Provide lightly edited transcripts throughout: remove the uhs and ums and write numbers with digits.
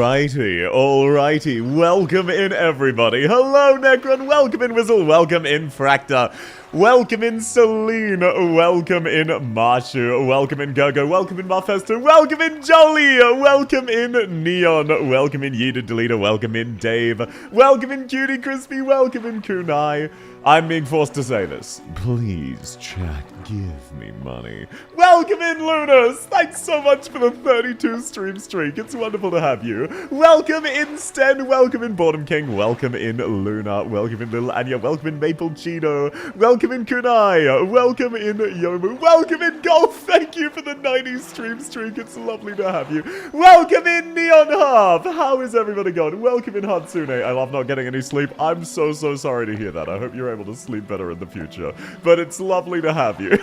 Alrighty. Welcome in, everybody. Hello, Necron. Welcome in, Wizzle. Welcome in, Fracta. Welcome in, Celine. Welcome in, Marshu. Welcome in, Gogo. Welcome in, Marfesto. Welcome in, Jolie. Welcome in, Neon. Welcome in, Yeeta Deleta. Welcome in, Dave. Welcome in, Cutie Crispy. Welcome in, Kunai. I'm being forced to say this. Please, chat, give me money. Welcome in, Lunas! Thanks so much for the 32 stream streak. It's wonderful to have you. Welcome in, Sten. Welcome in, Boredom King. Welcome in, Luna. Welcome in, Little Anya. Welcome in, Maple Cheeto. Welcome in, Kunai. Welcome in, Yomu. Welcome in, Golf. Thank you for the 90 stream streak. It's lovely to have you. Welcome in, Neon Half. How is everybody going? Welcome in, Hatsune. I love not getting any sleep. I'm so sorry to hear that. I hope you're able to sleep better in the future. But it's lovely to have you.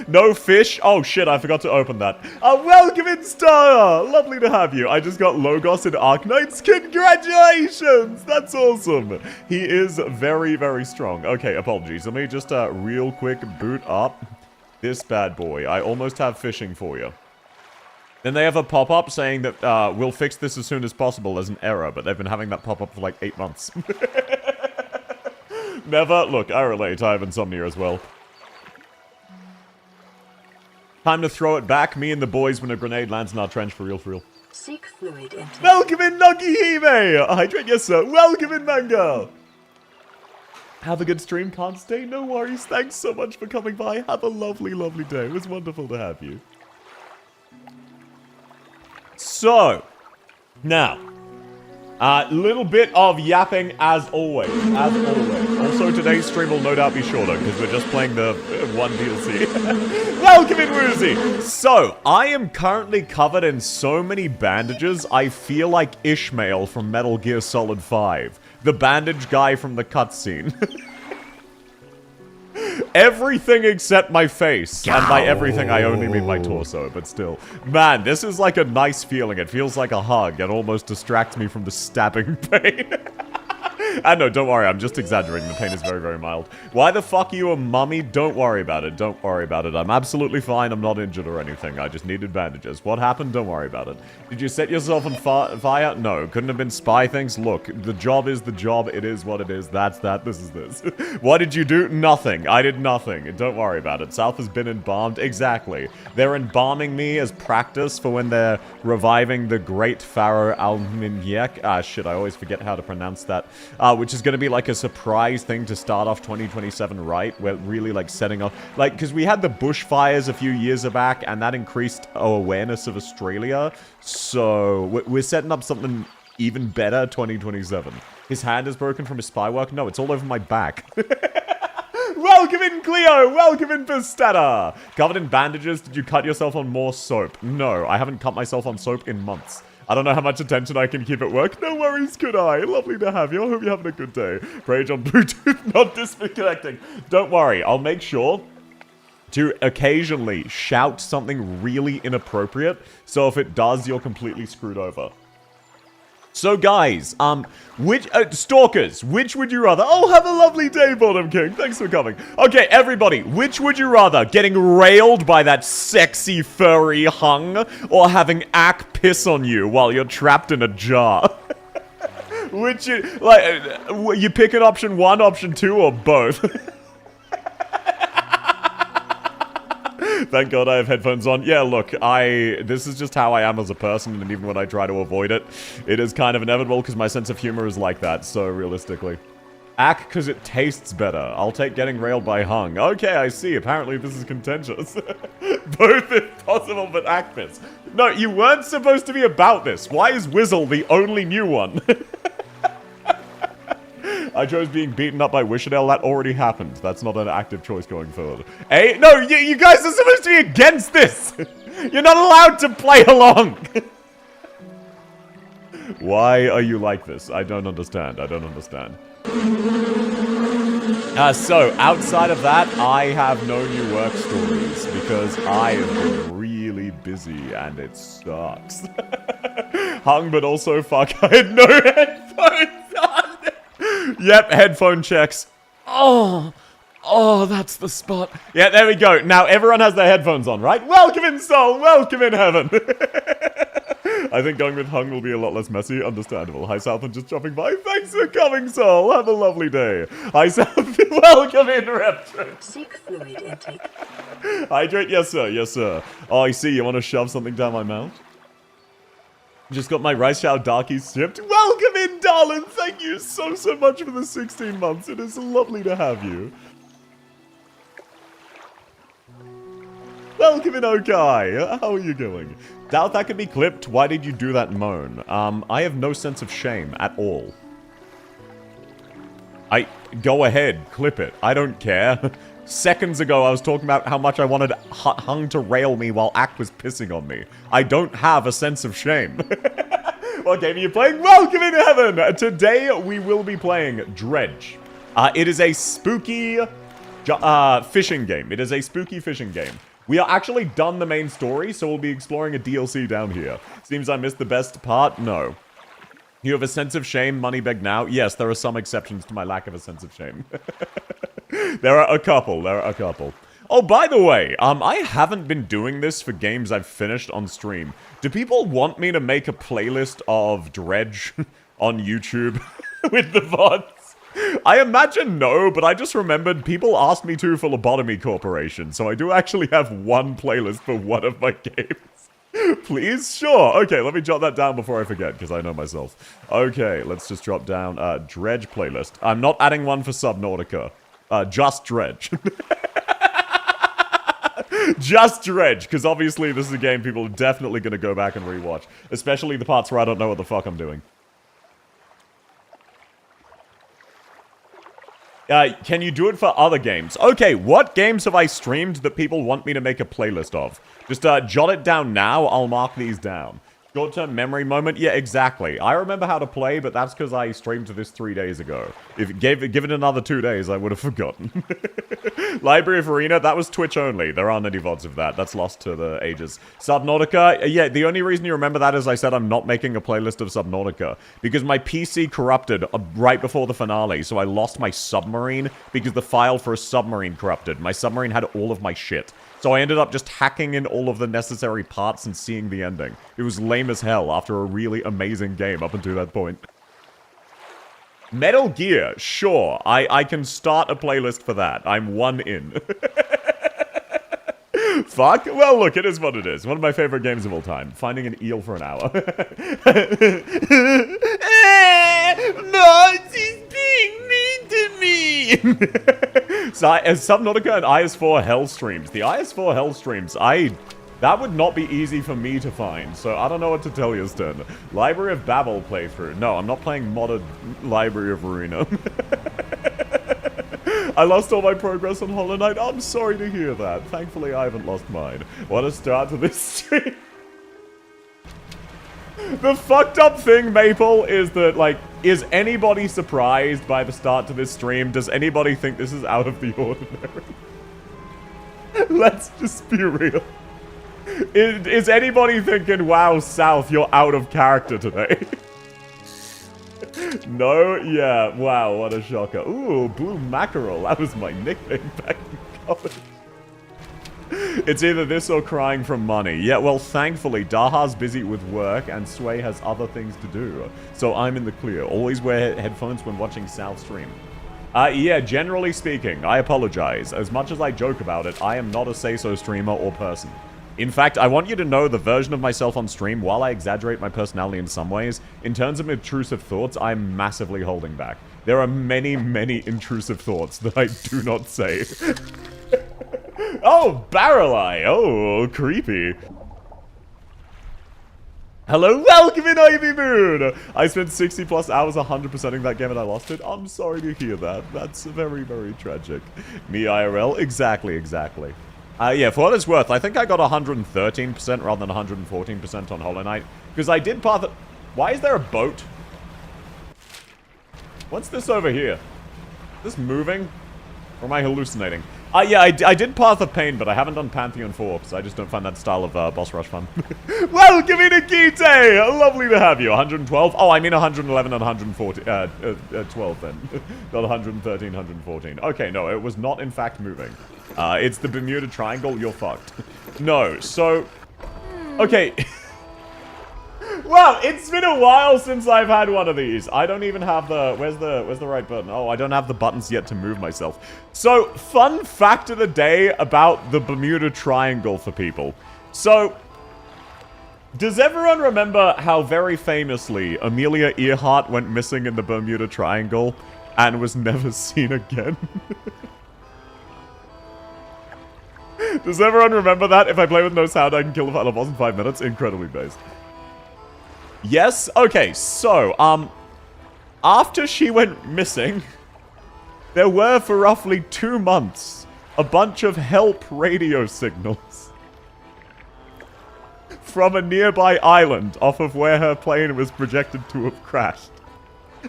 No fish? Oh shit, I forgot to open that. Welcome in, Star! Lovely to have you. I just got Logos in Arknights. Congratulations! That's awesome. He is very strong. Okay, apologies. Let me just real quick boot up this bad boy. I almost have fishing for you. Then they have a pop-up saying that we'll fix this as soon as possible as an error, but they've been having that pop-up for like 8 months. Never. Look, I relate. I have insomnia as well. Time to throw it back. Me and the boys when a grenade lands in our trench for real. Seek fluid into. Welcome in, Nagihime! Hydrate, yes sir. Welcome in, Manga! Have a good stream. Can't stay. No worries. Thanks so much for coming by. Have a lovely day. It was wonderful to have you. So, now, little bit of yapping as always. Also, today's stream will no doubt be shorter because we're just playing the one DLC. Welcome in, Woozy! So, I am currently covered in so many bandages, I feel like Ishmael from Metal Gear Solid 5. The bandage guy from the cutscene. Everything except my face. And by everything, I only mean my torso, but still. Man, this is like a nice feeling. It feels like a hug. It almost distracts me from the stabbing pain. And no, don't worry, I'm just exaggerating. The pain is very mild. Why the fuck are you a mummy? Don't worry about it. Don't worry about it. I'm absolutely fine. I'm not injured or anything. I just needed bandages. What happened? Don't worry about it. Did you set yourself on fire? No. Couldn't have been spy things? Look, the job is the job. It is what it is. That's that. This is this. What did you do? Nothing. I did nothing. Don't worry about it. South has been embalmed. Exactly. They're embalming me as practice for when they're reviving the great Pharaoh Al-Minyek. Ah, shit. I always forget how to pronounce that. Which is going to be like a surprise thing to start off 2027 right. We're really like setting off, like, because we had the bushfires a few years back and that increased our awareness of Australia. So we're setting up something even better 2027. His hand is broken from his spy work. No, it's all over my back. Welcome in, Cleo! Welcome in, Pistata! Covered in bandages, did you cut yourself on more soap? No, I haven't cut myself on soap in months. I don't know how much attention I can keep at work. No worries, could I? Lovely to have you. I hope you're having a good day. Rage on Bluetooth, not disconnecting. Don't worry, I'll make sure to occasionally shout something really inappropriate, so if it does, you're completely screwed over. So guys, stalkers, which would you rather? Oh, have a lovely day, Bottom King. Thanks for coming. Okay, everybody, which would you rather? Getting railed by that sexy furry hung, or having Ack piss on you while you're trapped in a jar? Which, you pick an option 1, option 2, or both? Thank God I have headphones on. Yeah, look, this is just how I am as a person, and even when I try to avoid it, it is kind of inevitable because my sense of humor is like that, so realistically. Ack, because it tastes better. I'll take getting railed by hung. Okay, I see. Apparently this is contentious. Both if possible, but Ack this. No, you weren't supposed to be about this. Why is Wizzle the only new one? I chose being beaten up by Wishadale. That already happened. That's not an active choice going forward. Hey, no, you guys are supposed to be against this. You're not allowed to play along. Why are you like this? I don't understand. I don't understand. So, outside of that, I have no new work stories because I have been really busy and it sucks. Hung, but also fuck, I had no headphones on. Yep, headphone checks. Oh, that's the spot. Yeah, there we go. Now everyone has their headphones on, right? Welcome in soul, welcome in heaven. I think going with Hung will be a lot less messy. Understandable. Hi, Southland, just dropping by. Thanks for coming, Soul. Have a lovely day. Hi, Southland. Welcome in, Reptron. Seek fluid intake. Hydrate? Yes, sir. Yes, sir. Oh, I see. You want to shove something down my mouth? Just got my Rice Chow Darkies shipped. Welcome in, darling. Thank you so much for the 16 months. It is lovely to have you. Welcome in, Okai. How are you going? Doubt that could be clipped. Why did you do that moan? I have no sense of shame at all. Go ahead, clip it. I don't care. Seconds ago, I was talking about how much I wanted Hung to rail me while Ack was pissing on me. I don't have a sense of shame. What game are you playing? Welcome in heaven! Today, we will be playing Dredge. It is a spooky fishing game. It is a spooky fishing game. We are actually done the main story, so we'll be exploring a DLC down here. Seems I missed the best part? No. You have a sense of shame, Moneybag now? Yes, there are some exceptions to my lack of a sense of shame. There are a couple. Oh, by the way, I haven't been doing this for games I've finished on stream. Do people want me to make a playlist of Dredge on YouTube with the VODs? I imagine no, but I just remembered people asked me to for Lobotomy Corporation, so I do actually have one playlist for one of my games. Please? Sure. Okay, let me jot that down before I forget, because I know myself. Okay, let's just drop down Dredge playlist. I'm not adding one for Subnautica. Just Dredge. Just Dredge, because obviously this is a game people are definitely going to go back and rewatch. Especially the parts where I don't know what the fuck I'm doing. Can you do it for other games? Okay, what games have I streamed that people want me to make a playlist of? Just jot it down now, I'll mark these down. Short-term memory moment? Yeah, exactly. I remember how to play, but that's because I streamed this 3 days ago. If give it another 2 days, I would have forgotten. Library of Arena, that was Twitch only. There aren't any VODs of that. That's lost to the ages. Subnautica, yeah, the only reason you remember that is I said I'm not making a playlist of Subnautica. Because my PC corrupted right before the finale, so I lost my submarine because the file for a submarine corrupted. My submarine had all of my shit. So I ended up just hacking in all of the necessary parts and seeing the ending. It was lame as hell after a really amazing game up until that point. Metal Gear, sure. I can start a playlist for that. I'm one in. Fuck? Well, look, it is what it is. One of my favorite games of all time. Finding an eel for an hour. No, she's being mean to me! So, Subnautica and IS4 Hell streams. The IS4 Hell streams, that would not be easy for me to find, so I don't know what to tell you, Stern. Library of Babel playthrough. No, I'm not playing modded Library of Arena. I lost all my progress on Hollow Knight. I'm sorry to hear that. Thankfully, I haven't lost mine. What a start to this stream. The fucked up thing, Maple, is that, like, is anybody surprised by the start to this stream? Does anybody think this is out of the ordinary? Let's just be real. Is anybody thinking, wow, South, you're out of character today? No? Yeah, wow, what a shocker. Ooh, Blue Mackerel, that was my nickname back in college. It's either this or crying from money. Yeah, well, thankfully, Daha's busy with work and Sway has other things to do. So I'm in the clear. Always wear headphones when watching South stream. Yeah, generally speaking, I apologize. As much as I joke about it, I am not a say-so streamer or person. In fact, I want you to know the version of myself on stream, while I exaggerate my personality in some ways, in terms of intrusive thoughts, I'm massively holding back. There are many, many intrusive thoughts that I do not say. Oh, Barrel Eye! Oh, creepy. Hello, welcome in, Ivy Moon! I spent 60 plus hours 100%ing that game and I lost it. I'm sorry to hear that. That's very, very tragic. Me IRL? Exactly. Yeah, for what it's worth, I think I got 113% rather than 114% on Hollow Knight. Because I did path... Why is there a boat? What's this over here? Is this moving? Or am I hallucinating? Yeah, I did Path of Pain, but I haven't done Pantheon 4, because I just don't find that style of boss rush fun. Welcome in, Akite! Lovely to have you. 112? Oh, I mean 111 and 112 then. Not 113, 114. Okay, no, it was not in fact moving. It's the Bermuda Triangle, you're fucked. No, so... Okay. Well, it's been a while since I've had one of these. I don't even have the... Where's the right button? Oh, I don't have the buttons yet to move myself. So, fun fact of the day about the Bermuda Triangle for people. So, does everyone remember how very famously Amelia Earhart went missing in the Bermuda Triangle and was never seen again? Does everyone remember that? If I play with no sound, I can kill the final boss in 5 minutes. Incredibly based. Yes? Okay, so, after she went missing, there were, for roughly 2 months, a bunch of help radio signals from a nearby island off of where her plane was projected to have crashed.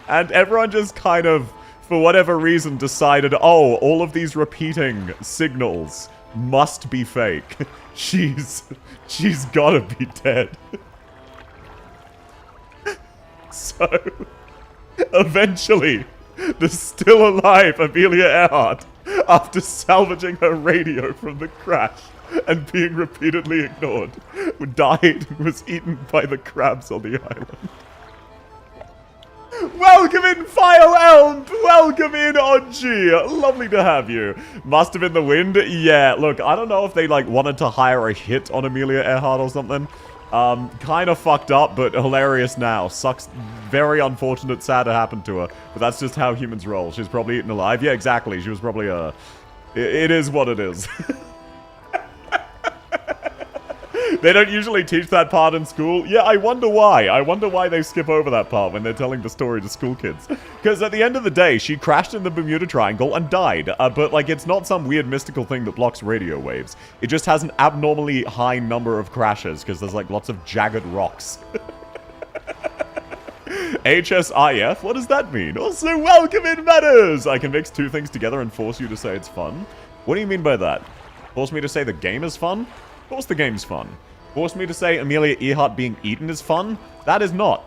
And everyone just kind of, for whatever reason, decided, oh, all of these repeating signals must be fake. She's gotta be dead. So, eventually, the still alive Amelia Earhart, after salvaging her radio from the crash and being repeatedly ignored, died and was eaten by the crabs on the island. Welcome in, File Elm! Welcome in, Onji! Lovely to have you. Must have been the wind? Yeah, look, I don't know if they, like, wanted to hire a hit on Amelia Earhart or something. Kind of fucked up, but hilarious now. Sucks. Very unfortunate, sad to happen to her. But that's just how humans roll. She's probably eaten alive. Yeah, exactly. She was probably, it is what it is. They don't usually teach that part in school. Yeah, I wonder why. I wonder why they skip over that part when they're telling the story to school kids. Because at the end of the day, she crashed in the Bermuda Triangle and died. But, like, it's not some weird mystical thing that blocks radio waves. It just has an abnormally high number of crashes because there's, like, lots of jagged rocks. HSIF? What does that mean? Also, welcome in, Matters! I can mix two things together and force you to say it's fun. What do you mean by that? Force me to say the game is fun? Of course the game's fun. Force me to say Amelia Earhart being eaten is fun? That is not.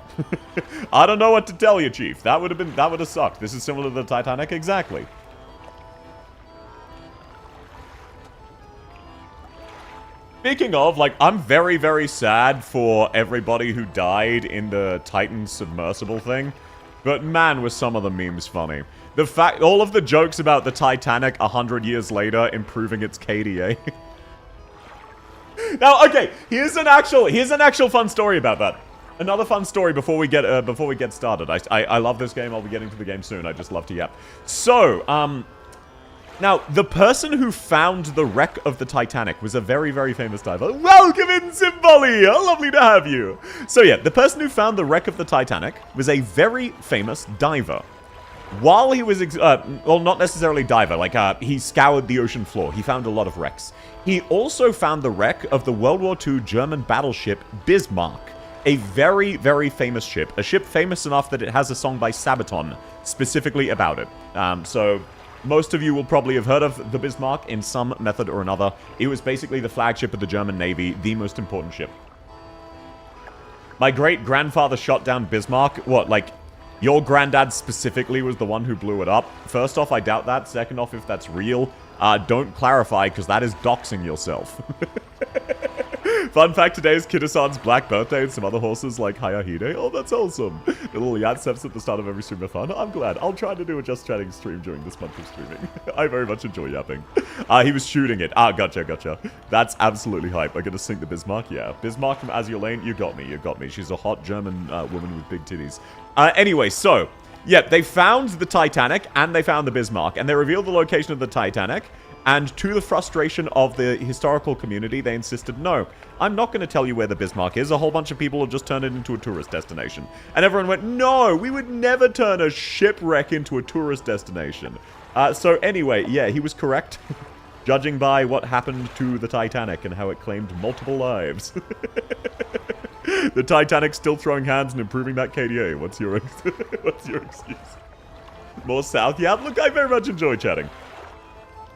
I don't know what to tell you, Chief. That would have sucked. This is similar to the Titanic, exactly. Speaking of, like, I'm very, very sad for everybody who died in the Titan submersible thing. But man, was some of the memes funny. The fact, all of the jokes about the Titanic 100 years later improving its KDA. Now, okay, here's an actual fun story about that. Another fun story before we get started. I love this game. I'll be getting to the game soon. I just love to yap. So, now, the person who found the wreck of the Titanic was a very, very famous diver. Welcome in, Zimbali! Lovely to have you! So yeah, the person who found the wreck of the Titanic was a very famous diver. While he was, well, not necessarily diver, like, he scoured the ocean floor. He found a lot of wrecks. He also found the wreck of the World War II German battleship Bismarck. A very, very famous ship. A ship famous enough that it has a song by Sabaton specifically about it. So, most of you will probably have heard of the Bismarck in some method or another. It was basically the flagship of the German Navy, the most important ship. My great-grandfather shot down Bismarck. What, like, your granddad specifically was the one who blew it up? First off, I doubt that. Second off, if that's real, don't clarify, because that is doxing yourself. Fun fact, today is Kitasan's black birthday and some other horses like Hayahide. Oh, that's awesome. The little Yatseps at the start of every stream are fun. I'm glad. I'll try to do a Just Chatting stream during this month of streaming. I very much enjoy yapping. He was shooting it. Gotcha. That's absolutely hype. I'm gonna sink the Bismarck, yeah. Bismarck from Azure Lane, you got me. She's a hot German woman with big titties. Anyway, so, yeah, they found the Titanic and they found the Bismarck, and they revealed the location of the Titanic. And to the frustration of the historical community, they insisted, no, I'm not going to tell you where the Bismarck is. A whole bunch of people have just turned it into a tourist destination. And everyone went, no, we would never turn a shipwreck into a tourist destination. So anyway, yeah, he was correct. Judging by what happened to the Titanic and how it claimed multiple lives. The Titanic's still throwing hands and improving that KDA. What's your excuse? More south? Yeah, look, I very much enjoy chatting.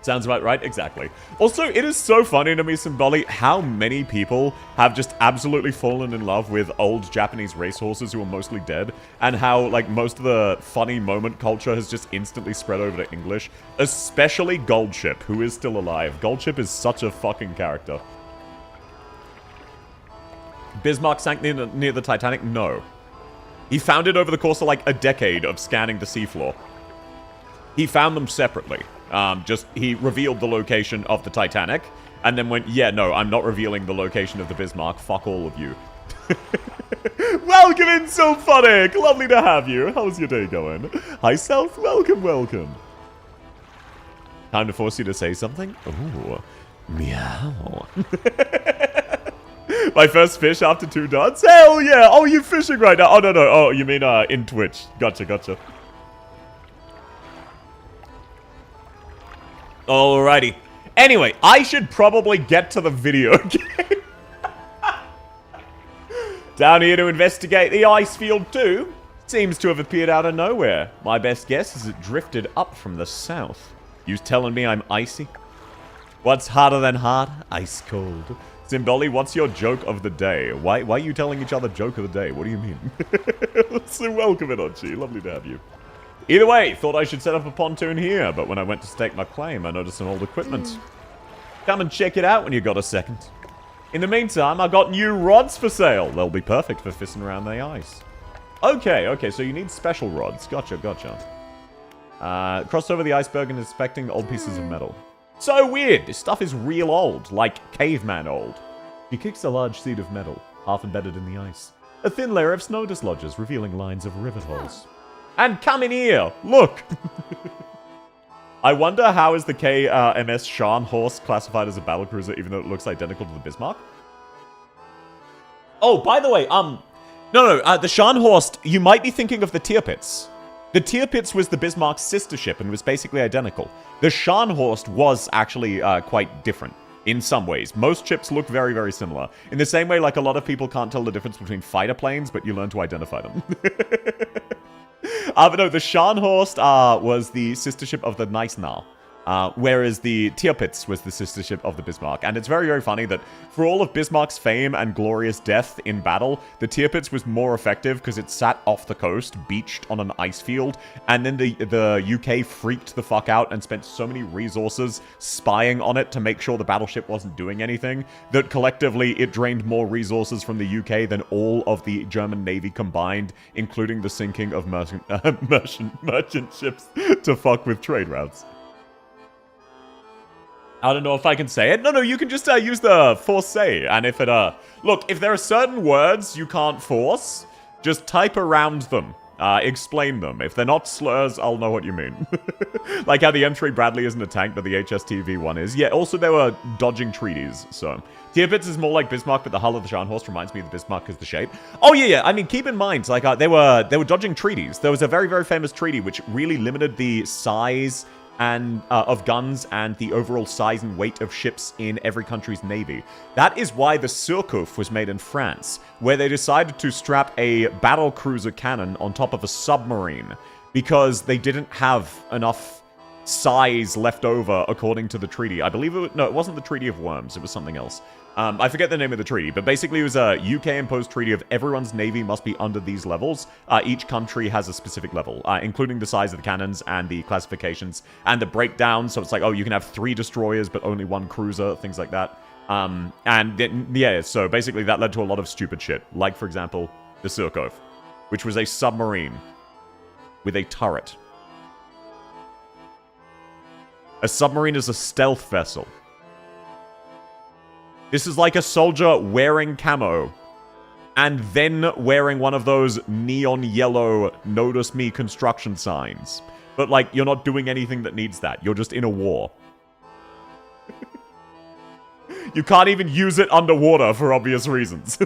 Sounds about right? Exactly. Also, it is so funny to me, Symboli, how many people have just absolutely fallen in love with old Japanese racehorses who are mostly dead, and how, like, most of the funny moment culture has just instantly spread over to English, especially Goldship, who is still alive. Goldship is such a fucking character. Bismarck sank near the Titanic? No. He found it over the course of like a decade of scanning the seafloor. He found them separately. He revealed the location of the Titanic, and then went, yeah, no, I'm not revealing the location of the Bismarck. Fuck all of you. Welcome in, Sylphonic! Lovely to have you. How's your day going? Hi, Self. Welcome, welcome. Time to force you to say something? Ooh. Meow. My first fish after 2 dots? Hell yeah! Oh, you fishing right now? Oh, no. Oh, you mean in Twitch. Gotcha. Alrighty. Anyway, I should probably get to the video game. Down here to investigate the ice field too. Seems to have appeared out of nowhere. My best guess is it drifted up from the south. You telling me I'm icy? What's hotter than hot? Ice cold. Zimboli, what's your joke of the day? Why are you telling each other joke of the day? What do you mean? So welcome in, Ochi. Lovely to have you. Either way, thought I should set up a pontoon here, but when I went to stake my claim, I noticed some old equipment. Come and check it out when you got a second. In the meantime, I got new rods for sale. They'll be perfect for fisting around the ice. Okay, so you need special rods. Gotcha. Crossed over the iceberg and inspecting old pieces of metal. So weird. This stuff is real old, like caveman old. He kicks a large seed of metal, half embedded in the ice. A thin layer of snow dislodges, revealing lines of rivet holes. And come in here! Look! I wonder how is the KMS Scharnhorst classified as a battlecruiser even though it looks identical to the Bismarck? Oh, by the way, no, the Scharnhorst, you might be thinking of the Tirpitz. The Tirpitz was the Bismarck's sister ship and was basically identical. The Scharnhorst was actually quite different in some ways. Most ships look very, very similar. In the same way, like a lot of people can't tell the difference between fighter planes, but you learn to identify them. But no, the Scharnhorst was the sister ship of the Gneisenau, whereas the Tirpitz was the sister ship of the Bismarck. And it's very, very funny that for all of Bismarck's fame and glorious death in battle, the Tirpitz was more effective because it sat off the coast, beached on an ice field, and then the UK freaked the fuck out and spent so many resources spying on it to make sure the battleship wasn't doing anything, that collectively it drained more resources from the UK than all of the German Navy combined, including the sinking of merchant ships to fuck with trade routes. I don't know if I can say it. No, you can just use the force say. And if it, look, if there are certain words you can't force, just type around them. Explain them. If they're not slurs, I'll know what you mean. Like how the M3 Bradley isn't a tank, but the HSTV one is. Yeah, also they were dodging treaties, so. Tirpitz is more like Bismarck, but the hull of the Scharnhorst reminds me of the Bismarck because the shape. Oh, yeah. I mean, keep in mind, like, they were dodging treaties. There was a very, very famous treaty which really limited the size and of guns and the overall size and weight of ships in every country's navy. That is why the Surcouf was made in France, where they decided to strap a battle cruiser cannon on top of a submarine because they didn't have enough size left over according to the treaty. I believe it wasn't the Treaty of Worms, it was something else. I forget the name of the treaty, but basically it was a UK-imposed treaty of everyone's navy must be under these levels. Each country has a specific level, including the size of the cannons and the classifications and the breakdown. So it's like, oh, you can have 3 destroyers, but only 1 cruiser, things like that. So basically that led to a lot of stupid shit. Like, for example, the Surcouf, which was a submarine with a turret. A submarine is a stealth vessel. This is like a soldier wearing camo, and then wearing one of those neon yellow notice me construction signs. But, like, you're not doing anything that needs that. You're just in a war. You can't even use it underwater for obvious reasons.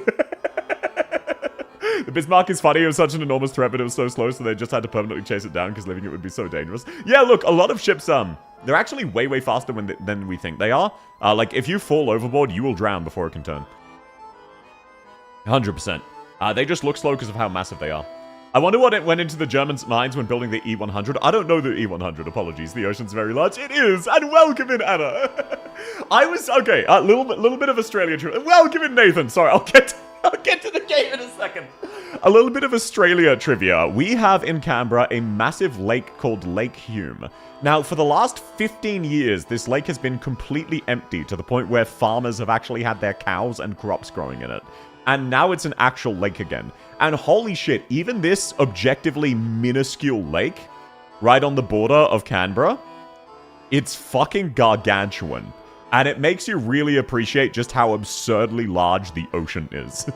The Bismarck is funny. It was such an enormous threat, but it was so slow, so they just had to permanently chase it down because leaving it would be so dangerous. Yeah, look, a lot of ships, they're actually way, way faster than we think they are. Like, if you fall overboard, you will drown before it can turn. 100%. They just look slow because of how massive they are. I wonder what it went into the Germans' minds when building the E-100. I don't know the E-100, apologies. The ocean's very large. It is, and welcome in, Anna. Okay, a little bit of Australia trivia. Welcome in, Nathan. Sorry, I'll get to the game in a second. A little bit of Australia trivia. We have in Canberra a massive lake called Lake Hume. Now, for the last 15 years, this lake has been completely empty to the point where farmers have actually had their cows and crops growing in it. And now it's an actual lake again. And holy shit, even this objectively minuscule lake, right on the border of Canberra, it's fucking gargantuan. And it makes you really appreciate just how absurdly large the ocean is.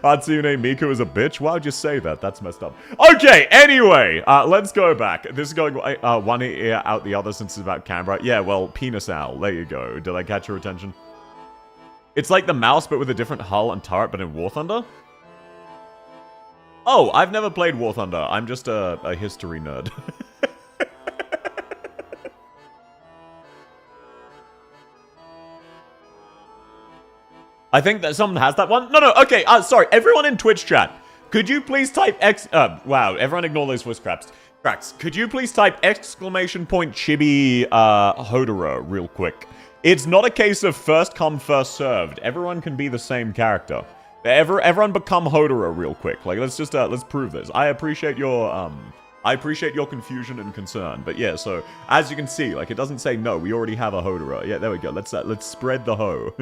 Hatsune Miku is a bitch? Why would you say that? That's messed up. Okay, anyway, let's go back. This is going one ear out the other since it's about Canberra. Yeah, well, Penis Owl. There you go. Did I catch your attention? It's like the mouse, but with a different hull and turret, but in War Thunder? Oh, I've never played War Thunder. I'm just a history nerd. I think that someone has that one. No, okay, sorry. Everyone in Twitch chat, could you please type wow, everyone ignore those voice cracks. Could you please type !Chibi Hodora real quick? It's not a case of first come, first served. Everyone can be the same character. Everyone become Hodora real quick. Like, let's just, let's prove this. I appreciate your confusion and concern. But yeah, so, as you can see, like, it doesn't say no, we already have a Hodora. Yeah, there we go. Let's spread the hoe.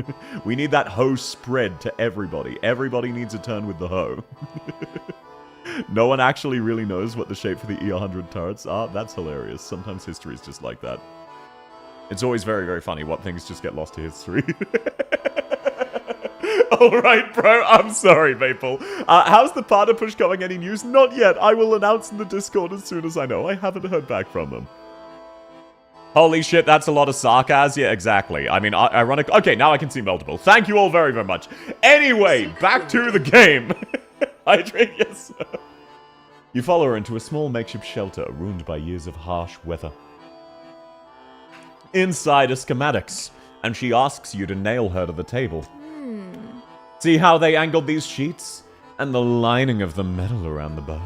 We need that hoe spread to everybody. Everybody needs a turn with the hoe. No one actually really knows what the shape for the E100 turrets are. That's hilarious. Sometimes history is just like that. It's always very, very funny what things just get lost to history. Alright, bro. I'm sorry, Maple. How's the partner push going? Any news? Not yet. I will announce in the Discord as soon as I know. I haven't heard back from them. Holy shit, that's a lot of sarcasm. Yeah, exactly. I mean, ironic. Okay, now I can see multiple. Thank you all very, very much. Anyway, back to the game. Hydrate, yes, sir. You follow her into a small makeshift shelter ruined by years of harsh weather. Inside are schematics, and she asks you to nail her to the table. See how they angled these sheets? And the lining of the metal around the bow.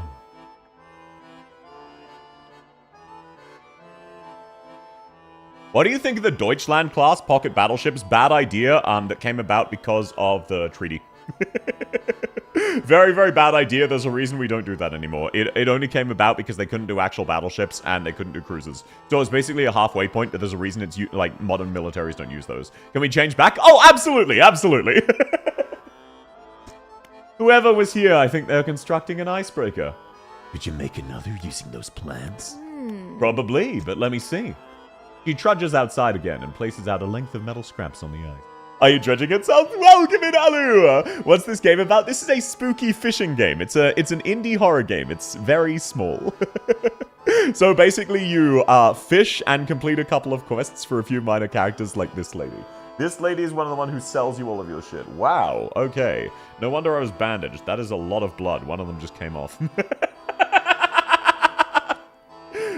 What do you think of the Deutschland class pocket battleships? Bad idea that came about because of the treaty. Very, very bad idea. There's a reason we don't do that anymore. It only came about because they couldn't do actual battleships and they couldn't do cruisers. So it's basically a halfway point, but there's a reason it's like modern militaries don't use those. Can we change back? Oh, absolutely, absolutely. Whoever was here, I think they're constructing an icebreaker. Could you make another using those plans? Probably, but let me see. She trudges outside again and places out a length of metal scraps on the ice. Are you dredging it? So welcome in, Alu! What's this game about? This is a spooky fishing game. It's an indie horror game. It's very small. So basically you fish and complete a couple of quests for a few minor characters like this lady. This lady is one of the one who sells you all of your shit. Wow, okay. No wonder I was bandaged. That is a lot of blood. One of them just came off.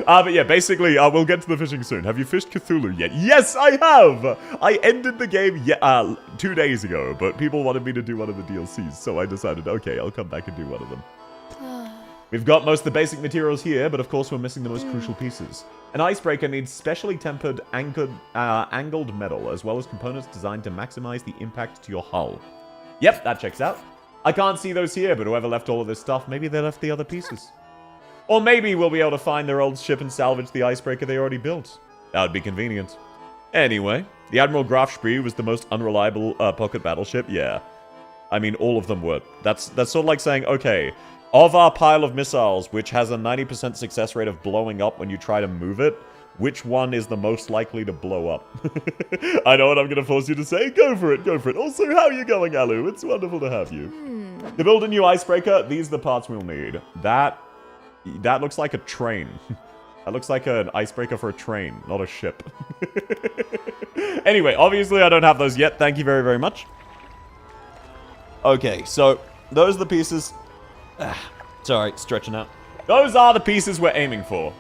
But yeah, basically, we'll get to the fishing soon. Have you fished Cthulhu yet? Yes, I have! I ended the game 2 days ago, but people wanted me to do one of the DLCs, so I decided, okay, I'll come back and do one of them. We've got most of the basic materials here, but of course we're missing the most crucial pieces. An icebreaker needs specially tempered, angled metal, as well as components designed to maximize the impact to your hull. Yep, that checks out. I can't see those here, but whoever left all of this stuff, maybe they left the other pieces. Or maybe we'll be able to find their old ship and salvage the icebreaker they already built. That would be convenient. Anyway, the Admiral Graf Spee was the most unreliable pocket battleship. Yeah. I mean, all of them were. That's sort of like saying, okay, of our pile of missiles, which has a 90% success rate of blowing up when you try to move it, which one is the most likely to blow up? I know what I'm going to force you to say. Go for it, go for it. Also, how are you going, Alu? It's wonderful to have you. To build a new icebreaker, these are the parts we'll need. That looks like a train. That looks like an icebreaker for a train, not a ship. Anyway, obviously I don't have those yet. Thank you very, very much. Okay, so those are the pieces. Sorry, stretching out. Those are the pieces we're aiming for.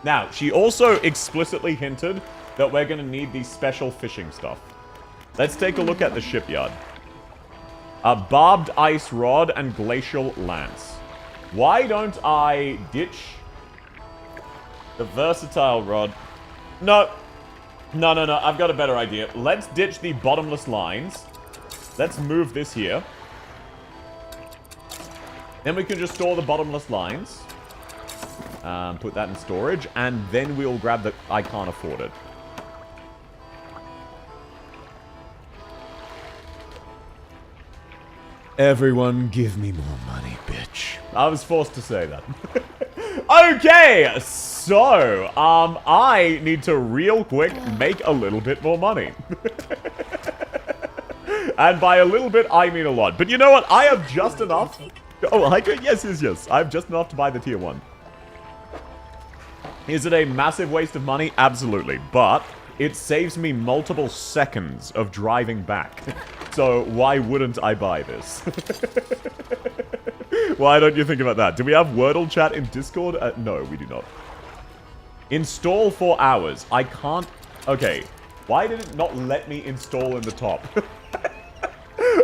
Now, she also explicitly hinted that we're going to need the special fishing stuff. Let's take a look at the shipyard. A barbed ice rod and glacial lance. Why don't I ditch the versatile rod? No. No, I've got a better idea. Let's ditch the bottomless lines. Let's move this here. Then we can just store the bottomless lines. Put that in storage. And then we'll grab the... I can't afford it. Everyone give me more money, bitch. I was forced to say that. Okay, so, I need to real quick make a little bit more money. And by a little bit, I mean a lot. But you know what? I have just enough. Oh, Hydra? Yes, yes, yes. I have just enough to buy the tier 1. Is it a massive waste of money? Absolutely. But it saves me multiple seconds of driving back. So why wouldn't I buy this? Why don't you think about that? Do we have Wordle chat in Discord? No, we do not. Install 4 hours. I can't... Okay. Why did it not let me install in the top?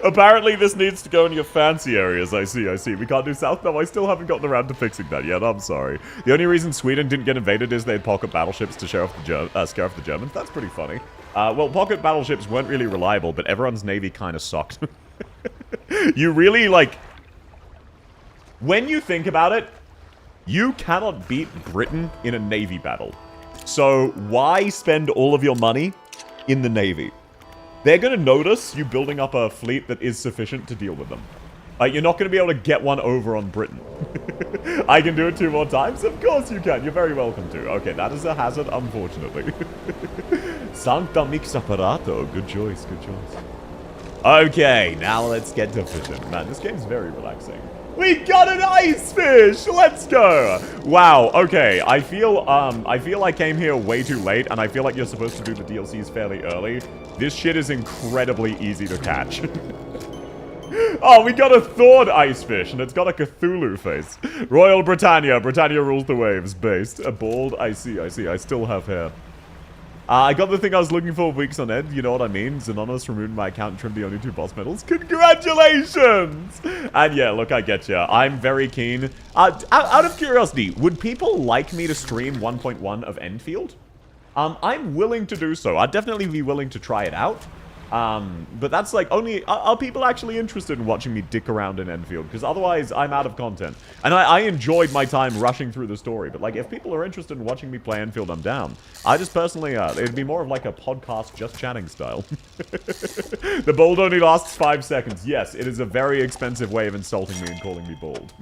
Apparently this needs to go in your fancy areas. I see. We can't do south. No, I still haven't gotten around to fixing that yet. I'm sorry. The only reason Sweden didn't get invaded is they had pocket battleships to scare off the Germans. That's pretty funny. Well, pocket battleships weren't really reliable, but everyone's navy kind of sucked. You really, like... When you think about it, you cannot beat Britain in a navy battle. So why spend all of your money in the navy? They're going to notice you building up a fleet that is sufficient to deal with them. Like, you're not going to be able to get one over on Britain. I can do it 2 more times? Of course you can. You're very welcome to. Okay, that is a hazard, unfortunately. Sancta mix apparato. Good choice, good choice. Okay, now let's get to fishing. Man, this game's very relaxing. We got an ice fish! Let's go! Wow, okay. I feel I came here way too late, and I feel like you're supposed to do the DLCs fairly early. This shit is incredibly easy to catch. Oh, we got a thawed ice fish, and it's got a Cthulhu face. Royal Britannia. Britannia rules the waves. Based. A bald. I see. I still have hair. I got the thing I was looking for weeks on end. You know what I mean? Xenonus removed my account and trimmed the only 2 boss medals. Congratulations! And yeah, look, I get ya. I'm very keen. Out of curiosity, would people like me to stream 1.1 of Enfield? I'm willing to do so. I'd definitely be willing to try it out. But that's like only... Are people actually interested in watching me dick around in Enfield? Because otherwise, I'm out of content. And I enjoyed my time rushing through the story. But like, if people are interested in watching me play Enfield, I'm down. I just personally... it'd be more of like a podcast just chatting style. The bold only lasts 5 seconds. Yes, it is a very expensive way of insulting me and calling me bold.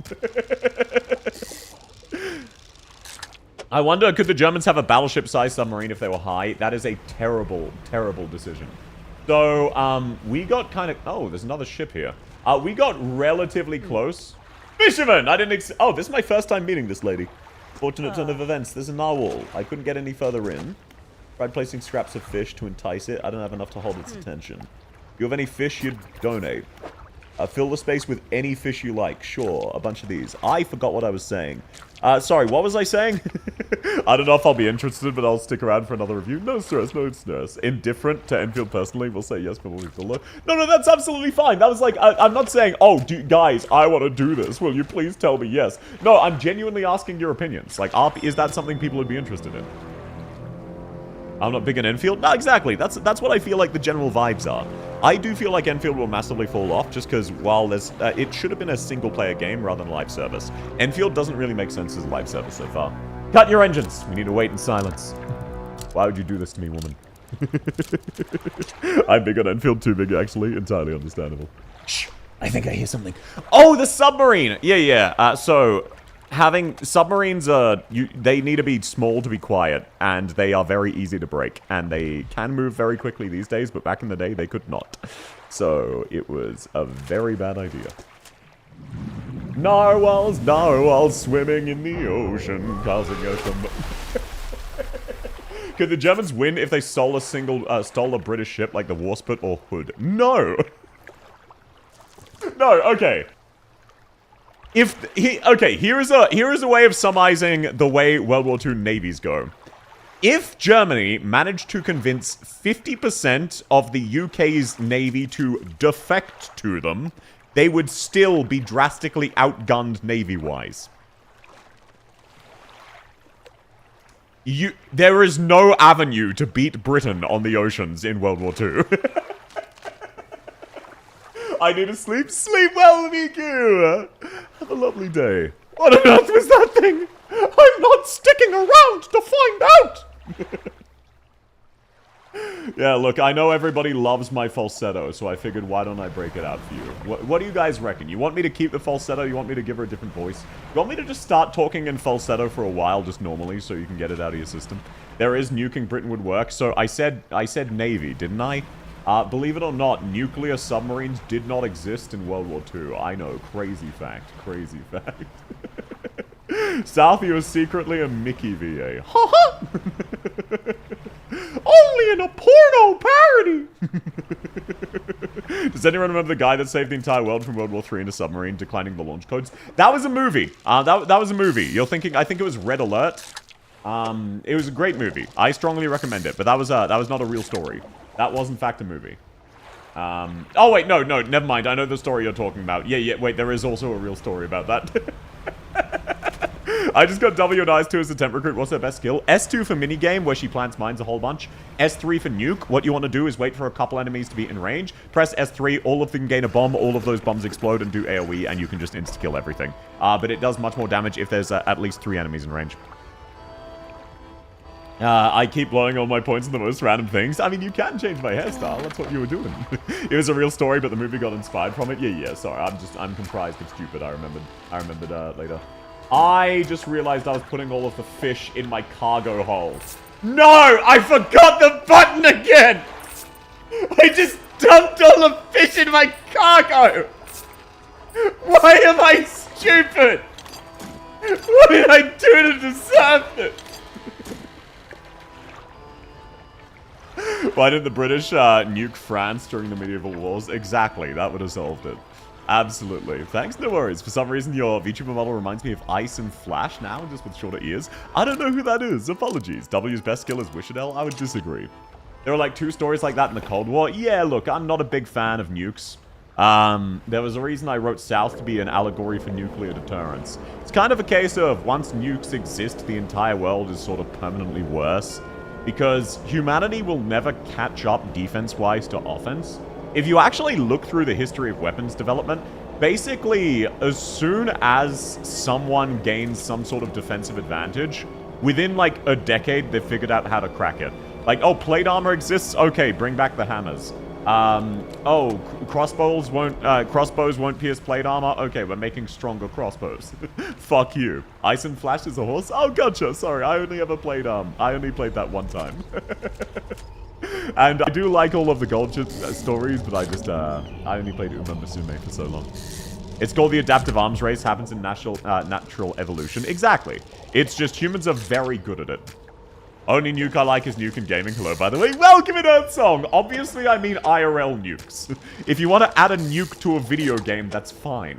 I wonder, could the Germans have a battleship-sized submarine if they were high? That is a terrible, terrible decision. So, we got kind of... Oh, there's another ship here. We got relatively close. Fisherman! I didn't Oh, this is my first time meeting this lady. Fortunate turn of events. There's a narwhal. I couldn't get any further in. Tried placing scraps of fish to entice it. I don't have enough to hold its attention. You have any fish you'd donate? Fill the space with any fish you like. Sure, a bunch of these. I forgot what I was saying. Sorry, what was I saying? I don't know if I'll be interested, but I'll stick around for another review. No stress, no stress. Indifferent to Enfield personally, we'll say yes, but we'll leave the low. No, that's absolutely fine. That was like, I'm not saying, oh, guys, I want to do this. Will you please tell me yes? No, I'm genuinely asking your opinions. Like, is that something people would be interested in? I'm not big on Enfield? No, exactly. That's what I feel like the general vibes are. I do feel like Enfield will massively fall off just because while there's... it should have been a single-player game rather than a live service. Enfield doesn't really make sense as a live service so far. Cut your engines! We need to wait in silence. Why would you do this to me, woman? I'm big on Enfield, too big, actually. Entirely understandable. Shh! I think I hear something. Oh, the submarine! Yeah. So... Having submarines, they need to be small to be quiet, and they are very easy to break, and they can move very quickly these days, but back in the day, they could not. So, it was a very bad idea. Narwhals swimming in the ocean, causing a... Could the Germans win if they stole a British ship like the Warspite or Hood? No! No, okay. Here is a way of summarizing the way World War II navies go. If Germany managed to convince 50% of the UK's navy to defect to them, they would still be drastically outgunned navy-wise. There is no avenue to beat Britain on the oceans in World War II. I need to sleep. Sleep well, Miku! Have a lovely day. What on earth was that thing? I'm not sticking around to find out! Yeah, look, I know everybody loves my falsetto, so I figured why don't I break it out for you? What do you guys reckon? You want me to keep the falsetto? You want me to give her a different voice? You want me to just start talking in falsetto for a while, just normally, so you can get it out of your system? There is nuking Britain would work. So I said Navy, didn't I? Believe it or not, nuclear submarines did not exist in World War II. I know, crazy fact, crazy fact. Southie was secretly a Mickey VA. Ha ha! Only in a porno parody! Does anyone remember the guy that saved the entire world from World War III in a submarine, declining the launch codes? That was a movie. That was a movie. You're thinking, I think it was Red Alert. It was a great movie. I strongly recommend it, but that was not a real story. That was, in fact, a movie. Oh, wait, no, never mind. I know the story you're talking about. Yeah, wait, there is also a real story about that. I just got W and IS2 as a temp recruit. What's their best skill? S2 for minigame, where she plants mines a whole bunch. S3 for nuke. What you want to do is wait for a couple enemies to be in range. Press S3, all of them gain a bomb, all of those bombs explode and do AoE, and you can just insta-kill everything. But it does much more damage if there's at least 3 enemies in range. I keep blowing all my points on the most random things. I mean, you can change my hairstyle. That's what you were doing. It was a real story, but the movie got inspired from it. Yeah, sorry. I'm comprised of stupid. I remembered later. I just realized I was putting all of the fish in my cargo hold. No! I forgot the button again! I just dumped all the fish in my cargo! Why am I stupid? What did I do to deserve it? Why didn't the British nuke France during the medieval wars? Exactly, that would have solved it. Absolutely. Thanks, no worries. For some reason, your VTuber model reminds me of Ice and Flash now, just with shorter ears. I don't know who that is. Apologies. W's best skill is Wishadel? I would disagree. There were like 2 stories like that in the Cold War. Yeah, look, I'm not a big fan of nukes. There was a reason I wrote South to be an allegory for nuclear deterrence. It's kind of a case of once nukes exist, the entire world is sort of permanently worse. Because humanity will never catch up defense-wise to offense. If you actually look through the history of weapons development, basically, as soon as someone gains some sort of defensive advantage, within like a decade, they've figured out how to crack it. Like, oh, plate armor exists? Okay, bring back the hammers. Oh, crossbows won't pierce plate armor? Okay, we're making stronger crossbows. Fuck you. Ice and Flash is a horse? Oh, gotcha. Sorry, I only ever played, I only played that one time. And I do like all of the gold chip stories, but I only played Uma Musume for so long. It's called the adaptive arms race, happens in natural evolution. Exactly. It's just humans are very good at it. Only nuke I like is nuke in gaming. Hello, by the way. Welcome in Earthsong! Obviously, I mean IRL nukes. If you want to add a nuke to a video game, that's fine.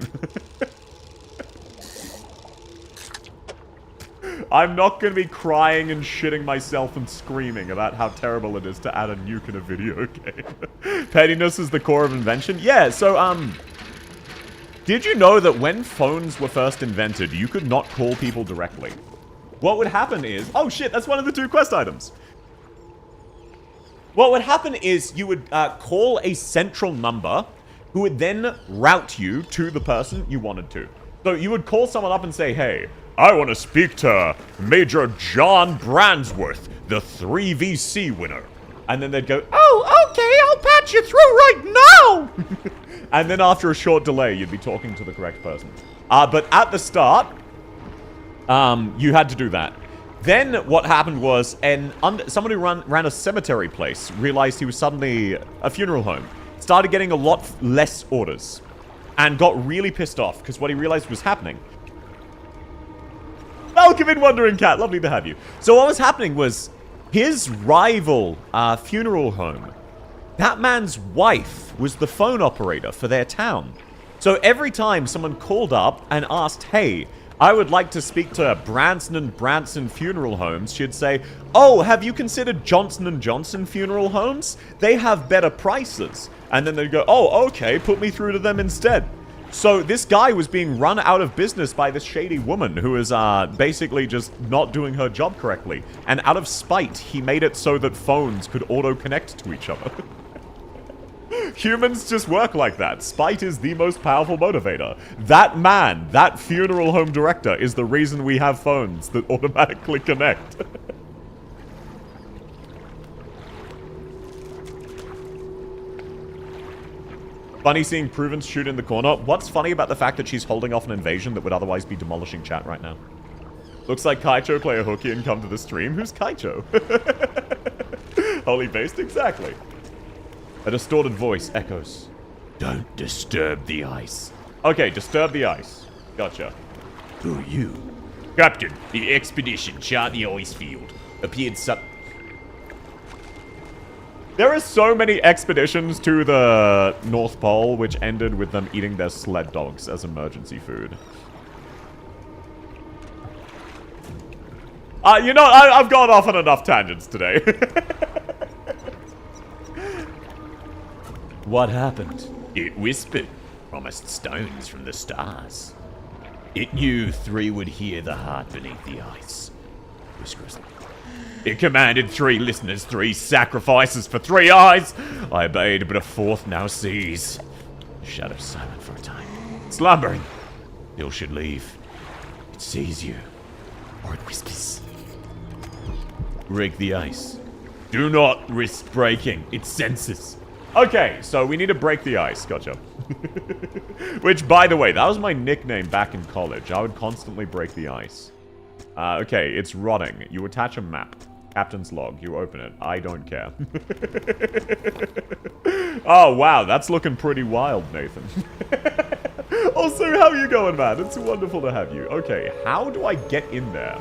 I'm not going to be crying and shitting myself and screaming about how terrible it is to add a nuke in a video game. Pettiness is the core of invention? Yeah, so, did you know that when phones were first invented, you could not call people directly? What would happen is... Oh shit, that's one of the 2 quest items. What would happen is you would call a central number who would then route you to the person you wanted to. So you would call someone up and say, hey, I want to speak to Major John Brandsworth, the 3VC winner. And then they'd go, oh, okay, I'll patch you through right now. And then after a short delay, you'd be talking to the correct person. But at the start... you had to do that. Then what happened was, someone who ran a cemetery place realized he was suddenly a funeral home. Started getting a lot less orders. And got really pissed off, because what he realized was happening. Welcome in, Wandering Cat. Lovely to have you. So what was happening was, his rival funeral home, that man's wife was the phone operator for their town. So every time someone called up and asked, hey, I would like to speak to Branson & Branson Funeral Homes, she'd say, oh, have you considered Johnson & Johnson Funeral Homes? They have better prices. And then they'd go, oh, okay, put me through to them instead. So this guy was being run out of business by this shady woman who is basically just not doing her job correctly. And out of spite, he made it so that phones could auto-connect to each other. Humans just work like that. Spite is the most powerful motivator. That man, that funeral home director, is the reason we have phones that automatically connect. Funny seeing Prudence shoot in the corner. What's funny about the fact that she's holding off an invasion that would otherwise be demolishing chat right now? Looks like Kaicho play a hooky and come to the stream. Who's Kaicho? Holy based? Exactly. A distorted voice echoes. Don't disturb the ice. Okay, disturb the ice. Gotcha. Who are you? Captain, the expedition chart the ice field. Appeared There are so many expeditions to the North Pole which ended with them eating their sled dogs as emergency food. You know, I've gone off on enough tangents today. What happened? It whispered, promised stones from the stars. It knew 3 would hear the heart beneath the ice. Whiskers. It commanded 3 listeners, 3 sacrifices for 3 eyes. I obeyed, but a 4th now sees. The shadow silent for a time. Slumbering. Ill should leave. It sees you. Or it whispers. Break the ice. Do not risk breaking. It senses. Okay, so we need to break the ice. Gotcha. Which, by the way, that was my nickname back in college. I would constantly break the ice. Okay, it's rotting. You attach a map. Captain's log. You open it. I don't care. Oh, wow. That's looking pretty wild, Nathan. Also, how are you going, man? It's wonderful to have you. Okay, how do I get in there?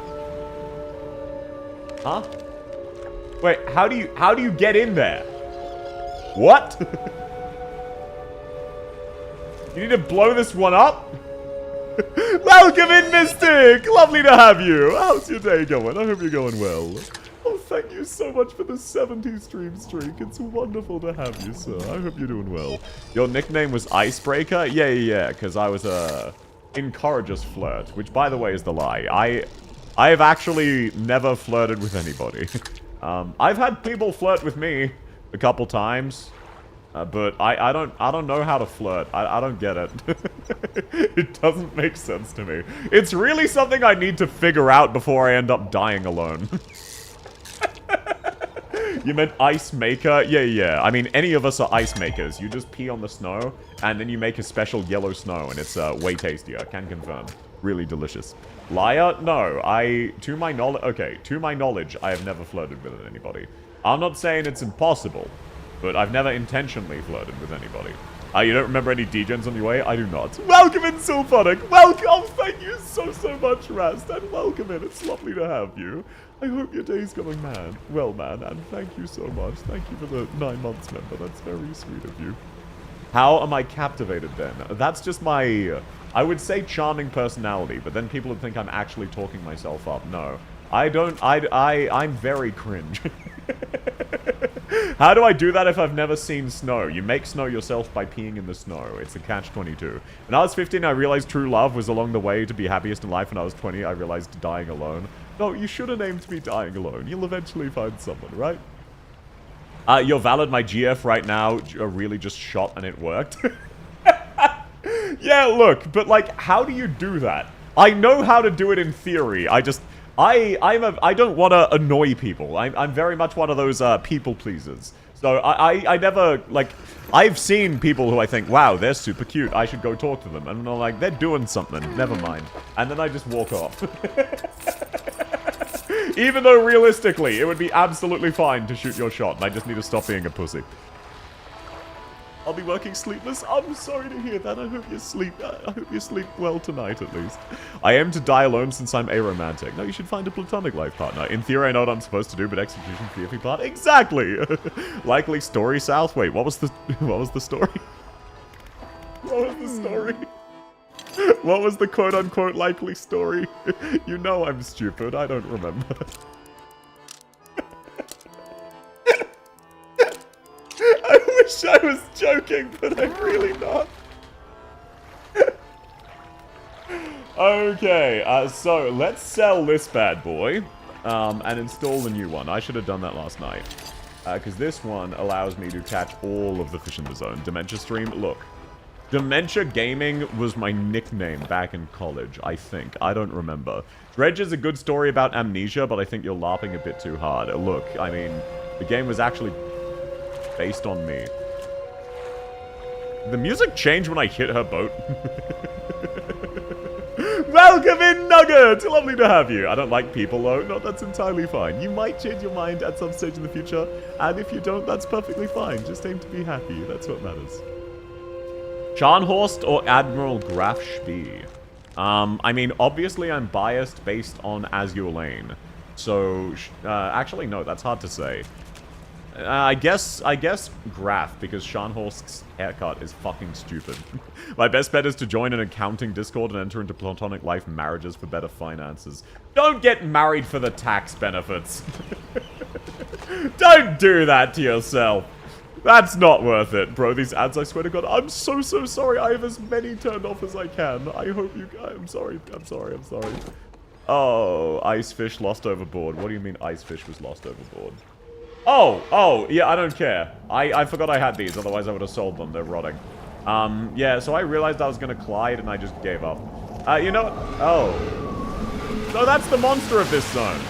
Huh? Wait, how do you get in there? What? You need to blow this one up? Welcome in, Mystic! Lovely to have you. How's your day going? I hope you're going well. Oh, thank you so much for the 70 stream streak. It's wonderful to have you, sir. I hope you're doing well. Your nickname was Icebreaker? Yeah, because I was encourageous flirt, which, by the way, is the lie. I have actually never flirted with anybody. I've had people flirt with me a couple times, but I don't know how to flirt. I don't get it. It doesn't make sense to me. It's really something I need to figure out before I end up dying alone. You meant ice maker? Yeah. I mean, any of us are ice makers. You just pee on the snow, and then you make a special yellow snow, and it's way tastier. Can confirm. Really delicious. Liar? No. To my knowledge, I have never flirted with anybody. I'm not saying it's impossible, but I've never intentionally flirted with anybody. You don't remember any degens on your way? I do not. Welcome in, Sylphonic! Welcome! Oh, thank you so much, Rast, and welcome in. It's lovely to have you. I hope your day's going well, man, and thank you so much. Thank you for the 9 months member. That's very sweet of you. How am I captivated, then? That's just my, I would say charming personality, but then people would think I'm actually talking myself up. No. I'm very cringe. How do I do that if I've never seen snow? You make snow yourself by peeing in the snow. It's a catch-22. When I was 15, I realized true love was along the way to be happiest in life. When I was 20, I realized dying alone. No, you shouldn't aim to be dying alone. You'll eventually find someone, right? You're valid. My GF right now really just shot and it worked. Yeah, look, but like, how do you do that? I know how to do it in theory. I don't want to annoy people. I'm very much one of those people pleasers. So I never, like, I've seen people who I think, wow, they're super cute. I should go talk to them. And I'm like, they're doing something. Never mind. And then I just walk off. Even though realistically, it would be absolutely fine to shoot your shot. And I just need to stop being a pussy. I'll be working sleepless. I'm sorry to hear that. I hope you sleep well tonight, at least. I aim to die alone since I'm aromantic. No, you should find a platonic life partner. In theory, I know what I'm supposed to do, but execution for the iffy part. Exactly. Likely story south. Wait, what was the story? What was the story? What was the quote-unquote likely story? You know I'm stupid. I don't remember. I wish I was joking, but I'm really not. Okay, so let's sell this bad boy, and install the new one. I should have done that last night. Because this one allows me to catch all of the fish in the zone. Dementia Stream, look. Dementia Gaming was my nickname back in college, I think. I don't remember. Dredge is a good story about amnesia, but I think you're laughing a bit too hard. Look, I mean, the game was actually based on me. The music changed when I hit her boat. Welcome in, Nugget! Lovely to have you. I don't like people, though. No, that's entirely fine. You might change your mind at some stage in the future, and if you don't, that's perfectly fine. Just aim to be happy. That's what matters. Scharnhorst or Admiral Graf Spee? I mean, obviously I'm biased based on Azure Lane. So, actually, no, that's hard to say. I guess Graf, because Scharnhorst's haircut is fucking stupid. My best bet is to join an accounting Discord and enter into platonic life marriages for better finances. Don't get married for the tax benefits. Don't do that to yourself. That's not worth it, bro. These ads, I swear to God, I'm so sorry. I have as many turned off as I can. I hope you... I'm sorry. Oh, Icefish lost overboard. What do you mean Icefish was lost overboard? Oh, yeah, I don't care. I forgot I had these, otherwise I would have sold them. They're rotting. Yeah, so I realized I was gonna Clyde, and I just gave up. You know what? Oh. So that's the monster of this zone.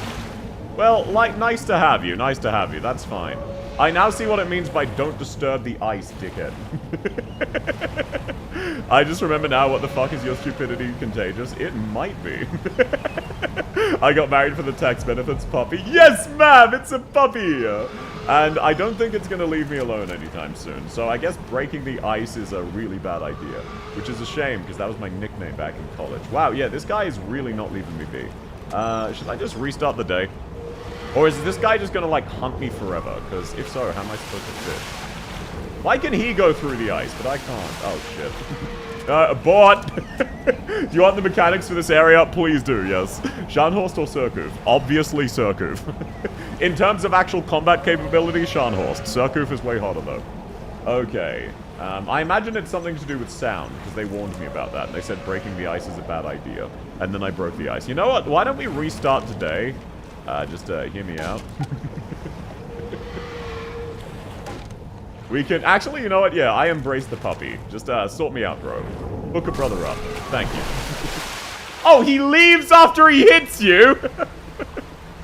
Well, like, nice to have you. That's fine. I now see what it means by don't disturb the ice, dickhead. I just remember now, what the fuck is your stupidity contagious? It might be. I got married for the tax benefits, puppy. Yes, ma'am, it's a puppy! And I don't think it's gonna leave me alone anytime soon. So I guess breaking the ice is a really bad idea. Which is a shame, because that was my nickname back in college. Wow, yeah, this guy is really not leaving me be. Should I just restart the day? Or is this guy just gonna, like, hunt me forever? Because if so, how am I supposed to fish? Why can he go through the ice, but I can't? Oh, shit. Abort! Do you want the mechanics for this area? Please do, yes. Scharnhorst or Surcouf? Obviously Surcouf. In terms of actual combat capability, Scharnhorst. Surcouf is way harder, though. Okay. I imagine it's something to do with sound, because they warned me about that. They said breaking the ice is a bad idea. And then I broke the ice. You know what? Why don't we restart today? Just hear me out. We can... Actually, you know what? Yeah, I embrace the puppy. Just sort me out, bro. Hook a brother up. Thank you. Oh, he leaves after he hits you!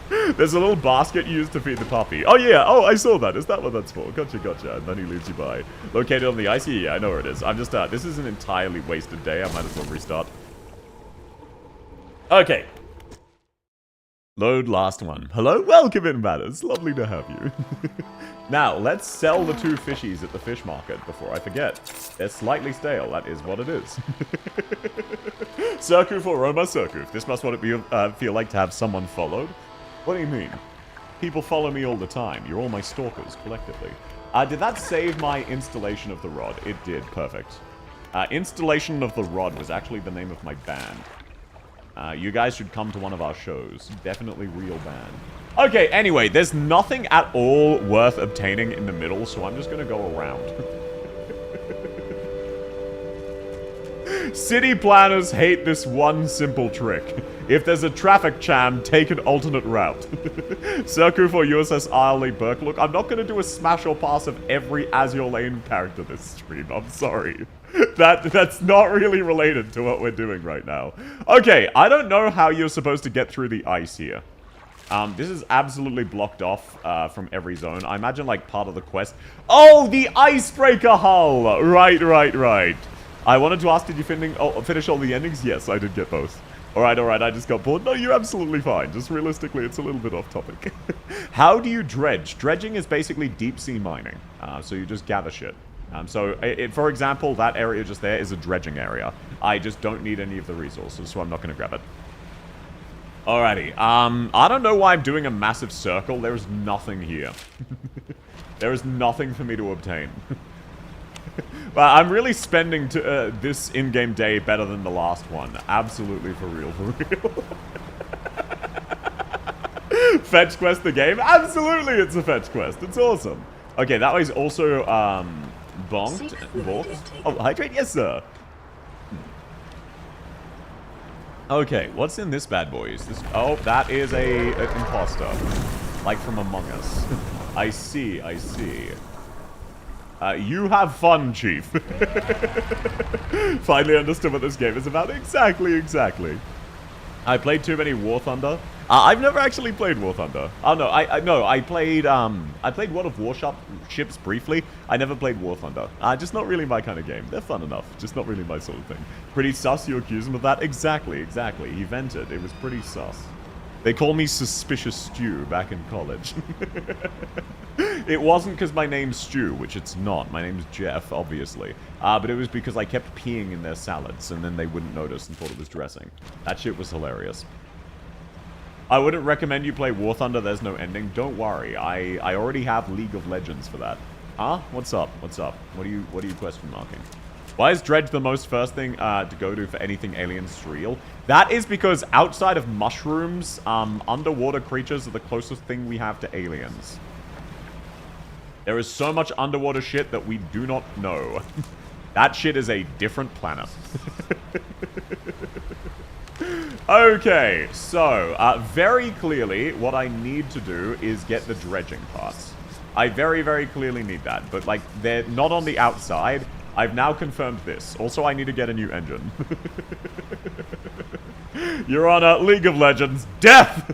There's a little basket used to feed the puppy. Oh, yeah. Oh, I saw that. Is that what that's for? Gotcha. And then he leaves you by. Located on the ice? Yeah, I know where it is. I'm just... this is an entirely wasted day. I might as well restart. Okay. Load last one. Hello, welcome in, Matters. Lovely to have you. Now, let's sell the 2 fishies at the fish market before I forget. They're slightly stale, that is what it is. Surcouf or Roma Surcouf. This must what it feel like to have someone followed. What do you mean? People follow me all the time. You're all my stalkers, collectively. Did that save my installation of the rod? It did, perfect. Installation of the Rod was actually the name of my band. You guys should come to one of our shows. Definitely real band. Okay, anyway, there's nothing at all worth obtaining in the middle, so I'm just gonna go around. City planners hate this one simple trick. If there's a traffic jam, take an alternate route. Surcouf or USS Arleigh Burke. Look, I'm not gonna do a smash or pass of every Azure Lane character this stream. I'm sorry. That's not really related to what we're doing right now. Okay, I don't know how you're supposed to get through the ice here. This is absolutely blocked off from every zone. I imagine, like, part of the quest. Oh, the icebreaker hull! Right. I wanted to ask, did you finish all the endings? Yes, I did get both. Alright, I just got bored. No, you're absolutely fine. Just realistically, it's a little bit off topic. How do you dredge? Dredging is basically deep-sea mining. So you just gather shit. For example, that area just there is a dredging area. I just don't need any of the resources, so I'm not going to grab it. Alrighty. I don't know why I'm doing a massive circle. There is nothing here. There is nothing for me to obtain. But I'm really spending this in-game day better than the last one. Absolutely, for real. Fetch quest the game? Absolutely, it's a fetch quest. It's awesome. Okay, that way's also, bonked. Oh, hydrate? Yes, sir. Okay, what's in this bad boy? Is this... Oh, that is an imposter. Like from Among Us. I see. You have fun, Chief. Finally understood what this game is about. Exactly. I played too many War Thunder. I've never actually played War Thunder. Oh no, I played World of Warships briefly. I never played War Thunder. Just not really my kind of game. They're fun enough, just not really my sort of thing. Pretty sus, you accuse him of that? Exactly. He vented. It was pretty sus. They call me Suspicious Stew back in college. It wasn't because my name's Stew, which it's not. My name's Jeff, obviously. But it was because I kept peeing in their salads, and then they wouldn't notice and thought it was dressing. That shit was hilarious. I wouldn't recommend you play War Thunder. There's no ending. Don't worry. I already have League of Legends for that. Huh? What's up? What are you question marking? Why is Dredge the most first thing to go to for anything alien-surreal? That is because outside of mushrooms, underwater creatures are the closest thing we have to aliens. There is so much underwater shit that we do not know. That shit is a different planet. Okay, so, very clearly, what I need to do is get the dredging parts. I very, very clearly need that, but, like, they're not on the outside. I've now confirmed this. Also, I need to get a new engine. You're on League of Legends. Death!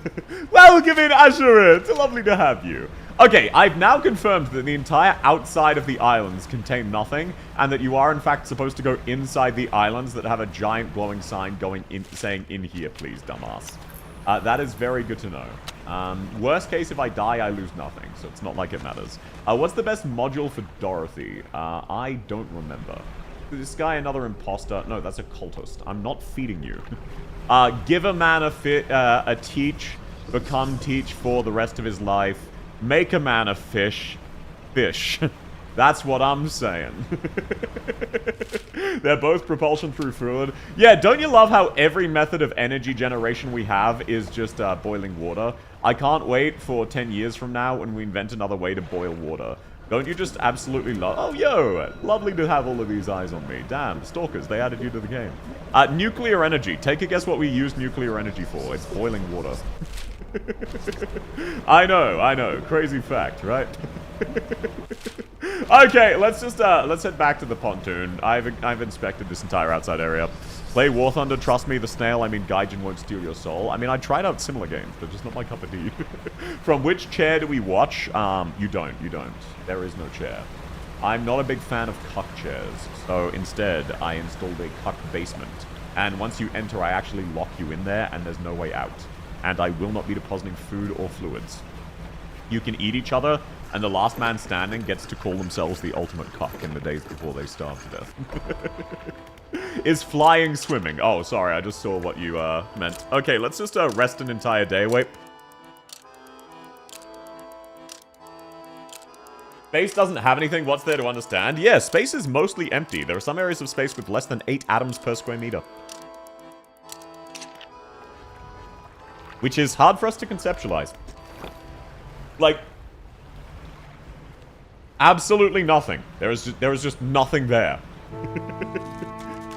Welcome in, Azure! It's lovely to have you. Okay, I've now confirmed that the entire outside of the islands contain nothing, and that you are, in fact, supposed to go inside the islands that have a giant glowing sign going in, saying, "In here, please, dumbass." That is very good to know. Worst case, if I die, I lose nothing, so it's not like it matters. What's the best module for Dorothy? I don't remember. This guy another imposter? No, that's a cultist. I'm not feeding you. Give a man a teach, become teach for the rest of his life. Make a man a fish. Fish. That's what I'm saying. They're both propulsion through fluid. Yeah, don't you love how every method of energy generation we have is just boiling water? I can't wait for 10 years from now when we invent another way to boil water. Don't you just absolutely love... Oh, yo! Lovely to have all of these eyes on me. Damn, stalkers, they added you to the game. Nuclear energy. Take a guess what we use nuclear energy for. It's boiling water. I know. Crazy fact, right? Okay, let's head back to the pontoon. I've inspected this entire outside area. Play War Thunder, trust me, the snail, I mean Gaijin won't steal your soul. I mean, I tried out similar games, but just not my cup of tea. From which chair do we watch? You don't. There is no chair. I'm not a big fan of cuck chairs, so instead, I installed a cuck basement. And once you enter, I actually lock you in there, and there's no way out. And I will not be depositing food or fluids. You can eat each other, and the last man standing gets to call themselves the ultimate cuck in the days before they starve to death. Is flying swimming? Oh, sorry, I just saw what you meant. Okay, let's just rest an entire day. Wait. Space doesn't have anything. What's there to understand? Yeah, space is mostly empty. There are some areas of space with less than 8 atoms per square meter. Which is hard for us to conceptualize. Like, absolutely nothing. There is just nothing there.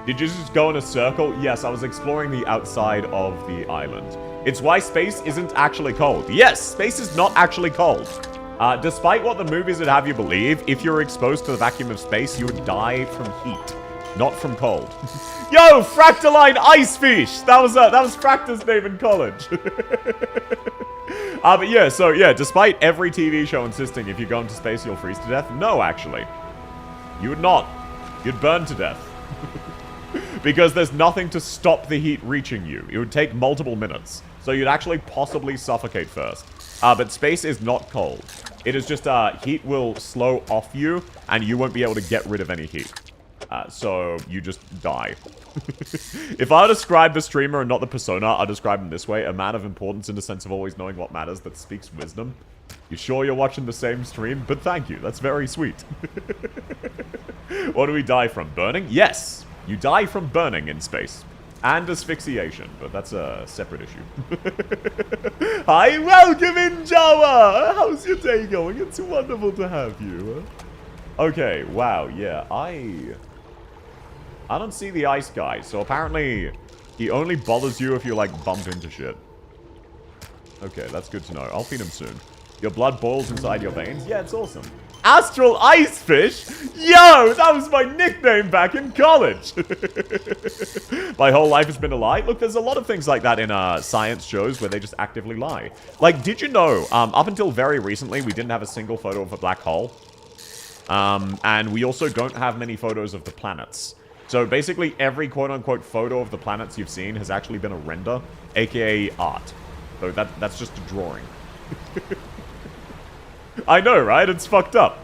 Did you just go in a circle? Yes, I was exploring the outside of the island. It's why space isn't actually cold. Yes, space is not actually cold. Despite what the movies would have you believe, if you're exposed to the vacuum of space, you would die from heat, not from cold. Yo, Fractaline Ice Fish! That was Fracta's name in college. But yeah, so yeah, despite every TV show insisting if you go into space you'll freeze to death, no, actually. You would not. You'd burn to death. Because there's nothing to stop the heat reaching you. It would take multiple minutes. So you'd actually possibly suffocate first. But space is not cold. It is just, heat will slow off you, and you won't be able to get rid of any heat. So you just die. If I describe the streamer and not the persona, I'll describe him this way. A man of importance in the sense of always knowing what matters, that speaks wisdom. You sure you're watching the same stream? But thank you, that's very sweet. What do we die from? Burning? Yes! You die from burning in space. And asphyxiation, but that's a separate issue. Hi, welcome in, Jawa! How's your day going? It's wonderful to have you. Okay, wow, yeah, I don't see the ice guy, so apparently he only bothers you if you, like, bump into shit. Okay, that's good to know. I'll feed him soon. Your blood boils inside your veins? Yeah, it's awesome. Astral ice fish? Yo, that was my nickname back in college. My whole life has been a lie. Look, there's a lot of things like that in science shows where they just actively lie. Like, did you know, up until very recently, we didn't have a single photo of a black hole. And we also don't have many photos of the planets. So basically every quote-unquote photo of the planets you've seen has actually been a render, aka art. So that's just a drawing. I know, right? It's fucked up.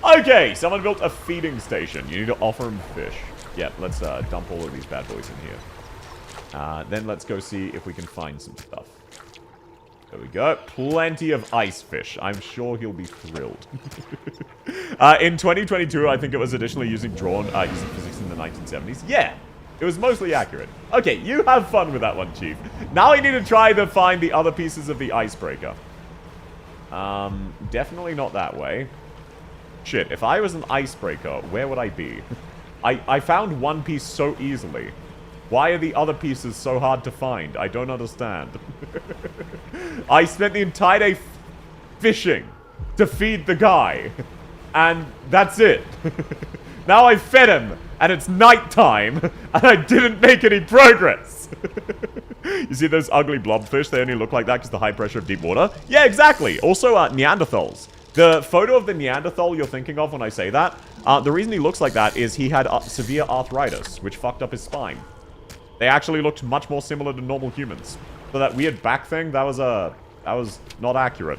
Okay, someone built a feeding station. You need to offer them fish. Yeah, let's dump all of these bad boys in here. Then let's go see if we can find some stuff. There we go. Plenty of ice fish. I'm sure he'll be thrilled. In 2022, I think it was additionally using physics in the 1970s. Yeah, it was mostly accurate. Okay, you have fun with that one, Chief. Now I need to try to find the other pieces of the icebreaker. Definitely not that way. Shit, if I was an icebreaker, where would I be? I found one piece so easily. Why are the other pieces so hard to find? I don't understand. I spent the entire day fishing to feed the guy. And that's it. Now I fed him, and it's nighttime, and I didn't make any progress. You see those ugly blobfish? They only look like that because of the high pressure of deep water? Yeah, exactly. Also, Neanderthals. The photo of the Neanderthal you're thinking of when I say that, the reason he looks like that is he had severe arthritis, which fucked up his spine. They actually looked much more similar to normal humans. So that weird back thing, that was not accurate.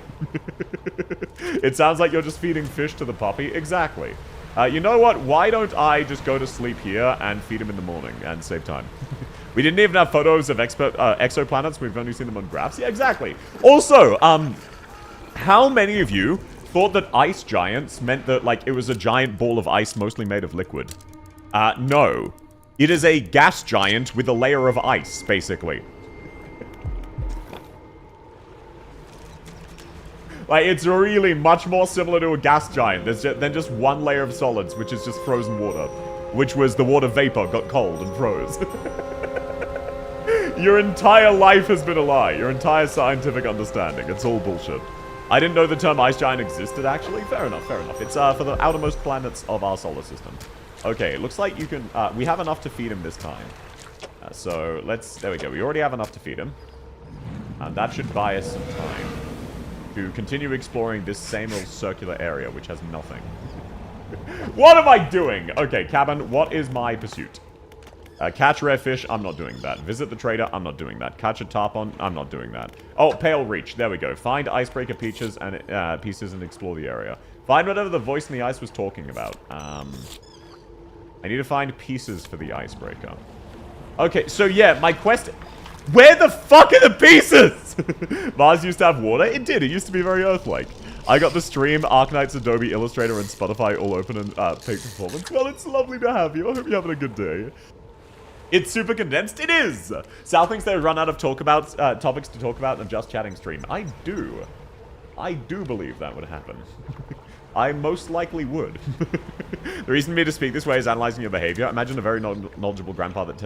It sounds like you're just feeding fish to the puppy. Exactly. You know what? Why don't I just go to sleep here and feed him in the morning and save time? We didn't even have photos of exoplanets. We've only seen them on graphs. Yeah, exactly. Also, how many of you thought that ice giants meant that, like, it was a giant ball of ice mostly made of liquid? No. It is a gas giant with a layer of ice, basically. Like, it's really much more similar to a gas giant than just one layer of solids, which is just frozen water. Which was the water vapor got cold and froze. Your entire life has been a lie. Your entire scientific understanding. It's all bullshit. I didn't know the term ice giant existed, actually. Fair enough, fair enough. It's for the outermost planets of our solar system. Okay, looks like you can... we have enough to feed him this time. So, let's... There we go. We already have enough to feed him. And that should buy us some time to continue exploring this same little circular area, which has nothing. What am I doing? Okay, cabin, what is my pursuit? Catch rare fish, I'm not doing that. Visit the trader, I'm not doing that. Catch a tarpon, I'm not doing that. Oh, pale reach, there we go. Find icebreaker pieces and explore the area. Find whatever the voice in the ice was talking about. I need to find pieces for the icebreaker. Okay, so yeah, my quest... Where the fuck are the pieces? Mars used to have water? It did, it used to be very Earth-like. I got the stream, Arknights, Adobe Illustrator, and Spotify all open and peak performance. Well, it's lovely to have you. I hope you're having a good day. It's super condensed? It is! Sal thinks they run out of topics to talk about in a Just Chatting stream. I do. I do believe that would happen. I most likely would. The reason for me to speak this way is analyzing your behavior. Imagine a very knowledgeable grandpa that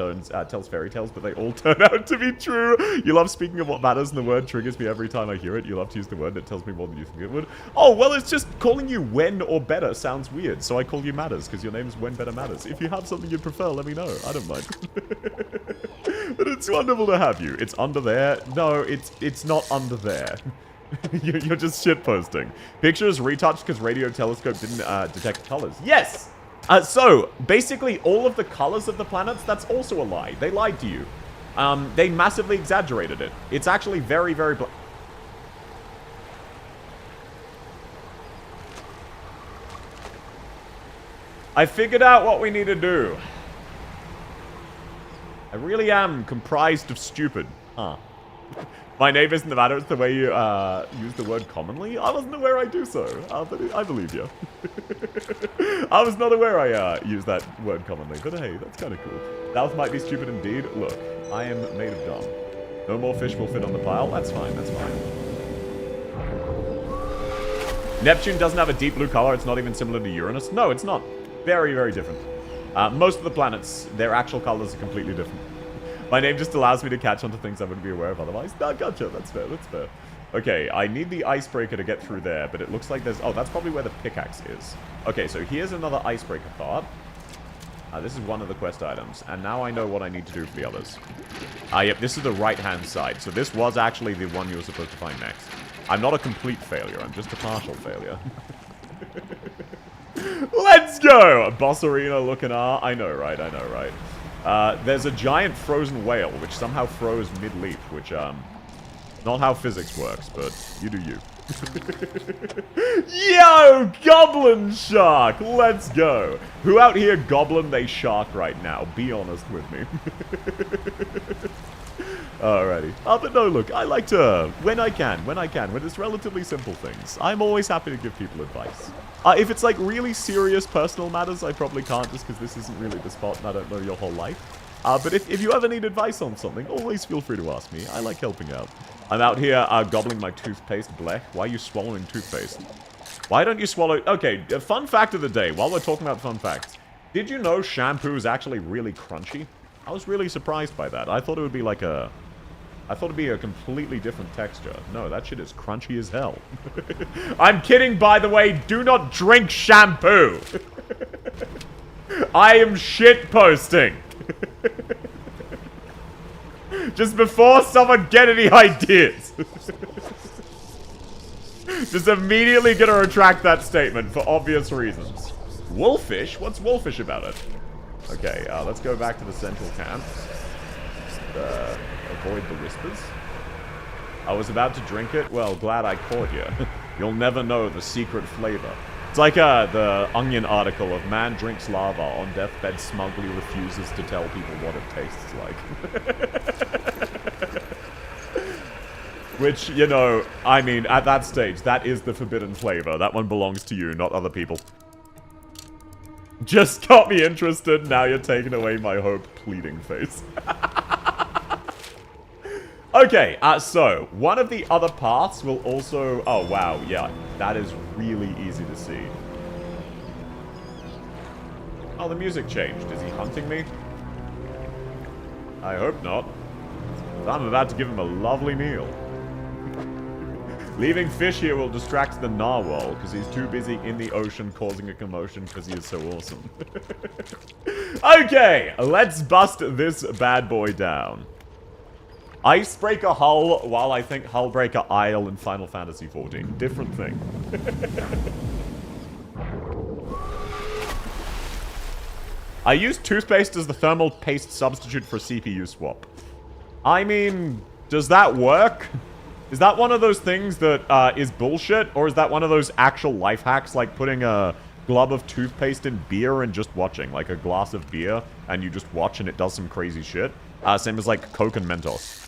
tells fairy tales, but they all turn out to be true. You love speaking of what matters, and the word triggers me every time I hear it. You love to use the word that tells me more than you think it would. Oh, well, it's just calling you When or Better sounds weird, so I call you Matters, because your name's When Better Matters. If you have something you'd prefer, let me know. I don't mind. But it's wonderful to have you. It's under there. No, it's not under there. You're just shitposting. Pictures retouched because radio telescope didn't detect colors. Yes! So, basically, all of the colors of the planets, that's also a lie. They lied to you. They massively exaggerated it. It's actually very, very... I figured out what we need to do. I really am comprised of stupid. Huh. My name isn't the matter, it's the way you use the word commonly. I wasn't aware I do so, but I believe you. I was not aware I use that word commonly, but hey, that's kind of cool. That might be stupid indeed. Look, I am made of dumb. No more fish will fit on the pile. That's fine, that's fine. Neptune doesn't have a deep blue color. It's not even similar to Uranus. No, it's not. Very, very different. Most of the planets, their actual colors are completely different. My name just allows me to catch on to things I wouldn't be aware of otherwise. No, gotcha. That's fair. That's fair. Okay, I need the icebreaker to get through there, but it looks like there's... Oh, that's probably where the pickaxe is. Okay, so here's another icebreaker part. This is one of the quest items, and now I know what I need to do for the others. Yep, this is the right-hand side, so this was actually the one you were supposed to find next. I'm not a complete failure, I'm just a partial failure. Let's go! Boss arena looking I know, right? I know, right? There's a giant frozen whale, which somehow froze mid-leap, which, not how physics works, but you do you. Yo! Goblin shark! Let's go! Who out here goblin they shark right now? Be honest with me. Alrighty. But no, look, I like to... When it's relatively simple things, I'm always happy to give people advice. If it's like really serious personal matters, I probably can't just because this isn't really the spot and I don't know your whole life. But if you ever need advice on something, always feel free to ask me. I like helping out. I'm out here gobbling my toothpaste. Blech. Why are you swallowing toothpaste? Why don't you swallow... Okay, fun fact of the day, while we're talking about fun facts. Did you know shampoo is actually really crunchy? I was really surprised by that. I thought it would be like a... I thought it'd be a completely different texture. No, that shit is crunchy as hell. I'm kidding, by the way. Do not drink shampoo. I am shit posting. Just before someone get any ideas. Just immediately gonna retract that statement for obvious reasons. Wolfish? What's wolfish about it? Okay, let's go back to the central camp. Just, avoid the whispers. I was about to drink it. Well, glad I caught you. You'll never know the secret flavor. It's like the Onion article of man drinks lava, on deathbed smugly refuses to tell people what it tastes like. Which, you know, I mean, at that stage, that is the forbidden flavor. That one belongs to you, not other people. Just got me interested, now you're taking away my hope, pleading face. Okay, so, one of the other paths will also... Oh, wow, yeah, that is really easy to see. Oh, the music changed. Is he hunting me? I hope not. I'm about to give him a lovely meal. Leaving fish here will distract the narwhal, because he's too busy in the ocean causing a commotion because he is so awesome. Okay, let's bust this bad boy down. Icebreaker Hull, while I think Hullbreaker Isle in Final Fantasy XIV. Different thing. I use toothpaste as the thermal paste substitute for CPU swap. I mean, does that work? Is that one of those things that is bullshit? Or is that one of those actual life hacks, like putting a glove of toothpaste in beer and just watching? Like a glass of beer, and you just watch and it does some crazy shit? Same as like Coke and Mentos.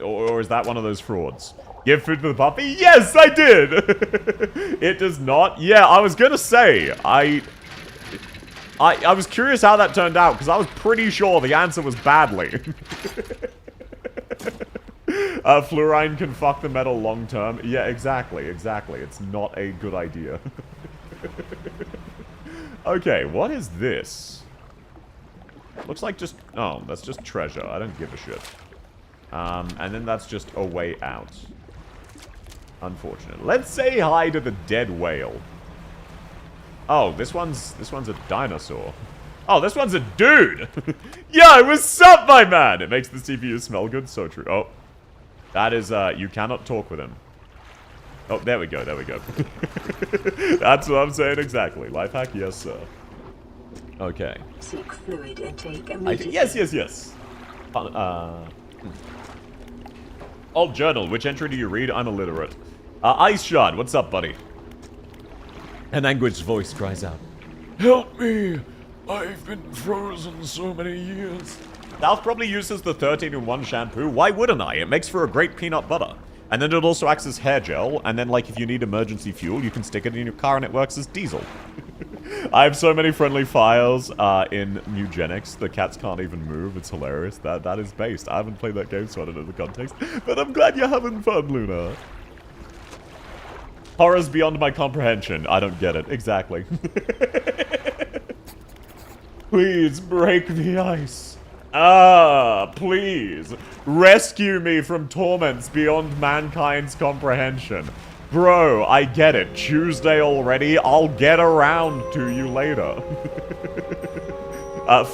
Or is that one of those frauds? Give food to the puppy? Yes, I did! It does not? Yeah, I was gonna say, I was curious how that turned out, because I was pretty sure the answer was badly. Fluorine can fuck the metal long term. Yeah, exactly. It's not a good idea. Okay, what is this? Looks like just... Oh, that's just treasure. I don't give a shit. And then that's just a way out. Unfortunate. Let's say hi to the dead whale. Oh, this one's a dinosaur. Oh, this one's a dude! Yo, what's up, my man? It makes the CPU smell good, so true. Oh. That is, you cannot talk with him. Oh, there we go. That's what I'm saying exactly. Life hack, yes, sir. Okay. Seek fluid intake immediately. Yes. Old journal, which entry do you read? I'm illiterate. Ice Shard, what's up, buddy? An anguished voice cries out. Help me! I've been frozen so many years. Ralph probably uses the 13-in-1 shampoo. Why wouldn't I? It makes for a great peanut butter. And then it also acts as hair gel. And then, like, if you need emergency fuel, you can stick it in your car and it works as diesel. I have so many friendly fires in Nugenics. The cats can't even move. It's hilarious. That is based. I haven't played that game, so I don't know the context. But I'm glad you're having fun, Luna. Horror's beyond my comprehension. I don't get it. Exactly. Please break the ice. Please. Rescue me from torments beyond mankind's comprehension. Bro, I get it. Tuesday already? I'll get around to you later.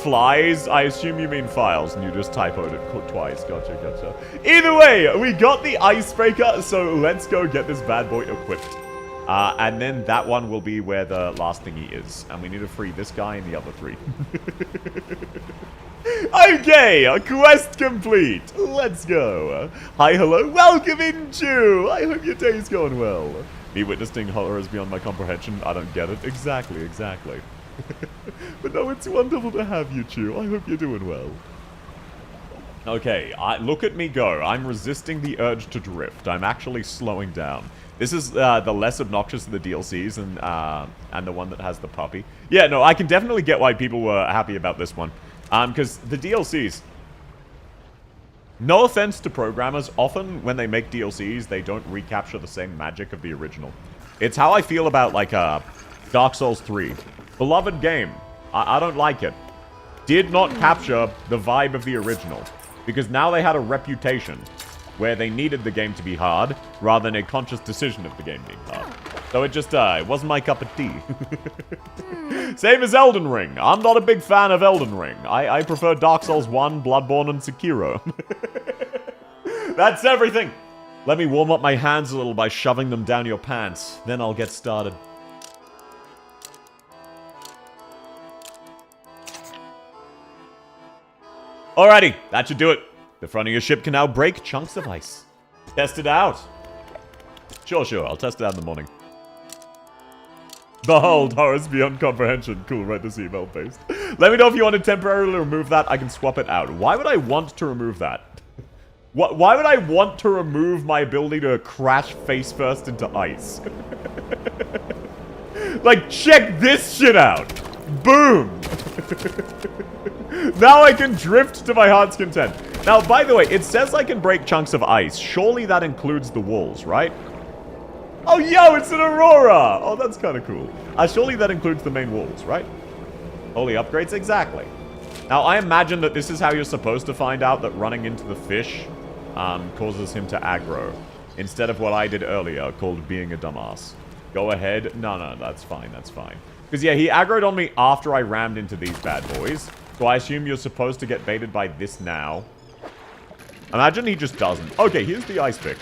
Flies? I assume you mean files, and you just typoed it twice. Gotcha. Either way, we got the icebreaker, so let's go get this bad boy equipped. And then that one will be where the last thingy is. And we need to free this guy and the other 3. Okay, a quest complete. Let's go. Hi, hello, welcome in, Chew. I hope your day's going well. Me witnessing horrors beyond my comprehension. I don't get it. Exactly. But no, it's wonderful to have you, Chew. I hope you're doing well. Okay, look at me go. I'm resisting the urge to drift. I'm actually slowing down. This is the less obnoxious of the DLCs and the one that has the puppy. Yeah, no, I can definitely get why people were happy about this one. Because the DLCs, no offense to programmers, often when they make DLCs, they don't recapture the same magic of the original. It's how I feel about, like, Dark Souls 3. Beloved game. I don't like it. Did not capture the vibe of the original. Because now they had a reputation where they needed the game to be hard, rather than a conscious decision of the game being hard. So it just, it wasn't my cup of tea. Same as Elden Ring. I'm not a big fan of Elden Ring. I prefer Dark Souls 1, Bloodborne, and Sekiro. That's everything. Let me warm up my hands a little by shoving them down your pants. Then I'll get started. Alrighty, that should do it. The front of your ship can now break chunks of ice. Test it out. Sure, I'll test it out in the morning. Behold, horrors beyond comprehension. Cool, write this email paste. Let me know if you want to temporarily remove that. I can swap it out. Why would I want to remove that? Why would I want to remove my ability to crash face first into ice? Like, check this shit out. Boom. Now I can drift to my heart's content. Now, by the way, it says I can break chunks of ice. Surely that includes the walls, right? Oh, yo, it's an Aurora! Oh, that's kind of cool. Surely that includes the main walls, right? Holy upgrades? Exactly. Now, I imagine that this is how you're supposed to find out that running into the fish causes him to aggro. Instead of what I did earlier, called being a dumbass. Go ahead. No, that's fine. Because, yeah, he aggroed on me after I rammed into these bad boys. So I assume you're supposed to get baited by this now. Imagine he just doesn't. Okay, here's the ice pick.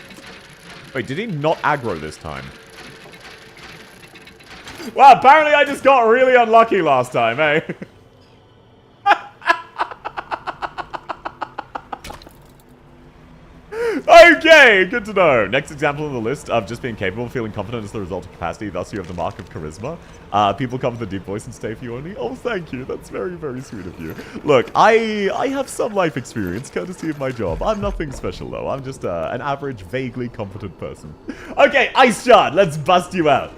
Wait, did he not aggro this time? Well, apparently I just got really unlucky last time, eh? Okay, good to know. Next example on the list of just being capable, feeling confident is the result of capacity. Thus, you have the mark of charisma. People come with a deep voice and stay for you only. Oh, thank you. That's very, very sweet of you. Look, I have some life experience, courtesy of my job. I'm nothing special, though. I'm just an average, vaguely competent person. Okay, Ice Shard, let's bust you out.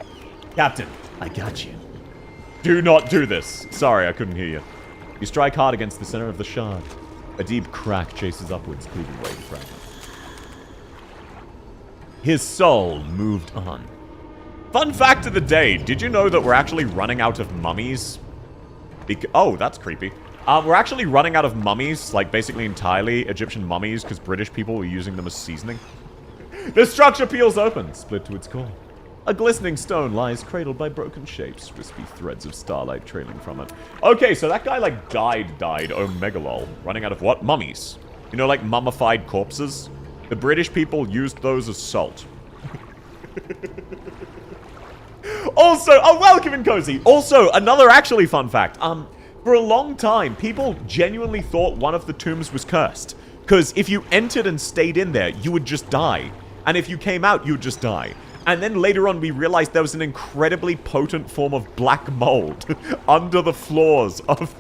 Captain, I got you. Do not do this. Sorry, I couldn't hear you. You strike hard against the center of the shard. A deep crack chases upwards, cleaving away the fragment. His soul moved on. Fun fact of the day, did you know that we're actually running out of mummies? Oh, that's creepy. We're actually running out of mummies, like basically entirely Egyptian mummies, because British people were using them as seasoning. The structure peels open, split to its core. A glistening stone lies cradled by broken shapes, wispy threads of starlight trailing from it. Okay, so that guy like died, oh megalol. Running out of what? Mummies. You know, like mummified corpses? The British people used those as salt. Also, oh, welcome in Cozy. Also, another actually fun fact. For a long time, people genuinely thought one of the tombs was cursed. Because if you entered and stayed in there, you would just die. And if you came out, you would just die. And then later on, we realized there was an incredibly potent form of black mold under the floors of...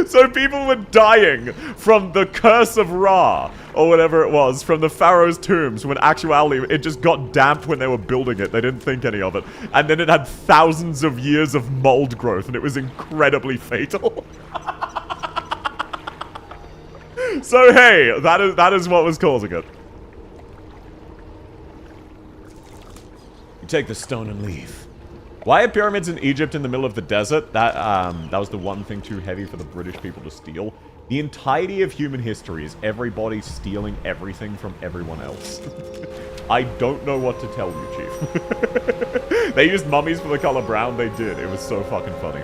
So people were dying from the curse of Ra, or whatever it was, from the pharaoh's tombs, when actuality it just got damp when they were building it. They didn't think any of it. And then it had thousands of years of mold growth, and it was incredibly fatal. So hey, that is what was causing it. You take the stone and leave. Why are pyramids in Egypt in the middle of the desert? That was the one thing too heavy for the British people to steal. The entirety of human history is everybody stealing everything from everyone else. I don't know what to tell you, Chief. They used mummies for the color brown. They did. It was so fucking funny.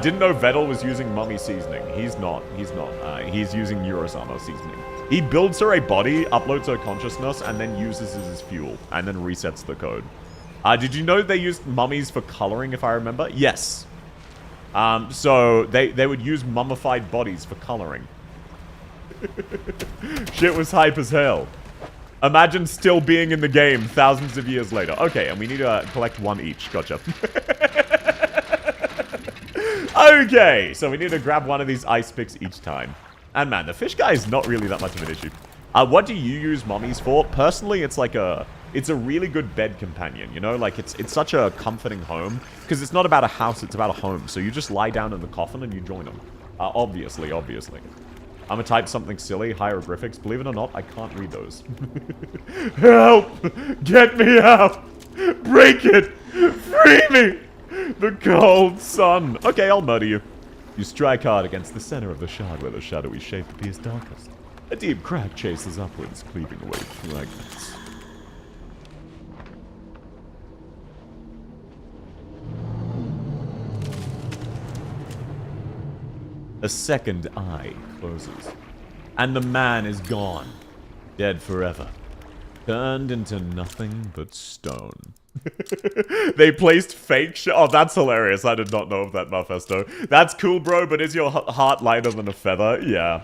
Didn't know Vettel was using mummy seasoning. He's not. He's not. He's using Eurosama seasoning. He builds her a body, uploads her consciousness, and then uses it as fuel, and then resets the code. Did you know they used mummies for coloring, if I remember? Yes. So they would use mummified bodies for coloring. Shit was hype as hell. Imagine still being in the game thousands of years later. Okay, and we need to collect one each. Gotcha. Okay, so we need to grab one of these ice picks each time. And man, the fish guy is not really that much of an issue. What do you use mummies for? Personally, it's like it's a really good bed companion, you know? Like, it's such a comforting home. Because it's not about a house, it's about a home. So you just lie down in the coffin and you join them. Obviously. I'm gonna type something silly, hieroglyphics. Believe it or not, I can't read those. Help! Get me out! Break it! Free me! The cold sun! Okay, I'll murder you. You strike hard against the center of the shard where the shadowy shape appears darkest. A deep crack chases upwards, cleaving away fragments. A second eye closes, and the man is gone, dead forever, turned into nothing but stone. They placed fake oh, that's hilarious. I did not know of that, Mephisto. That's cool, bro, but is your heart lighter than a feather? Yeah.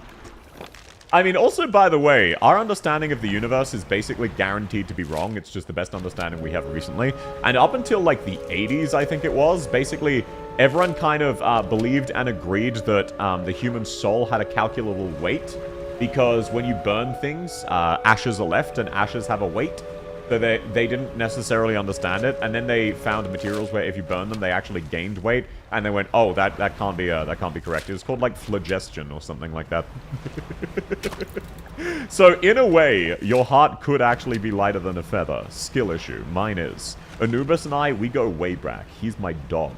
I mean, also, by the way, our understanding of the universe is basically guaranteed to be wrong. It's just the best understanding we have recently. And up until, like, the 80s, I think it was, basically, everyone kind of believed and agreed that the human soul had a calculable weight. Because when you burn things, ashes are left, and ashes have a weight. So they didn't necessarily understand it, and then they found materials where if you burn them, they actually gained weight, and they went, "Oh, that can't be correct." It's called like phlogiston or something like that. So in a way, your heart could actually be lighter than a feather. Skill issue. Mine is. Anubis and I, we go way back. He's my dog.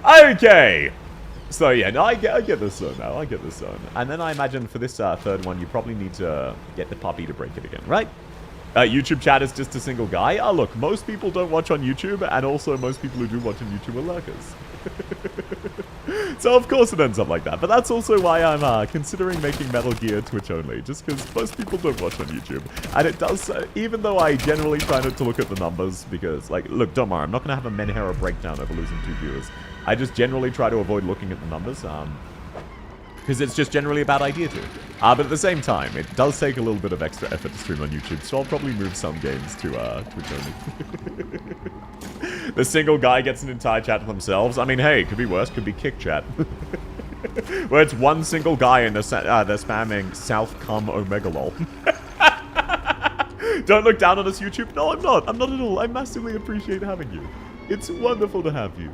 Okay. So yeah, no, I get the zone now. I get the zone. And then I imagine for this third one, you probably need to get the puppy to break it again, right? YouTube chat is just a single guy. Look, most people don't watch on YouTube, and also most people who do watch on YouTube are lurkers. So of course it ends up like that. But that's also why I'm considering making Metal Gear Twitch only, just because most people don't watch on YouTube. And it does, even though I generally try not to look at the numbers, because, like, look, don't worry, I'm not going to have a Menhera breakdown over losing 2 viewers. I just generally try to avoid looking at the numbers, because it's just generally a bad idea to. But at the same time, it does take a little bit of extra effort to stream on YouTube, so I'll probably move some games to Twitch only. The single guy gets an entire chat to themselves. I mean, hey, could be worse, could be kick chat. Where it's one single guy and they're spamming South Cum Omega lol. Don't look down on us, YouTube. No, I'm not. I'm not at all. I massively appreciate having you. It's wonderful to have you.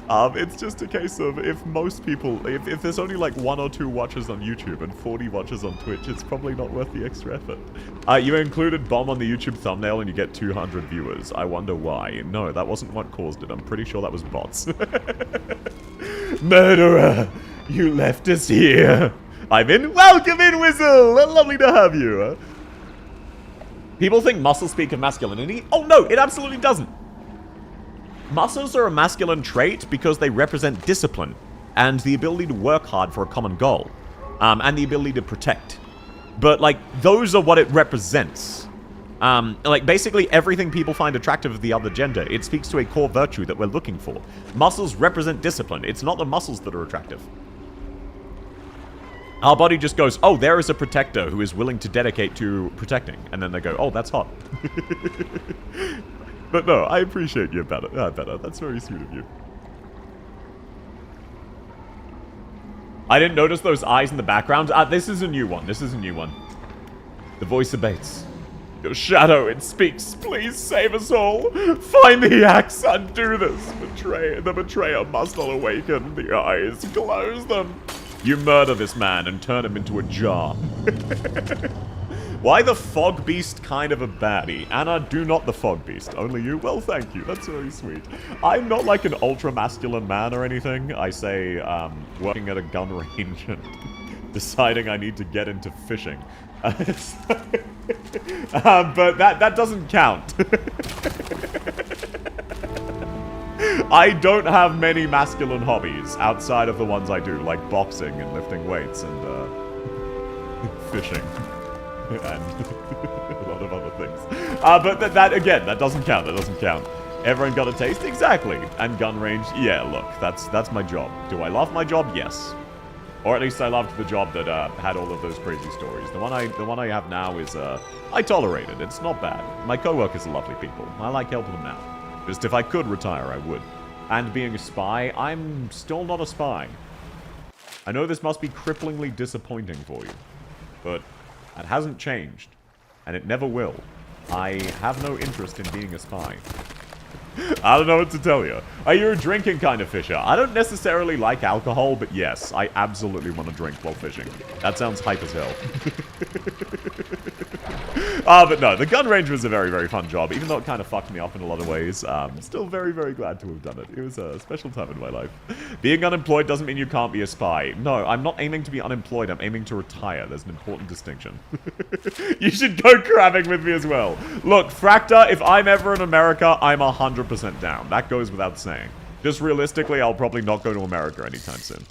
It's just a case of if most people, if there's only like 1 or 2 watchers on YouTube and 40 watchers on Twitch, it's probably not worth the extra effort. You included bomb on the YouTube thumbnail and you get 200 viewers. I wonder why. No, that wasn't what caused it. I'm pretty sure that was bots. Murderer, you left us here. I'm in. Welcome in, Whistle. Lovely to have you. People think muscles speak of masculinity. Oh no, it absolutely doesn't. Muscles are a masculine trait because they represent discipline and the ability to work hard for a common goal, and the ability to protect. But, like, those are what it represents. Like, basically everything people find attractive of the other gender, it speaks to a core virtue that we're looking for. Muscles represent discipline. It's not the muscles that are attractive. Our body just goes, oh, there is a protector who is willing to dedicate to protecting. And then they go, oh, that's hot. But no, I appreciate you better. That's very sweet of you. I didn't notice those eyes in the background. This is a new one. This is a new one. The voice abates. Your shadow, it speaks. Please save us all. Find the axe. Undo this. The betrayer must not awaken. The eyes. Close them. You murder this man and turn him into a jar. Why the Fog Beast kind of a baddie? Anna, do not the Fog Beast. Only you? Well, thank you. That's very sweet. I'm not like an ultra-masculine man or anything. I say, working at a gun range and deciding I need to get into fishing. But that doesn't count. I don't have many masculine hobbies outside of the ones I do, like boxing and lifting weights and fishing and a lot of other things. But that again, that doesn't count. That doesn't count. Everyone got a taste? Exactly. And gun range? Yeah, look, that's my job. Do I love my job? Yes. Or at least I loved the job that had all of those crazy stories. The one I have now is I tolerate it. It's not bad. My coworkers are lovely people. I like helping them now. Just if I could retire, I would. And being a spy, I'm still not a spy. I know this must be cripplingly disappointing for you, but that hasn't changed, and it never will. I have no interest in being a spy. I don't know what to tell you. Are you a drinking kind of fisher? I don't necessarily like alcohol, but yes, I absolutely want to drink while fishing. That sounds hype as hell. But no, the gun range was a very, very fun job, even though it kind of fucked me up in a lot of ways. Still very, very glad to have done it. It was a special time in my life. Being unemployed doesn't mean you can't be a spy. No, I'm not aiming to be unemployed. I'm aiming to retire. There's an important distinction. You should go crabbing with me as well. Look, Fracta, if I'm ever in America, I'm 100% down. That goes without saying. Just realistically, I'll probably not go to America anytime soon.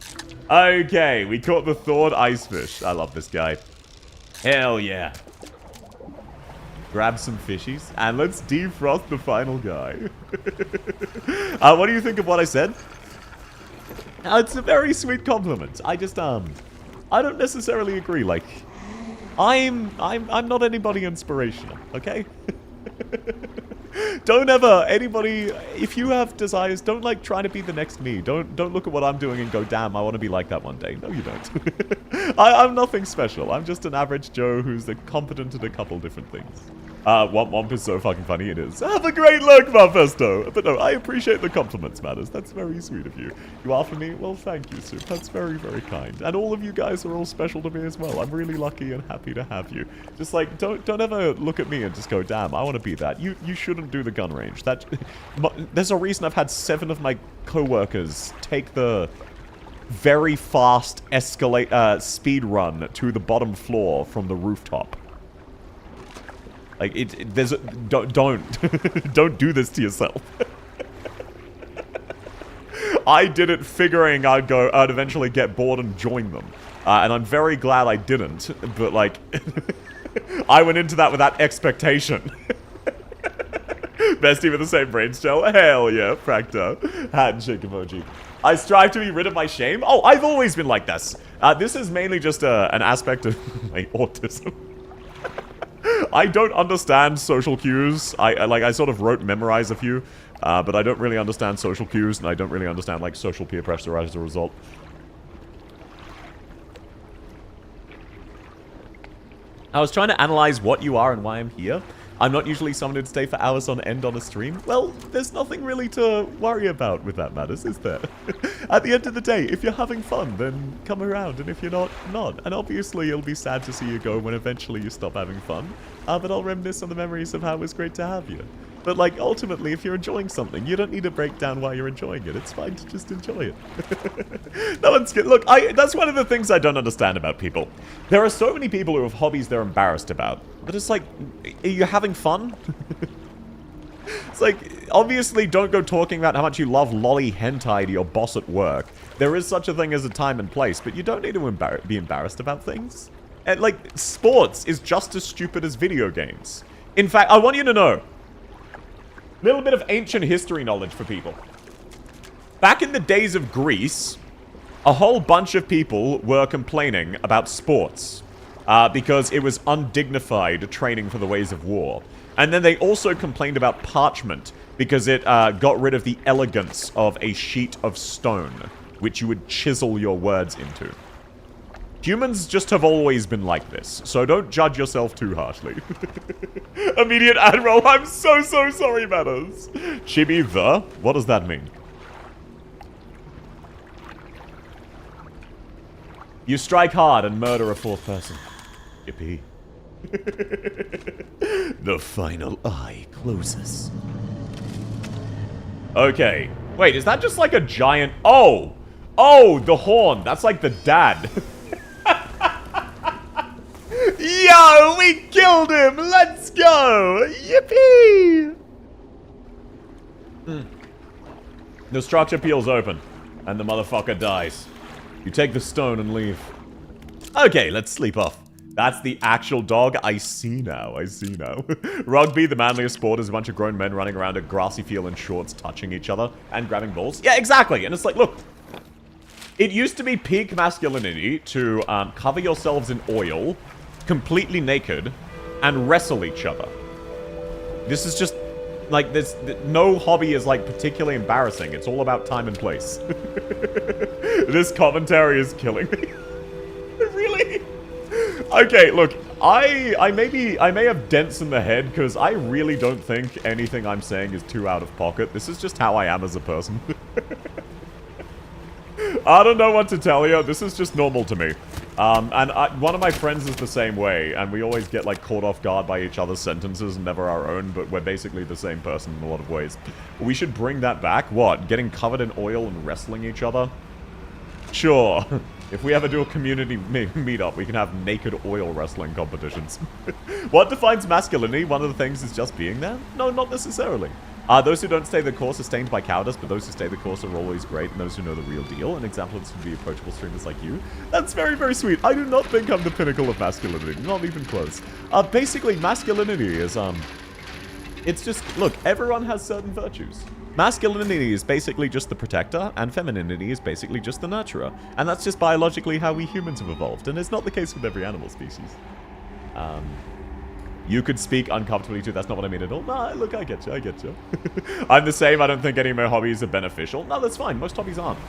Okay, we caught the thawed ice fish. I love this guy. Hell yeah. Grab some fishies, and let's defrost the final guy. What do you think of what I said? It's a very sweet compliment. I just, I don't necessarily agree. Like, I'm not anybody inspirational, okay? Don't ever, anybody, if you have desires, don't like try to be the next me. Don't look at what I'm doing and go, damn, I want to be like that one day. No, you don't. I'm nothing special. I'm just an average Joe who's competent at a couple different things. Womp is so fucking funny, it is. Have a great look, Mephisto! But no, I appreciate the compliments, Matters. That's very sweet of you. You offer me? Well, thank you, Soup. That's very, very kind. And all of you guys are all special to me as well. I'm really lucky and happy to have you. Just like, don't ever look at me and just go, damn, I want to be that. You shouldn't do the gun range. There's a reason I've had 7 of my co-workers take the very fast speed run to the bottom floor from the rooftop. Like, don't do this to yourself. I did it figuring I'd eventually get bored and join them. And I'm very glad I didn't, but like, I went into that with that expectation. Bestie with the same brain cell. Hell yeah, Fracta. Handshake emoji. I strive to be rid of my shame. Oh, I've always been like this. This is mainly just an aspect of my autism. I don't understand social cues. I sort of memorize a few, but I don't really understand social cues, and I don't really understand, like, social peer pressure as a result. I was trying to analyze what you are and why I'm here. I'm not usually someone who'd stay for hours on end on a stream. Well, there's nothing really to worry about with that, Matters, is there? At the end of the day, if you're having fun, then come around, and if you're not, not. And obviously, it'll be sad to see you go when eventually you stop having fun. But I'll reminisce on the memories of how it was great to have you. But, like, ultimately, if you're enjoying something, you don't need to break down why you're enjoying it. It's fine to just enjoy it. No one's good. Look, that's one of the things I don't understand about people. There are so many people who have hobbies they're embarrassed about. But it's like, are you having fun? It's like, obviously, don't go talking about how much you love lolly hentai to your boss at work. There is such a thing as a time and place, but you don't need to be embarrassed about things. And, like, sports is just as stupid as video games. In fact, I want you to know, little bit of ancient history knowledge for people. Back in the days of Greece, a whole bunch of people were complaining about sports because it was undignified training for the ways of war. And then they also complained about parchment because it got rid of the elegance of a sheet of stone, which you would chisel your words into. Humans just have always been like this, so don't judge yourself too harshly. Immediate Admiral, I'm so sorry, Matters. Chibi the? What does that mean? You strike hard and murder a 4th person. Yippee. The final eye closes. Okay. Wait, is that just like a giant... Oh! Oh, the horn. That's like the dad. Yo, we killed him! Let's go! Yippee! The structure peels open, and the motherfucker dies. You take the stone and leave. Okay, let's sleep off. That's the actual dog. I see now. I see now. Rugby, the manliest sport, is a bunch of grown men running around a grassy field in shorts, touching each other and grabbing balls. Yeah, exactly. And it's like, look. It used to be peak masculinity to cover yourselves in oil, completely naked, and wrestle each other. This is just, like, this. No hobby is, like, particularly embarrassing. It's all about time and place. This commentary is killing me. Really? Okay, look, I may have dents in the head, because I really don't think anything I'm saying is too out of pocket. This is just how I am as a person. I don't know what to tell you. This is just normal to me. One of my friends is the same way, and we always get, like, caught off guard by each other's sentences and never our own, but we're basically the same person in a lot of ways. We should bring that back. What? Getting covered in oil and wrestling each other? Sure. If we ever do a community meetup, we can have naked oil wrestling competitions. What defines masculinity? One of the things is just being there? No, not necessarily. Those who don't stay the course are stained by cowardice, but those who stay the course are always great, and those who know the real deal. An example of this would be approachable streamers like you. That's very, very sweet. I do not think I'm the pinnacle of masculinity. Not even close. Basically, masculinity is, it's just, look, everyone has certain virtues. Masculinity is basically just the protector, and femininity is basically just the nurturer. And that's just biologically how we humans have evolved, and it's not the case with every animal species. You could speak uncomfortably too, that's not what I mean at all. No, look, I get you, I get you. I'm the same, I don't think any of my hobbies are beneficial. No, that's fine, most hobbies aren't.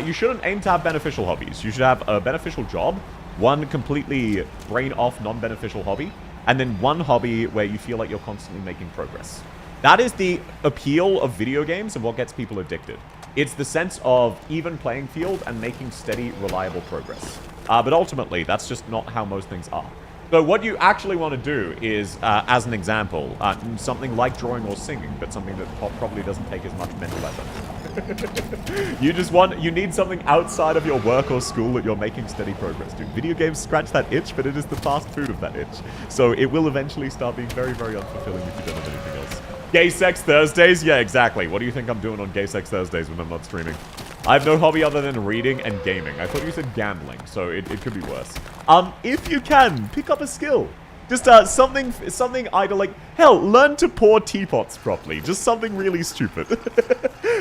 You shouldn't aim to have beneficial hobbies. You should have a beneficial job, one completely brain-off, non-beneficial hobby, and then one hobby where you feel like you're constantly making progress. That is the appeal of video games and what gets people addicted. It's the sense of even playing field and making steady, reliable progress. But ultimately, that's just not how most things are. So what you actually want to do is, as an example, something like drawing or singing, but something that probably doesn't take as much mental effort. You need something outside of your work or school that you're making steady progress to. Video games scratch that itch, but it is the fast food of that itch. So it will eventually start being very, very unfulfilling if you don't have anything else. Gay Sex Thursdays? Yeah, exactly. What do you think I'm doing on Gay Sex Thursdays when I'm not streaming? I have no hobby other than reading and gaming. I thought you said gambling, so it could be worse. If you can, pick up a skill. Just something either like, hell, learn to pour teapots properly. Just something really stupid.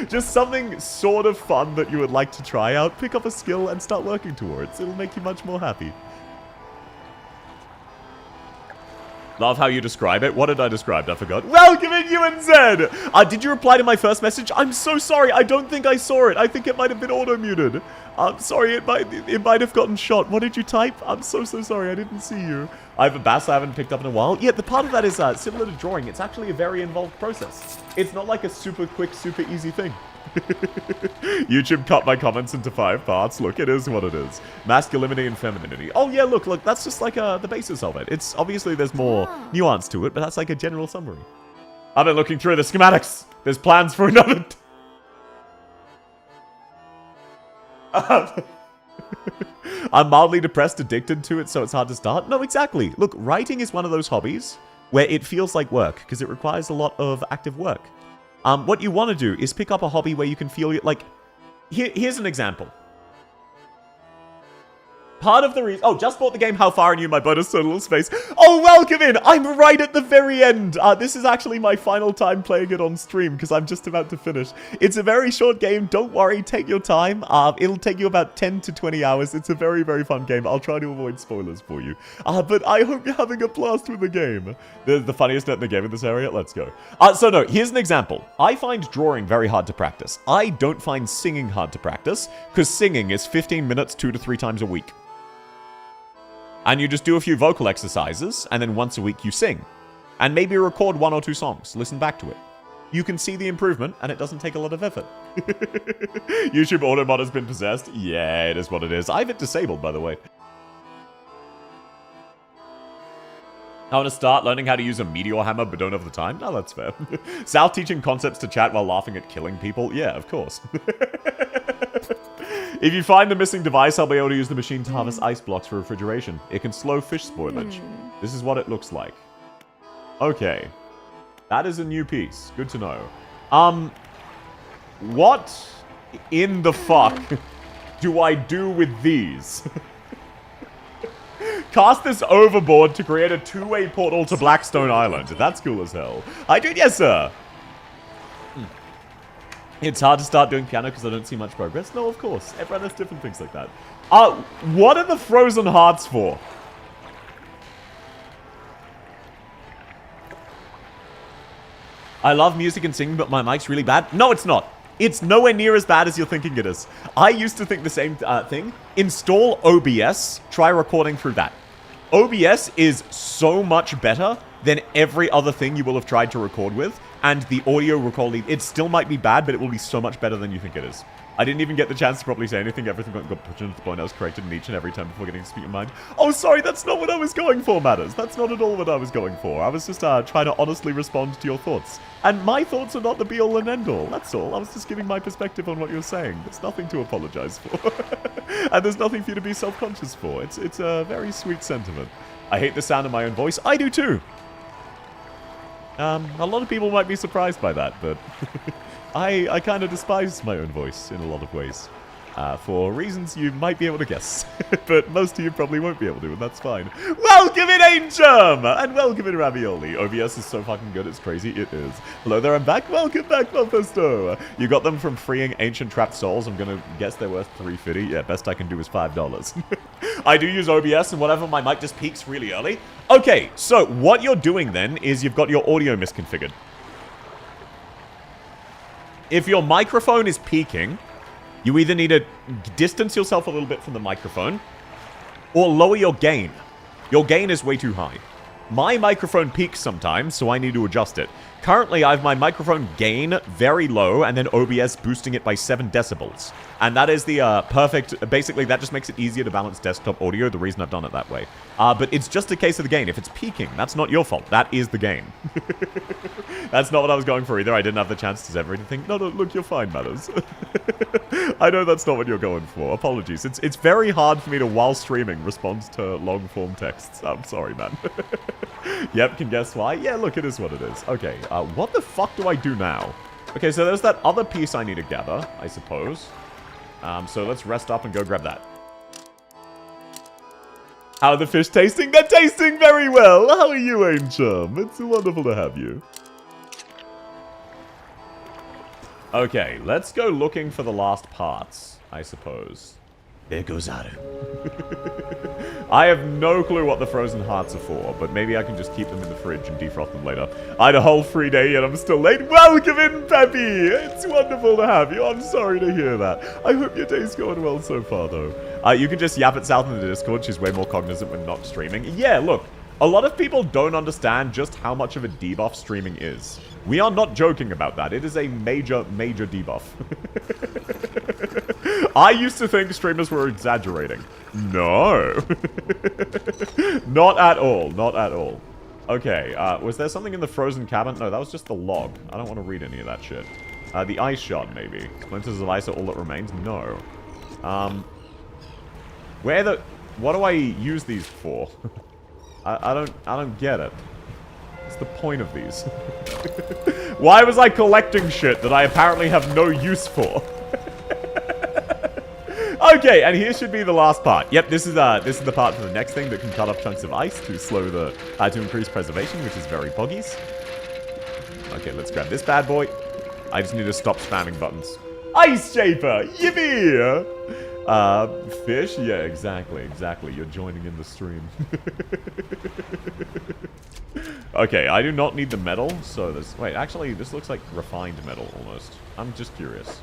Just something sort of fun that you would like to try out. Pick up a skill and start working towards. It'll make you much more happy. Love how you describe it. What did I describe? I forgot. Welcome in, UNZ! Did you reply to my first message? I'm so sorry. I don't think I saw it. I think it might have been auto-muted. I'm sorry. It might have gotten shot. What did you type? I'm so sorry. I didn't see you. I have a bass I haven't picked up in a while. Yeah, the part of that is similar to drawing. It's actually a very involved process. It's not like a super quick, super easy thing. YouTube cut my comments into 5 parts. Look, it is what it is. Masculinity and femininity. Oh yeah, look, that's just like the basis of it. It's obviously there's more nuance to it, but that's like a general summary. I've been looking through the schematics. There's plans for another. I'm mildly depressed, addicted to it, so it's hard to start. No, exactly. Look, writing is one of those hobbies where it feels like work because it requires a lot of active work. What you want to do is pick up a hobby where you can feel it, like, here's an example. Part of the reason... Oh, just bought the game. How far are you? My bonus total space. Oh, welcome in. I'm right at the very end. This is actually my final time playing it on stream because I'm just about to finish. It's a very short game. Don't worry. Take your time. It'll take you about 10 to 20 hours. It's a very, very fun game. I'll try to avoid spoilers for you. But I hope you're having a blast with the game. The funniest net in the game in this area. Let's go. So no, here's an example. I find drawing very hard to practice. I don't find singing hard to practice because singing is 15 minutes 2 to 3 times a week. And you just do a few vocal exercises, and then once a week you sing. And maybe record 1 or 2 songs. Listen back to it. You can see the improvement, and it doesn't take a lot of effort. YouTube auto mod has been possessed? Yeah, it is what it is. I have it disabled, by the way. I want to start learning how to use a meteor hammer, but don't have the time. No, that's fair. South teaching concepts to chat while laughing at killing people. Yeah, of course. If you find the missing device, I'll be able to use the machine to harvest ice blocks for refrigeration. It can slow fish spoilage. This is what it looks like. Okay. That is a new piece. Good to know. What in the fuck do I do with these? Cast this overboard to create a two-way portal to Blackstone Island. That's cool as hell. I do, yes, sir. It's hard to start doing piano because I don't see much progress. No, of course. Everyone has different things like that. What are the frozen hearts for? I love music and singing, but my mic's really bad. No, it's not. It's nowhere near as bad as you're thinking it is. I used to think the same thing. Install OBS. Try recording through that. OBS is so much better than every other thing you will have tried to record with. And the audio recording, it still might be bad, but it will be so much better than you think it is. I didn't even get the chance to properly say anything. Everything got pushed into the point. I was corrected in each and every time before getting to speak your mind. Oh, sorry, that's not what I was going for, Matters. That's not at all what I was going for. I was just trying to honestly respond to your thoughts. And my thoughts are not the be-all and end-all. That's all. I was just giving my perspective on what you're saying. There's nothing to apologize for. And there's nothing for you to be self-conscious for. It's a very sweet sentiment. I hate the sound of my own voice. I do too. A lot of people might be surprised by that, but I kind of despise my own voice in a lot of ways. For reasons you might be able to guess. But most of you probably won't be able to, and that's fine. Welcome in, Angel! And welcome in, Ravioli. OBS is so fucking good, it's crazy. It is. Hello there, I'm back. Welcome back, Mephisto. You got them from freeing ancient trapped souls. I'm gonna guess they're worth $3.50. Yeah, best I can do is $5. I do use OBS, and whatever, my mic just peaks really early. Okay, so what you're doing then is you've got your audio misconfigured. If your microphone is peaking, you either need to distance yourself a little bit from the microphone or lower your gain. Your gain is way too high. My microphone peaks sometimes, so I need to adjust it. Currently, I have my microphone gain very low and then OBS boosting it by 7 decibels. And that is the perfect... Basically, that just makes it easier to balance desktop audio, the reason I've done it that way. But it's just a case of the gain. If it's peaking, that's not your fault. That is the gain. That's not what I was going for either. I didn't have the chance to ever think, no, look, you're fine, Matters. I know that's not what you're going for. Apologies. It's very hard for me to, while streaming, respond to long-form texts. I'm sorry, man. Yep, can guess why? Yeah, look, it is what it is. Okay, what the fuck do I do now? Okay, so there's that other piece I need to gather, I suppose. So let's rest up and go grab that. How are the fish tasting? They're tasting very well! How are you, Angel? It's wonderful to have you. Okay, let's go looking for the last parts, I suppose. There goes Aru. I have no clue what the frozen hearts are for, but maybe I can just keep them in the fridge and defrost them later. I had a whole free day yet I'm still late. Welcome in, Peppy! It's wonderful to have you. I'm sorry to hear that. I hope your day's going well so far, though. You can just yap at South in the Discord. She's way more cognizant when not streaming. Yeah, look. A lot of people don't understand just how much of a debuff streaming is. We are not joking about that. It is a major, major debuff. I used to think streamers were exaggerating. No. Not at all. Not at all. Okay, was there something in the frozen cabin? No, that was just the log. I don't want to read any of that shit. The ice shot, maybe. Splinters of ice are all that remains? No. What do I use these for? I don't get it. What's the point of these? Why was I collecting shit that I apparently have no use for? Okay, and here should be the last part. Yep, this is the part for the next thing that can cut off chunks of ice to slow the to increase preservation, which is very poggies. Okay, let's grab this bad boy. I just need to stop spamming buttons. Ice Shaper! Yippee! Fish? Yeah, exactly. You're joining in the stream. Okay, I do not need the metal, so this... Wait, actually, this looks like refined metal, almost. I'm just curious.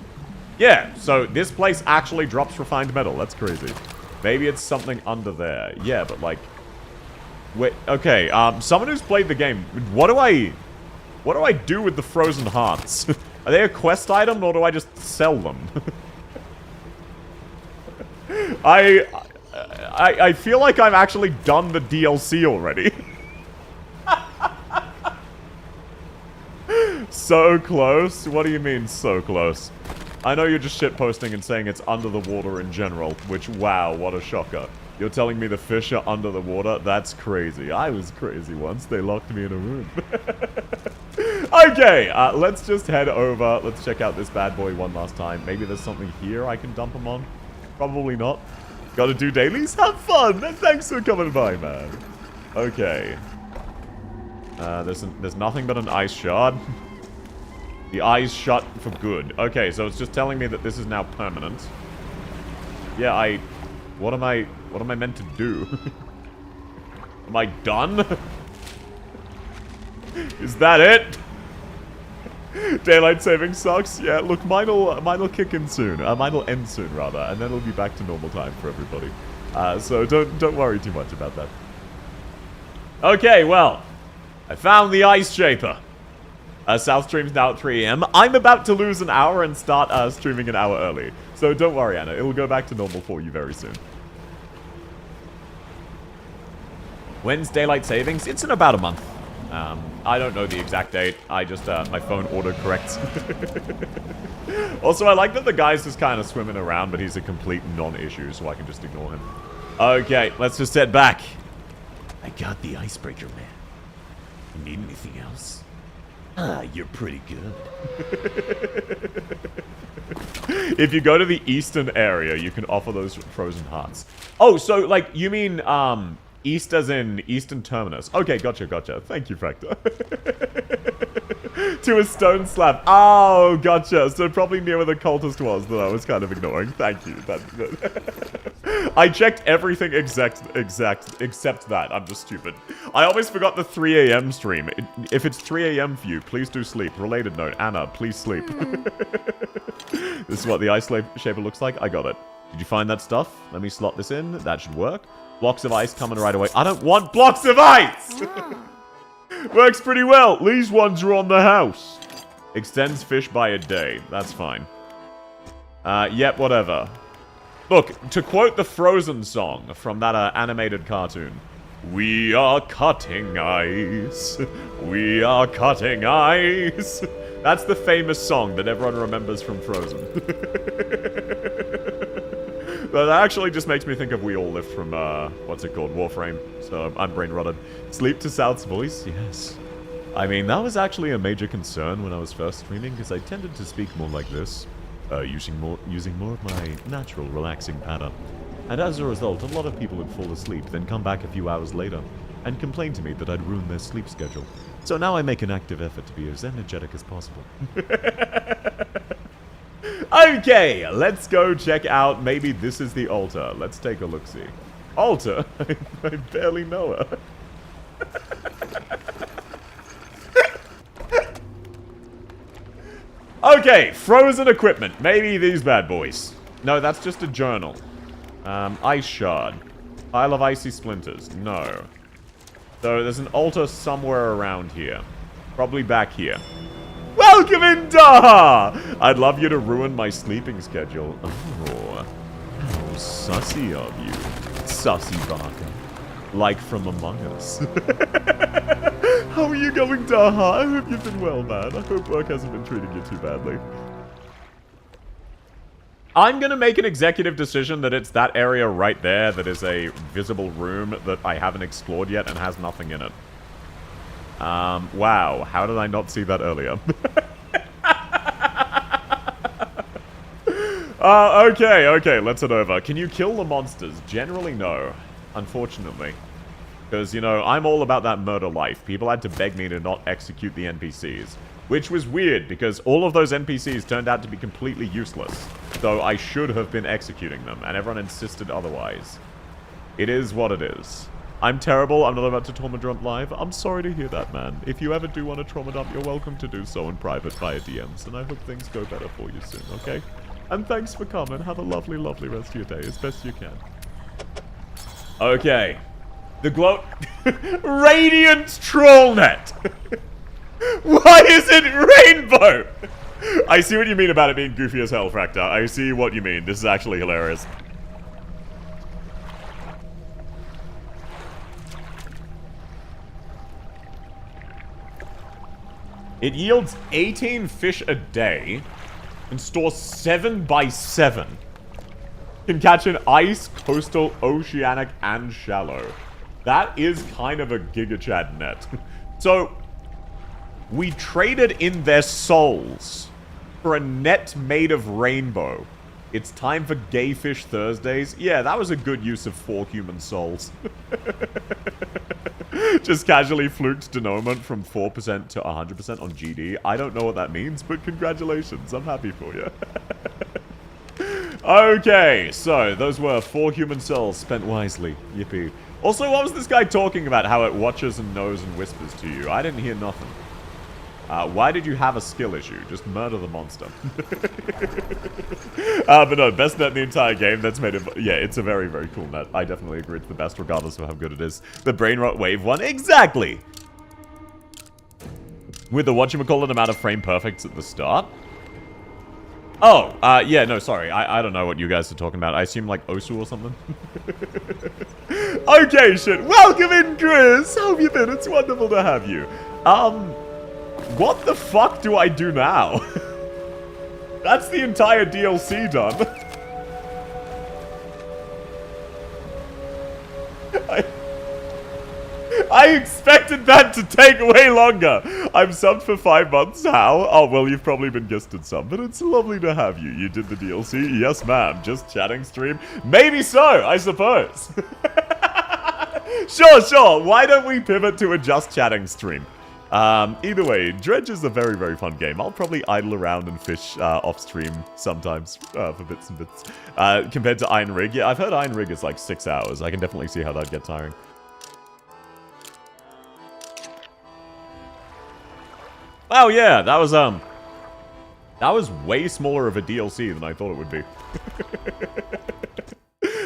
Yeah, so this place actually drops refined metal. That's crazy. Maybe it's something under there. Yeah, but like... Wait, okay, someone who's played the game, what do I do with the frozen hearts? Are they a quest item, or do I just sell them? I feel like I've actually done the DLC already. So close? What do you mean, so close? I know you're just shitposting and saying it's under the water in general, which, wow, what a shocker. You're telling me the fish are under the water? That's crazy. I was crazy once. They locked me in a room. Okay, let's just head over. Let's check out this bad boy one last time. Maybe there's something here I can dump him on. Probably not. Gotta do dailies? Have fun! And thanks for coming by, man. Okay. There's nothing but an ice shard. The eye's shut for good. Okay, so it's just telling me that this is now permanent. Yeah, what am I meant to do? Am I done? Is that it? Daylight saving sucks? Yeah, look, mine'll kick in soon. Mine'll end soon, rather, and then it'll be back to normal time for everybody. So don't worry too much about that. Okay, well, I found the Ice Shaper. South stream's now at 3 AM. I'm about to lose an hour and start streaming an hour early. So don't worry, Anna. It'll go back to normal for you very soon. When's daylight savings? It's in about a month. I don't know the exact date. I just, my phone autocorrects. Also, I like that the guy's just kind of swimming around, but he's a complete non-issue, so I can just ignore him. Okay, let's just head back. I got the icebreaker, man. You need anything else? You're pretty good. If you go to the eastern area, you can offer those frozen hearts. Oh, so, like, you mean, east as in Eastern Terminus. Okay, gotcha. Thank you, Fractor. To a stone slab. Oh, gotcha. So probably near where the cultist was that I was kind of ignoring. Thank you. I checked everything except that. I'm just stupid. I always forgot the 3 AM stream. If it's 3 AM for you, please do sleep. Related note, Anna, please sleep. This is what the Ice Shaper looks like. I got it. Did you find that stuff? Let me slot this in. That should work. Blocks of ice coming right away. I don't want blocks of ice! Works pretty well. These ones are on the house. Extends fish by a day. That's fine. Yep, whatever. Look, to quote the Frozen song from that animated cartoon. We are cutting ice. We are cutting ice. That's the famous song that everyone remembers from Frozen. That actually just makes me think of We All Live from, what's it called? Warframe. So I'm brain rotted. Sleep to South's voice? Yes. I mean, that was actually a major concern when I was first streaming, because I tended to speak more like this. Using more of my natural, relaxing pattern. And as a result, a lot of people would fall asleep, then come back a few hours later, and complain to me that I'd ruined their sleep schedule. So now I make an active effort to be as energetic as possible. Okay, let's go check out, maybe this is the altar. Let's take a look-see. Altar? I barely know her. Okay, frozen equipment. Maybe these bad boys. No, that's just a journal. Ice shard. Pile of icy splinters. No. So there's an altar somewhere around here. Probably back here. Welcome in, Daha! I'd love you to ruin my sleeping schedule. Oh, how sussy of you. Sussy Barker. Like from Among Us. How are you going, Daha? I hope you've been well, man. I hope work hasn't been treating you too badly. I'm gonna make an executive decision that it's that area right there that is a visible room that I haven't explored yet and has nothing in it. Wow. How did I not see that earlier? Okay, let's head over. Can you kill the monsters? Generally, no. Unfortunately. Because, you know, I'm all about that murder life. People had to beg me to not execute the NPCs. Which was weird, because all of those NPCs turned out to be completely useless. So I should have been executing them, and everyone insisted otherwise. It is what it is. I'm terrible, I'm not about to trauma dump live. I'm sorry to hear that, man. If you ever do want to trauma dump, you're welcome to do so in private via DMs, and I hope things go better for you soon, okay? And thanks for coming. Have a lovely, lovely rest of your day, as best you can. Okay. The glow... Radiant Trollnet! Why is it rainbow? I see what you mean about it being goofy as hell, Fractor. I see what you mean. This is actually hilarious. It yields 18 fish a day and stores 7 by 7. Can catch in ice, coastal, oceanic, and shallow. That is kind of a GigaChad net. So, we traded in their souls for a net made of rainbow. It's time for Gay Fish Thursdays. Yeah, that was a good use of 4 human souls. Just casually fluked denouement from 4% to 100% on GD. I don't know what that means, but congratulations. I'm happy for you. Okay, so those were 4 human souls spent wisely. Yippee. Also, what was this guy talking about? How it watches and knows and whispers to you? I didn't hear nothing. Why did you have a skill issue? Just murder the monster. But no, best net in the entire game. That's made it... Yeah, it's a very, very cool net. I definitely agree it's the best regardless of how good it is. The Brain Rot Wave one. Exactly! With the whatchamacallit amount of frame perfects at the start. Oh, yeah, no, sorry. I don't know what you guys are talking about. I assume, like, Osu or something? Okay, shit. Welcome in, Chris! How have you been? It's wonderful to have you. What the fuck do I do now? That's the entire DLC done. I expected that to take way longer. I'm subbed for 5 months. How? Oh, well, you've probably been gifted some, but it's lovely to have you. You did the DLC? Yes, ma'am. Just chatting stream? Maybe so, I suppose. Sure. Why don't we pivot to a just chatting stream? Either way, Dredge is a very, very fun game. I'll probably idle around and fish off-stream sometimes for bits and bits. Compared to Iron Rig, yeah, I've heard Iron Rig is like 6 hours. I can definitely see how that'd get tiring. Oh yeah, that was way smaller of a DLC than I thought it would be.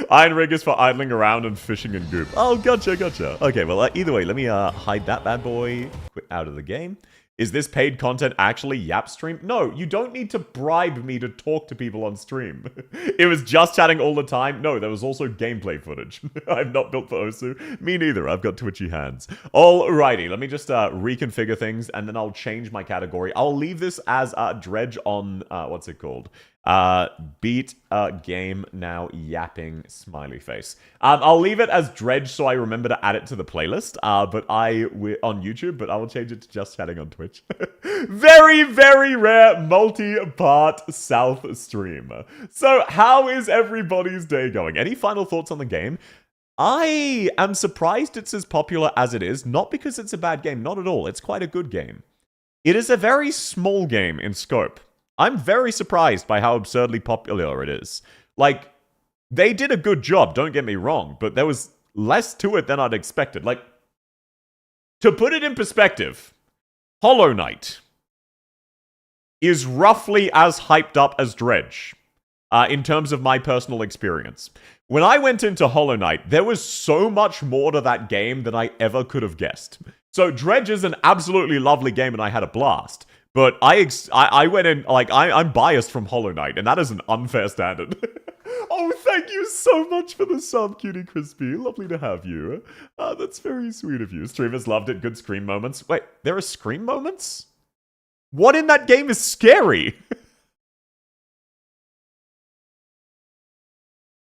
Iron Rig is for idling around and fishing in goop. Oh, gotcha. Okay, well, either way, let me hide that bad boy out of the game. Is this paid content actually Yap stream? No, you don't need to bribe me to talk to people on stream. It was just chatting all the time. No, there was also gameplay footage. I'm not built for Osu. Me neither. I've got twitchy hands. Alrighty, let me just reconfigure things, and then I'll change my category. I'll leave this as Dredge on, what's it called? Beat game now yapping smiley face. I'll leave it as Dredge so I remember to add it to the playlist. But on YouTube, but I will change it to just chatting on Twitch. Very, very rare multi-part South stream. So how is everybody's day going? Any final thoughts on the game? I am surprised it's as popular as it is. Not because it's a bad game, not at all. It's quite a good game. It is a very small game in scope. I'm very surprised by how absurdly popular it is. Like, they did a good job, don't get me wrong, but there was less to it than I'd expected. Like, to put it in perspective, Hollow Knight is roughly as hyped up as Dredge, in terms of my personal experience. When I went into Hollow Knight, there was so much more to that game than I ever could have guessed. So Dredge is an absolutely lovely game and I had a blast. But I went in, like, I'm biased from Hollow Knight, and that is an unfair standard. Oh, thank you so much for the sub, Cutie Crispy. Lovely to have you. That's very sweet of you. Streamers loved it. Good scream moments. Wait, there are scream moments? What in that game is scary?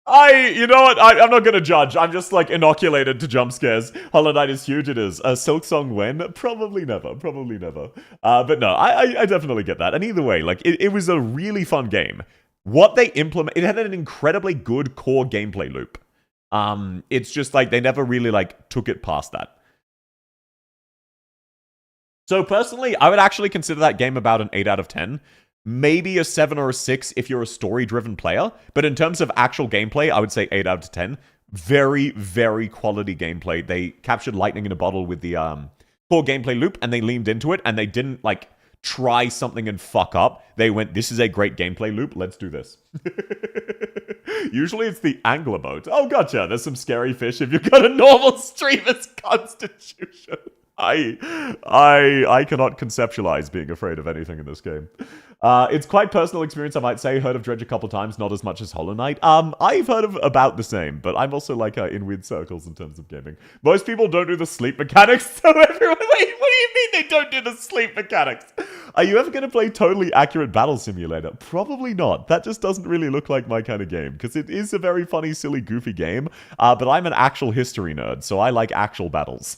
You know what? I'm not gonna judge. I'm just, like, inoculated to jump scares. Hollow Knight is huge, it is. Silk Song when? Probably never. But no, I definitely get that. And either way, like, it was a really fun game. What they it had an incredibly good core gameplay loop. It's just, like, they never really, like, took it past that. So, personally, I would actually consider that game about an 8 out of 10. Maybe a 7 or a 6 if you're a story-driven player. But in terms of actual gameplay, I would say 8 out of 10. Very, very quality gameplay. They captured lightning in a bottle with the core gameplay loop, and they leaned into it, and they didn't, like, try something and fuck up. They went, this is a great gameplay loop, let's do this. Usually it's the angler boat. Oh, gotcha, there's some scary fish if you've got a normal streamer's constitution. I cannot conceptualize being afraid of anything in this game. It's quite personal experience, I might say. Heard of Dredge a couple times, not as much as Hollow Knight. I've heard of about the same, but I'm also like in weird circles in terms of gaming. Most people don't do the sleep mechanics, so everyone. Wait, what do you mean they don't do the sleep mechanics? Are you ever going to play Totally Accurate Battle Simulator? Probably not. That just doesn't really look like my kind of game, because it is a very funny, silly, goofy game. But I'm an actual history nerd, so I like actual battles.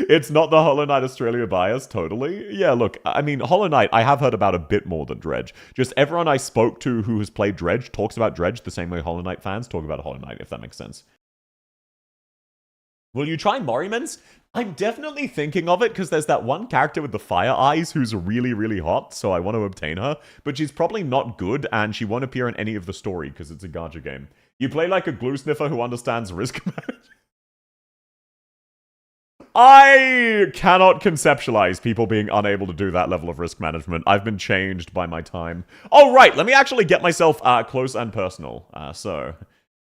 It's not the Hollow Knight Australia bias, totally. Yeah, look, I mean, Hollow Knight, I have heard about a bit more than Dredge. Just everyone I spoke to who has played Dredge talks about Dredge the same way Hollow Knight fans talk about Hollow Knight, if that makes sense. Will you try Morimans? I'm definitely thinking of it, because there's that one character with the fire eyes who's really, really hot, so I want to obtain her. But she's probably not good, and she won't appear in any of the story, because it's a gacha game. You play like a glue sniffer who understands risk management. I cannot conceptualize people being unable to do that level of risk management. I've been changed by my time. Oh, right, let me actually get myself close and personal. So,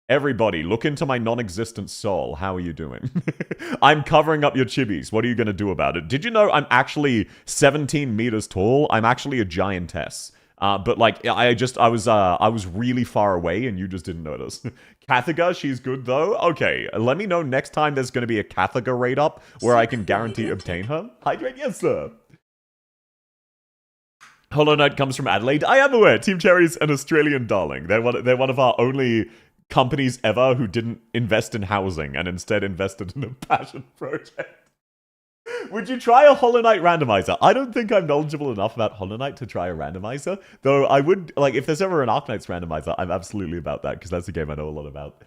everybody, look into my non-existent soul. How are you doing? I'm covering up your chibis. What are you going to do about it? Did you know I'm actually 17 meters tall? I'm actually a giantess. But like, I was really far away and you just didn't notice. Kathiga, she's good though. Okay, let me know next time there's going to be a Kathiga raid up where I can guarantee obtain her. Hydrate, yes sir. Hollow Knight comes from Adelaide. I am aware. Team Cherry's an Australian darling. They're one of our only companies ever who didn't invest in housing and instead invested in a passion project. Would you try a Hollow Knight randomizer? I don't think I'm knowledgeable enough about Hollow Knight to try a randomizer, though I would, like, if there's ever an Arknights randomizer, I'm absolutely about that, because that's a game I know a lot about.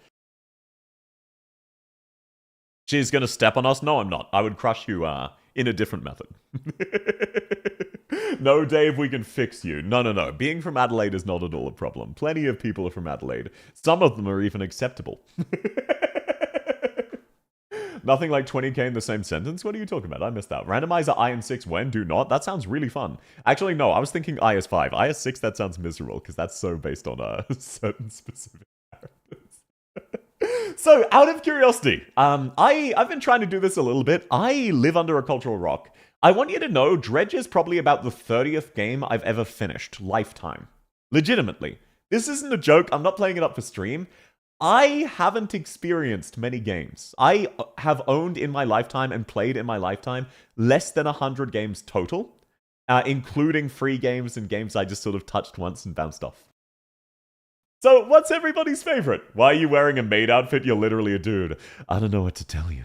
She's gonna step on us? No, I'm not. I would crush you, in a different method. No, Dave, we can fix you. No. Being from Adelaide is not at all a problem. Plenty of people are from Adelaide. Some of them are even acceptable. Nothing like 20k in the same sentence? What are you talking about? I missed out. Randomizer IN6 when? Do not? That sounds really fun. Actually, no, I was thinking IS5. IS6, that sounds miserable, because that's so based on certain specific characters. So, out of curiosity, I've been trying to do this a little bit. I live under a cultural rock. I want you to know, Dredge is probably about the 30th game I've ever finished, lifetime. Legitimately. This isn't a joke, I'm not playing it up for stream. I haven't experienced many games. I have owned in my lifetime and played in my lifetime less than 100 games total, including free games and games I just sort of touched once and bounced off. So, what's everybody's favorite? Why are you wearing a maid outfit? You're literally a dude. I don't know what to tell you.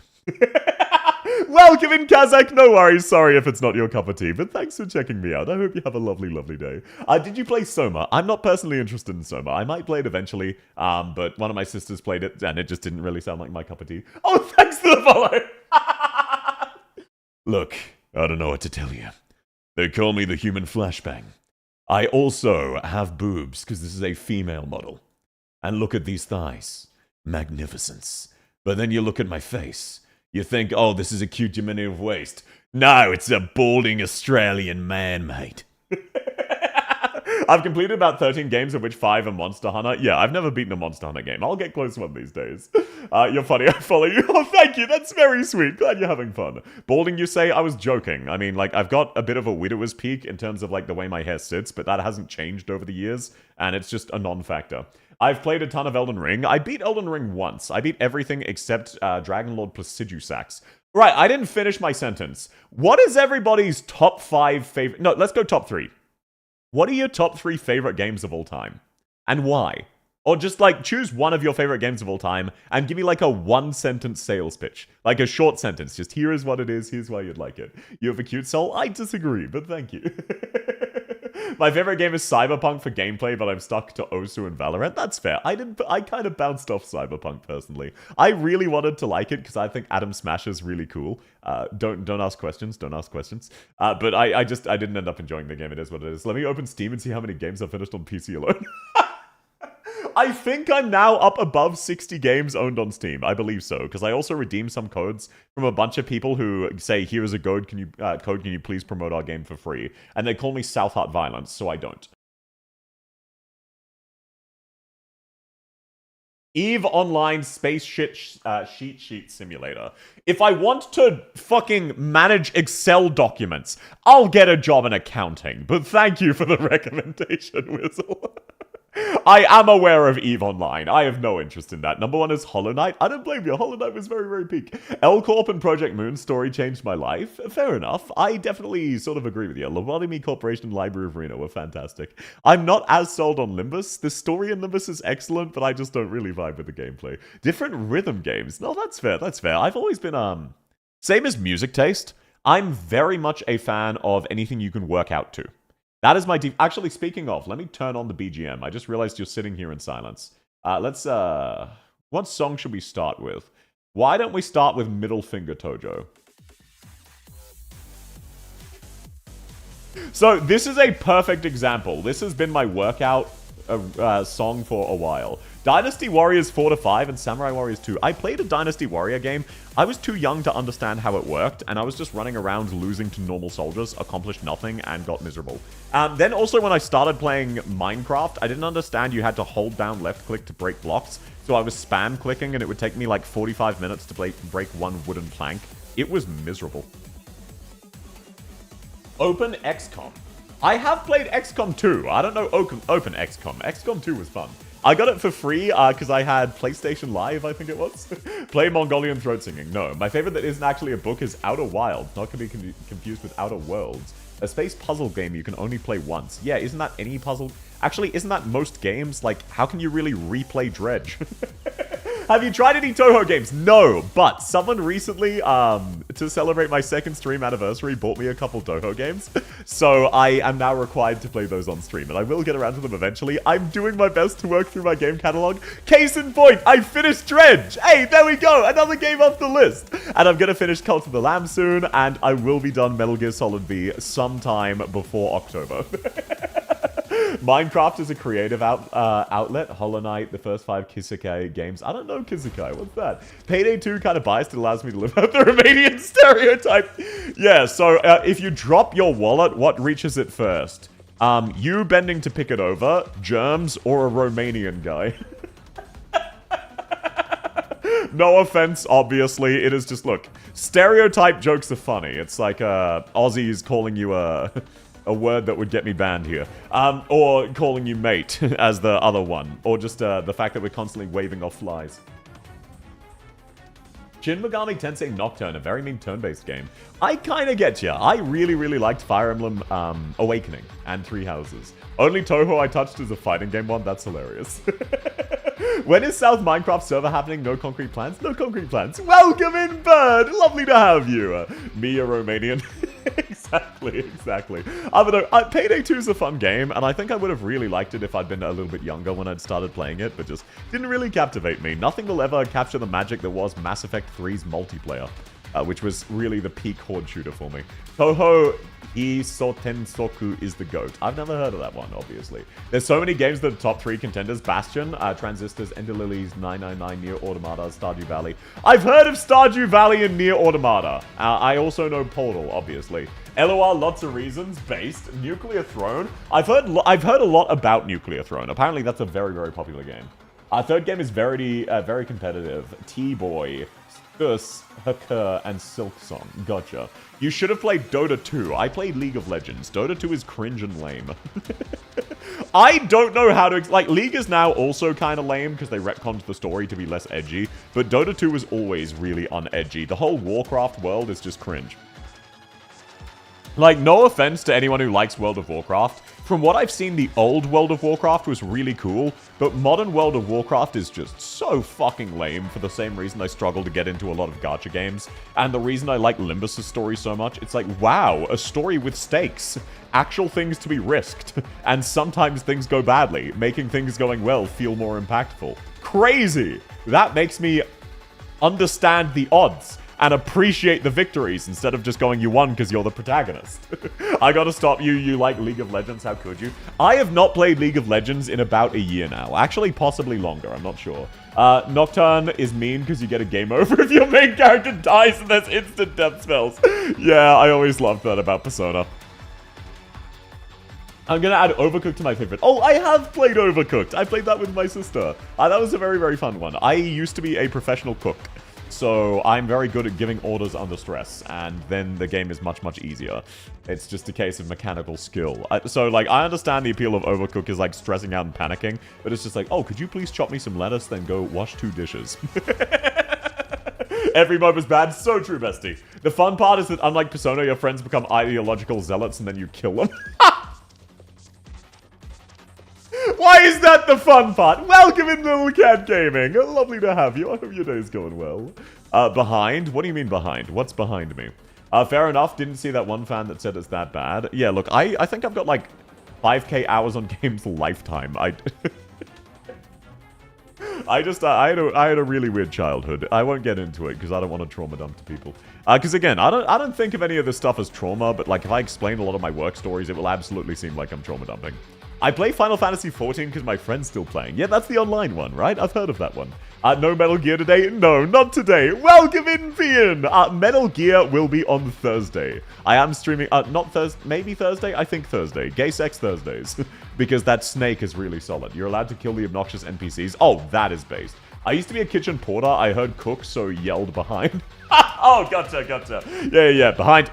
Welcome in, Kazakh. No worries. Sorry if it's not your cup of tea, but thanks for checking me out. I hope you have a lovely, lovely day. Did you play Soma? I'm not personally interested in Soma. I might play it eventually, but one of my sisters played it, and it just didn't really sound like my cup of tea. Oh, thanks for the follow. Look, I don't know what to tell you. They call me the human flashbang. I also have boobs, because this is a female model. And look at these thighs. Magnificence. But then you look at my face. You think, oh, this is a cute diminutive waist. No, it's a balding Australian man, mate. I've completed about 13 games, of which 5 are Monster Hunter. Yeah, I've never beaten a Monster Hunter game. I'll get close one these days. You're funny, I follow you. Oh, thank you, that's very sweet. Glad you're having fun. Balding, you say? I was joking. I mean, like, I've got a bit of a widower's peak in terms of, like, the way my hair sits, but that hasn't changed over the years, and it's just a non-factor. I've played a ton of Elden Ring. I beat Elden Ring once. I beat everything except Dragon Lord Placidusax. Right, I didn't finish my sentence. What is everybody's top 5 favorite... No, let's go top 3. What are your top 3 favorite games of all time? And why? Or just, like, choose one of your favorite games of all time and give me, like, a 1-sentence sales pitch. Like, a short sentence. Just, here is what it is, here's why you'd like it. You have a cute soul? I disagree, but thank you. My favorite game is Cyberpunk for gameplay, but I'm stuck to Osu and Valorant. That's fair. I kind of bounced off Cyberpunk, personally. I really wanted to like it, because I think Adam Smash is really cool. Don't ask questions, don't ask questions. But I didn't end up enjoying the game. It is what it is. Let me open Steam and see how many games I've finished on PC alone. I think I'm now up above 60 games owned on Steam. I believe so, because I also redeemed some codes from a bunch of people who say, here is a code, can you please promote our game for free? And they call me South Heart Violence, so I don't. EVE Online Space Cheat Sheet Simulator. If I want to fucking manage Excel documents, I'll get a job in accounting. But thank you for the recommendation, Wizzle. I am aware of EVE Online. I have no interest in that. Number 1 is Hollow Knight. I don't blame you. Hollow Knight was very, very peak. L Corp and Project Moon story changed my life. Fair enough. I definitely sort of agree with you. Lobotomy Corporation and Library of Reno were fantastic. I'm not as sold on Limbus. The story in Limbus is excellent, but I just don't really vibe with the gameplay. Different rhythm games. No, that's fair. That's fair. I've always been, same as music taste. I'm very much a fan of anything you can work out to. That is my Actually, speaking of, let me turn on the BGM. I just realized you're sitting here in silence. What song should we start with? Why don't we start with Middle Finger Tojo? So, this is a perfect example. This has been my workout song for a while. Dynasty Warriors 4 to 5 and Samurai Warriors 2. I played a Dynasty Warrior game. I was too young to understand how it worked, and I was just running around losing to normal soldiers, accomplished nothing, and got miserable. Then also when I started playing Minecraft, I didn't understand you had to hold down left click to break blocks, so I was spam clicking and it would take me like 45 minutes to break one wooden plank. It was miserable. Open XCOM. I have played XCOM 2. I don't know Open XCOM. XCOM 2 was fun. I got it for free because I had PlayStation Live, I think it was. Play Mongolian throat singing. No, my favorite that isn't actually a book is Outer Wilds, not to be confused with Outer Worlds. A space puzzle game you can only play once. Yeah, isn't that any puzzle? Actually, isn't that most games? Like, how can you really replay Dredge? Have you tried any Toho games? No, but someone recently, to celebrate my second stream anniversary, bought me a couple Toho games. So I am now required to play those on stream, and I will get around to them eventually. I'm doing my best to work through my game catalog. Case in point, I finished Dredge. Hey, there we go, another game off the list. And I'm going to finish Cult of the Lamb soon, and I will be done Metal Gear Solid V sometime before October. Minecraft is a creative outlet. Hollow Knight, the first 5 Kisekai games. I don't know Kisekai. What's that? Payday 2 kind of biased. It allows me to live out the Romanian stereotype. Yeah, so if you drop your wallet, what reaches it first? You bending to pick it over, germs, or a Romanian guy? No offense, obviously. It is just, look, stereotype jokes are funny. It's like Aussies calling you a word that would get me banned here. Or calling you mate as the other one. Or just the fact that we're constantly waving off flies. Shin Megami Tensei Nocturne, a very mean turn-based game. I kind of get ya. I really, really liked Fire Emblem Awakening and Three Houses. Only Toho I touched is a fighting game one. That's hilarious. When is South Minecraft server happening? No concrete plans? No concrete plans. Welcome in, Bird! Lovely to have you. Me, a Romanian. Exactly. I don't know. Payday 2 is a fun game, and I think I would have really liked it if I'd been a little bit younger when I'd started playing it, but just didn't really captivate me. Nothing will ever capture the magic that was Mass Effect 3's multiplayer, which was really the peak horde shooter for me. Toho Isotensoku is the GOAT. I've never heard of that one, obviously. There's so many games that are top 3 contenders. Bastion, Transistors, Ender Lilies, 999, Nier Automata, Stardew Valley. I've heard of Stardew Valley and Nier Automata. I also know Portal, obviously. LOL, lots of reasons, based. Nuclear Throne. I've heard a lot about Nuclear Throne. Apparently that's a very, very popular game. Our third game is very competitive. T-Boy, Skus, Hakur, and Silksong. Gotcha. You should have played Dota 2. I played League of Legends. Dota 2 is cringe and lame. I don't know how to... Like, League is now also kind of lame because they retconned the story to be less edgy. But Dota 2 was always really unedgy. The whole Warcraft world is just cringe. Like, no offense to anyone who likes World of Warcraft. From what I've seen, the old World of Warcraft was really cool, but modern World of Warcraft is just so fucking lame for the same reason I struggle to get into a lot of gacha games. And the reason I like Limbus' story so much, it's like, wow, a story with stakes. Actual things to be risked. And sometimes things go badly, making things going well feel more impactful. Crazy! That makes me understand the odds and appreciate the victories instead of just going, you won because you're the protagonist. I gotta stop you. You like League of Legends. How could you? I have not played League of Legends in about a year now. Actually, possibly longer. I'm not sure. Nocturne is mean because you get a game over if your main character dies and there's instant death spells. Yeah, I always loved that about Persona. I'm gonna add Overcooked to my favorite. Oh, I have played Overcooked. I played that with my sister. That was a very, very fun one. I used to be a professional cook, so I'm very good at giving orders under stress, and then the game is much, much easier. It's just a case of mechanical skill. So, like, I understand the appeal of Overcooked is, like, stressing out and panicking, but it's just like, oh, could you please chop me some lettuce, then go wash 2 dishes? Every mob is bad. So true, bestie. The fun part is that, unlike Persona, your friends become ideological zealots, and then you kill them. Why is that the fun part? Welcome in, Little Cat Gaming. Lovely to have you. I hope your day's going well. Behind? What do you mean behind? What's behind me? Fair enough. Didn't see that one fan that said it's that bad. Yeah, look, I think I've got like 5k hours on games lifetime. I had a really weird childhood. I won't get into it because I don't want to trauma dump to people. Because again, I don't think of any of this stuff as trauma, but like if I explain a lot of my work stories, it will absolutely seem like I'm trauma dumping. I play Final Fantasy XIV because my friend's still playing. Yeah, that's the online one, right? I've heard of that one. No Metal Gear today? No, not today. Welcome in, Fian! Metal Gear will be on Thursday. I am streaming, not Thursday, maybe Thursday? I think Thursday. Gay Sex Thursdays. Because that snake is really solid. You're allowed to kill the obnoxious NPCs. Oh, that is based. I used to be a kitchen porter. I heard cook, so yelled behind. Oh, gotcha. Yeah, behind.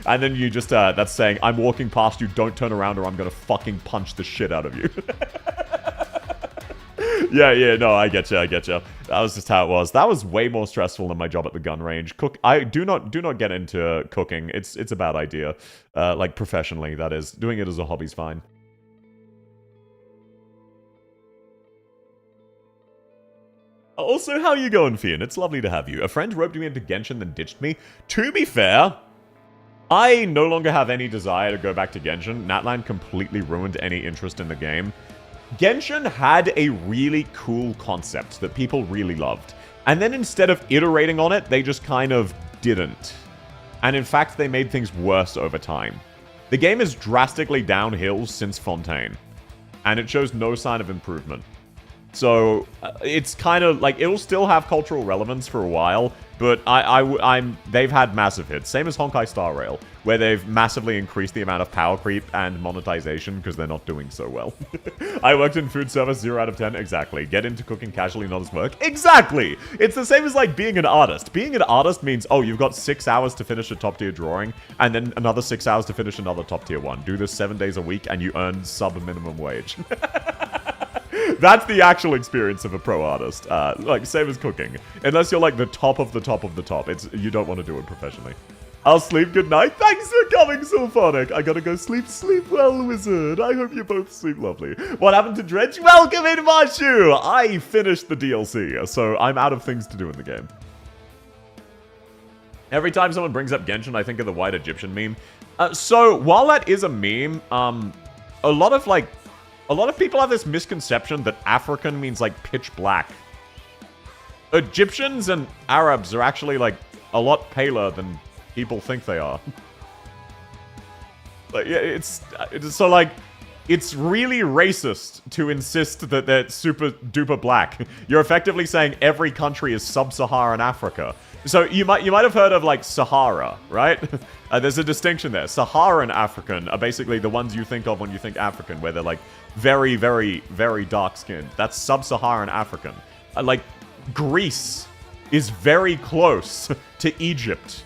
And then you just, that's saying, I'm walking past you, don't turn around or I'm gonna fucking punch the shit out of you. Yeah, no, I getcha. That was just how it was. That was way more stressful than my job at the gun range. Do not get into cooking. It's a bad idea. Like, professionally, that is. Doing it as a hobby's fine. Also, how you going, Fian? It's lovely to have you. A friend roped me into Genshin, then ditched me. To be fair, I no longer have any desire to go back to Genshin. Natlan completely ruined any interest in the game. Genshin had a really cool concept that people really loved. And then instead of iterating on it, they just kind of didn't. And in fact, they made things worse over time. The game is drastically downhill since Fontaine. And it shows no sign of improvement. So, it's kind of, like, it'll still have cultural relevance for a while, but they've had massive hits. Same as Honkai Star Rail, where they've massively increased the amount of power creep and monetization because they're not doing so well. I worked in food service, 0 out of 10, exactly. Get into cooking casually, not as work, exactly! It's the same as, like, being an artist. Being an artist means, oh, you've got 6 hours to finish a top-tier drawing, and then another 6 hours to finish another top-tier one. Do this 7 days a week, and you earn sub-minimum wage. That's the actual experience of a pro artist. Like, same as cooking. Unless you're like the top of the top of the top. You don't want to do it professionally. I'll sleep. Good night. Thanks for coming, Sylphonic. I gotta go sleep. Sleep well, wizard. I hope you both sleep lovely. What happened to Dredge? Welcome in, Marshu! I finished the DLC, so I'm out of things to do in the game. Every time someone brings up Genshin, I think of the white Egyptian meme. So, while that is a meme, a lot of people have this misconception that African means, like, pitch black. Egyptians and Arabs are actually, like, a lot paler than people think they are. Like, yeah, it's so, like, it's really racist to insist that they're super duper black. You're effectively saying every country is sub-Saharan Africa. So you might have heard of, like, Sahara, right? There's a distinction there. Saharan African are basically the ones you think of when you think African, where they're, like, very, very, very dark-skinned. That's sub-Saharan African. Like, Greece is very close to Egypt.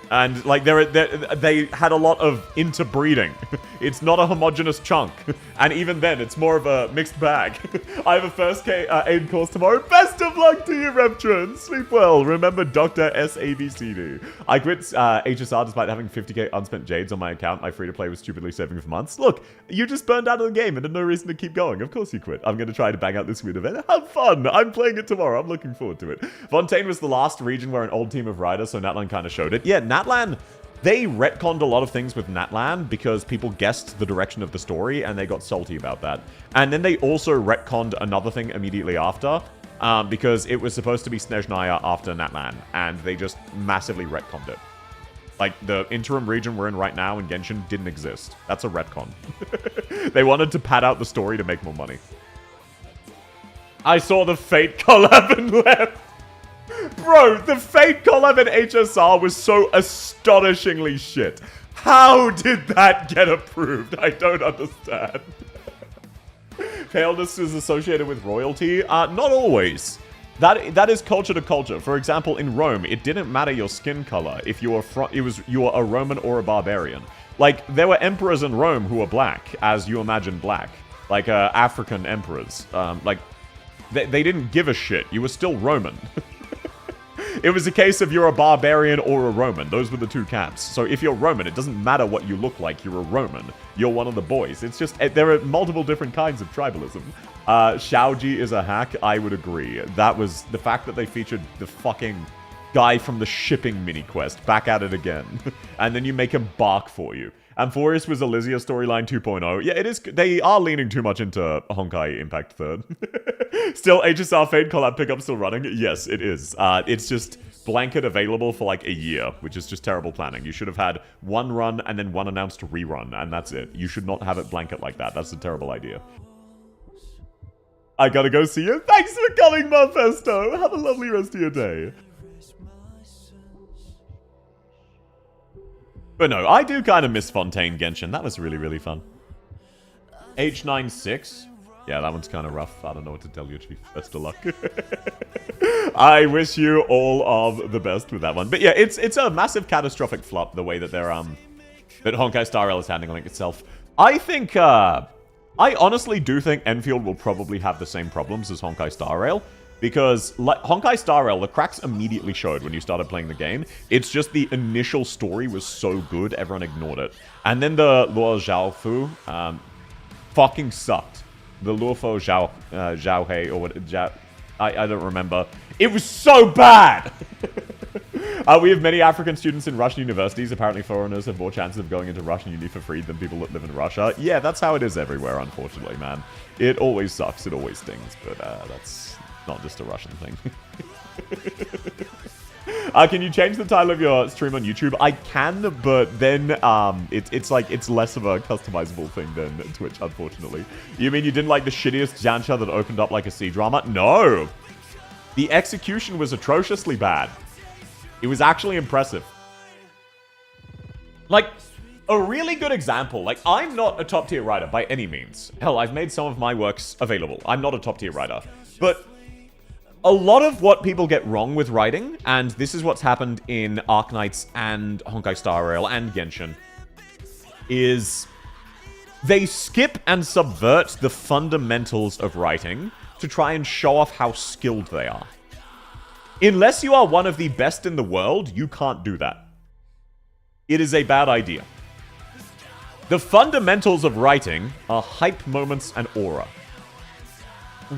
And, like, they had a lot of interbreeding. It's not a homogenous chunk. And even then, it's more of a mixed bag. I have a first aid course tomorrow. Best of luck to you, Reptron. Sleep well. Remember Dr. SABCD. I quit HSR despite having 50k unspent jades on my account. My free-to-play was stupidly saving for months. Look, you just burned out of the game and had no reason to keep going. Of course you quit. I'm going to try to bang out this win event. Have fun. I'm playing it tomorrow. I'm looking forward to it. Fontaine was the last region where an old team of riders, so Natlan kind of showed it. Yeah, Natlan, they retconned a lot of things with Natlan because people guessed the direction of the story and they got salty about that. And then they also retconned another thing immediately after because it was supposed to be Snezhnaya after Natlan, and they just massively retconned it. Like, the interim region we're in right now in Genshin didn't exist. That's a retcon. They wanted to pad out the story to make more money. I saw the Fate collab and left. Bro, the Fate collab in HSR was so astonishingly shit. How did that get approved? I don't understand. Paleness is associated with royalty? Not always. That is culture to culture. For example, in Rome, it didn't matter your skin color if you were you were a Roman or a barbarian. Like, there were emperors in Rome who were black, as you imagine black. Like, African emperors. Like, they didn't give a shit. You were still Roman. It was a case of you're a barbarian or a Roman. Those were the two camps. So if you're Roman, it doesn't matter what you look like. You're a Roman. You're one of the boys. It's just, there are multiple different kinds of tribalism. Xiaoji is a hack. I would agree. That was the fact that they featured the fucking guy from the shipping mini quest back at it again. And then you make him bark for you. Amphorius was Elysia storyline 2.0. Yeah, it is. They are leaning too much into Honkai Impact 3rd. Still, HSR Fade collab pickup still running? Yes, it is. It's just blanket available for like a year, which is just terrible planning. You should have had one run and then one announced rerun, and that's it. You should not have it blanket like that. That's a terrible idea. I gotta go see you. Thanks for coming, Mephisto. Have a lovely rest of your day. But no, I do kind of miss Fontaine Genshin. That was really, really fun. H96. Yeah, that one's kind of rough. I don't know what to tell you, Chief. Best of luck. I wish you all of the best with that one. But yeah, it's a massive catastrophic flop, the way that they're, that Honkai Star Rail is handling itself. I think, I honestly do think Enfield will probably have the same problems as Honkai Star Rail. Because, like, Honkai Star Rail, the cracks immediately showed when you started playing the game. It's just the initial story was so good, everyone ignored it. And then the Luo Zhaofu fucking sucked. The Luofo Zhaohei, or what, I don't remember. It was so bad! We have many African students in Russian universities. Apparently foreigners have more chances of going into Russian uni for free than people that live in Russia. Yeah, that's how it is everywhere, unfortunately, man. It always sucks, it always stings, but that's not just a Russian thing. Can you change the title of your stream on YouTube? I can, but then it's less of a customizable thing than Twitch, unfortunately. You mean you didn't like the shittiest Jancha that opened up like a C-drama? No! The execution was atrociously bad. It was actually impressive. Like, a really good example, like, I'm not a top-tier writer by any means. Hell, I've made some of my works available. I'm not a top-tier writer. But a lot of what people get wrong with writing, and this is what's happened in Arknights and Honkai Star Rail and Genshin, is they skip and subvert the fundamentals of writing to try and show off how skilled they are. Unless you are one of the best in the world, you can't do that. It is a bad idea. The fundamentals of writing are hype moments and aura.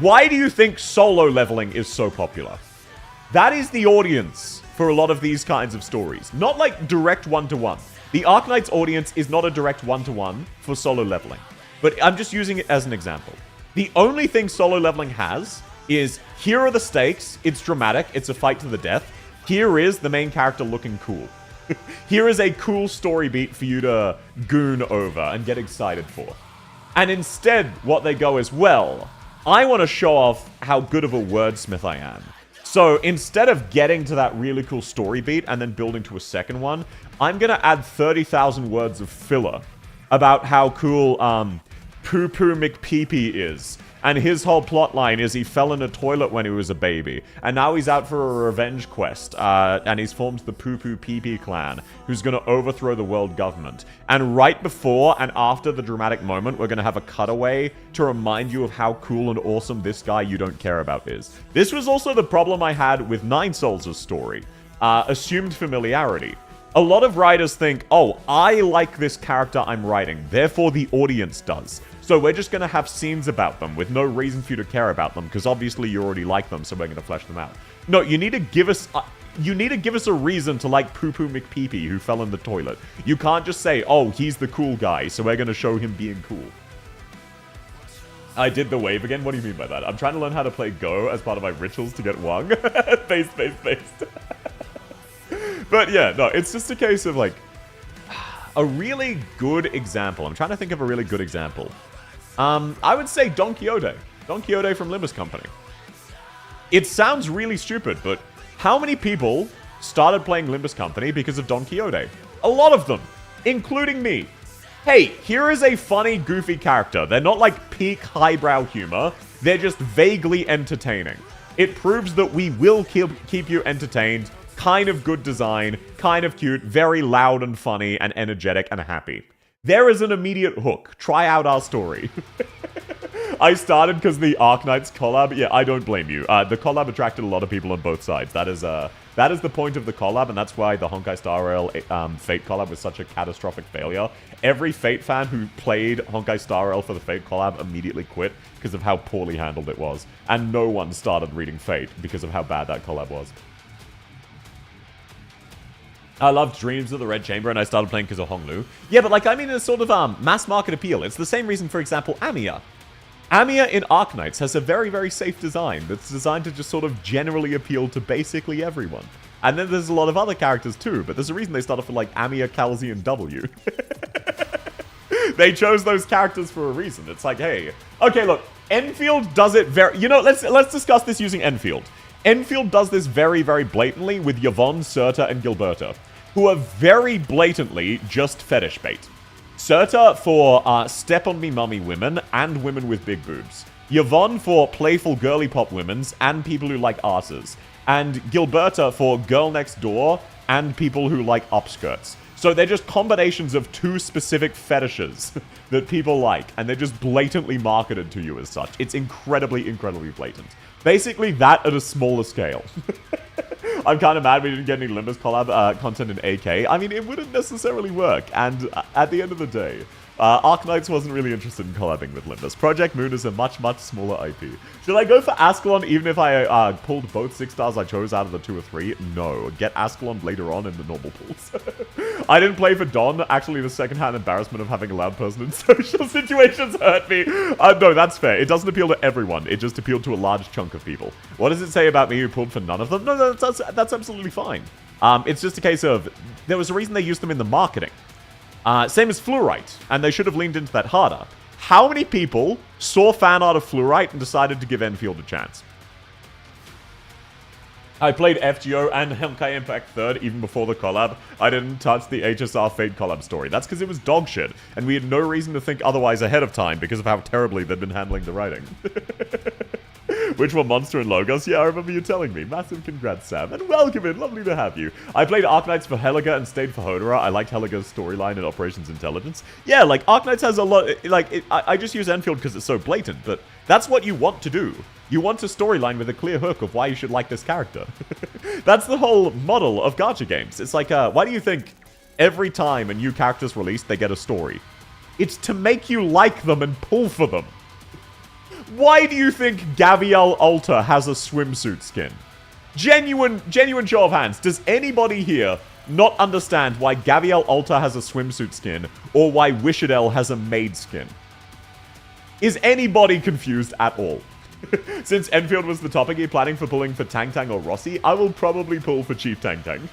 Why do you think solo leveling is so popular? That is the audience for a lot of these kinds of stories. Not like direct one-to-one. The Arknights audience is not a direct one-to-one for solo leveling. But I'm just using it as an example. The only thing solo leveling has is, here are the stakes, it's dramatic, it's a fight to the death. Here is the main character looking cool. Here is a cool story beat for you to goon over and get excited for. And instead, what they go is, well, I want to show off how good of a wordsmith I am. So instead of getting to that really cool story beat and then building to a second one, I'm going to add 30,000 words of filler about how cool Poo Poo McPeepee is. And his whole plotline is he fell in a toilet when he was a baby. And now he's out for a revenge quest. And he's formed the Poo Poo Pee clan, who's going to overthrow the world government. And right before and after the dramatic moment, we're going to have a cutaway to remind you of how cool and awesome this guy you don't care about is. This was also the problem I had with Nine Souls' story. Assumed familiarity. A lot of writers think, oh, I like this character I'm writing, therefore the audience does. So we're just going to have scenes about them with no reason for you to care about them, because obviously you already like them, so we're going to flesh them out. No, you need to give us a reason to like Poo Poo McPeepee who fell in the toilet. You can't just say, oh, he's the cool guy, so we're going to show him being cool. I did the wave again? What do you mean by that? I'm trying to learn how to play Go as part of my rituals to get Wang. Based. But yeah, no, it's just a case of like, a really good example. I'm trying to think of a really good example. I would say Don Quixote. Don Quixote from Limbus Company. It sounds really stupid, but how many people started playing Limbus Company because of Don Quixote? A lot of them. including me. Hey, here is a funny, goofy character. They're not like peak highbrow humor. They're just vaguely entertaining. It proves that we will keep you entertained. Kind of good design, kind of cute, very loud and funny and energetic and happy. There is an immediate hook. Try out our story. I started because the Arknights collab. Yeah, I don't blame you. The collab attracted a lot of people on both sides. That is the point of the collab, and that's why the Honkai Star Rail Fate collab was such a catastrophic failure. Every Fate fan who played Honkai Star Rail for the Fate collab immediately quit because of how poorly handled it was. And no one started reading Fate because of how bad that collab was. I loved Dreams of the Red Chamber, and I started playing because of Honglu. Yeah, but like, I mean, it's sort of mass market appeal. It's the same reason, for example, Amiya. Amiya in Arknights has a very, very safe design that's designed to just sort of generally appeal to basically everyone. And then there's a lot of other characters too, but there's a reason they started for like Amiya, Calzi, and W. They chose those characters for a reason. It's like, hey, okay, look, Enfield does it very... You know, let's discuss this using Enfield. Enfield does this very, very blatantly with Yvonne, Surta, and Gilberta, who are very blatantly just fetish bait. Surta for step on me mummy women and women with big boobs. Yvonne for playful girly pop women's and people who like asses. And Gilberta for girl next door and people who like upskirts. So they're just combinations of two specific fetishes that people like, and they're just blatantly marketed to you as such. It's incredibly, incredibly blatant. Basically that at a smaller scale. I'm kind of mad we didn't get any Limbus collab content in AK. I mean, it wouldn't necessarily work, and at the end of the day, Arknights wasn't really interested in collabing with Limbus. Project Moon is a much, much smaller IP. Should I go for Ascalon even if I pulled both 6 stars I chose out of the 2 or 3? No. Get Ascalon later on in the normal pools. I didn't play for Don. Actually, the second-hand embarrassment of having a loud person in social situations hurt me. No, that's fair. It doesn't appeal to everyone. It just appealed to a large chunk of people. What does it say about me who pulled for none of them? No, that's absolutely fine. It's just a case of... There was a reason they used them in the marketing. Same as Fluorite, and they should have leaned into that harder. How many people saw fan art of Fluorite and decided to give Enfield a chance? I played FGO and Honkai Impact 3rd even before the collab. I didn't touch the HSR Fate collab story. That's because it was dog shit, and we had no reason to think otherwise ahead of time because of how terribly they'd been handling the writing. Which were Monster and Logos? Yeah, I remember you telling me. Massive congrats, Sam. And welcome in. Lovely to have you. I played Arknights for Helga and stayed for Hodora. I liked Helga's storyline and Operations Intelligence. Yeah, like, Arknights has a lot... Like, I just use Enfield because it's so blatant, but that's what you want to do. You want a storyline with a clear hook of why you should like this character. That's the whole model of gacha games. It's like, why do you think every time a new character's released, they get a story? It's to make you like them and pull for them. Why do you think Gavial Alta has a swimsuit skin? Genuine show of hands. Does anybody here not understand why Gavial Alta has a swimsuit skin or why Wishadel has a maid skin? Is anybody confused at all? Since Enfield was the topic, are you planning for pulling for Tang Tang or Rossi? I will probably pull for Chief Tang Tang.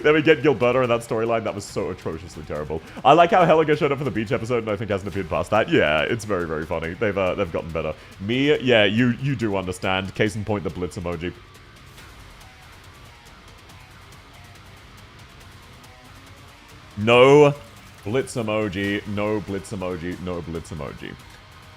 Then we get Gilberta in that storyline. That was so atrociously terrible. I like how Helga showed up for the beach episode and I think hasn't appeared past that. Yeah, it's very, very funny. They've gotten better. Me, yeah, you do understand. Case in point, the Blitz emoji. No Blitz emoji, no Blitz emoji, no Blitz emoji.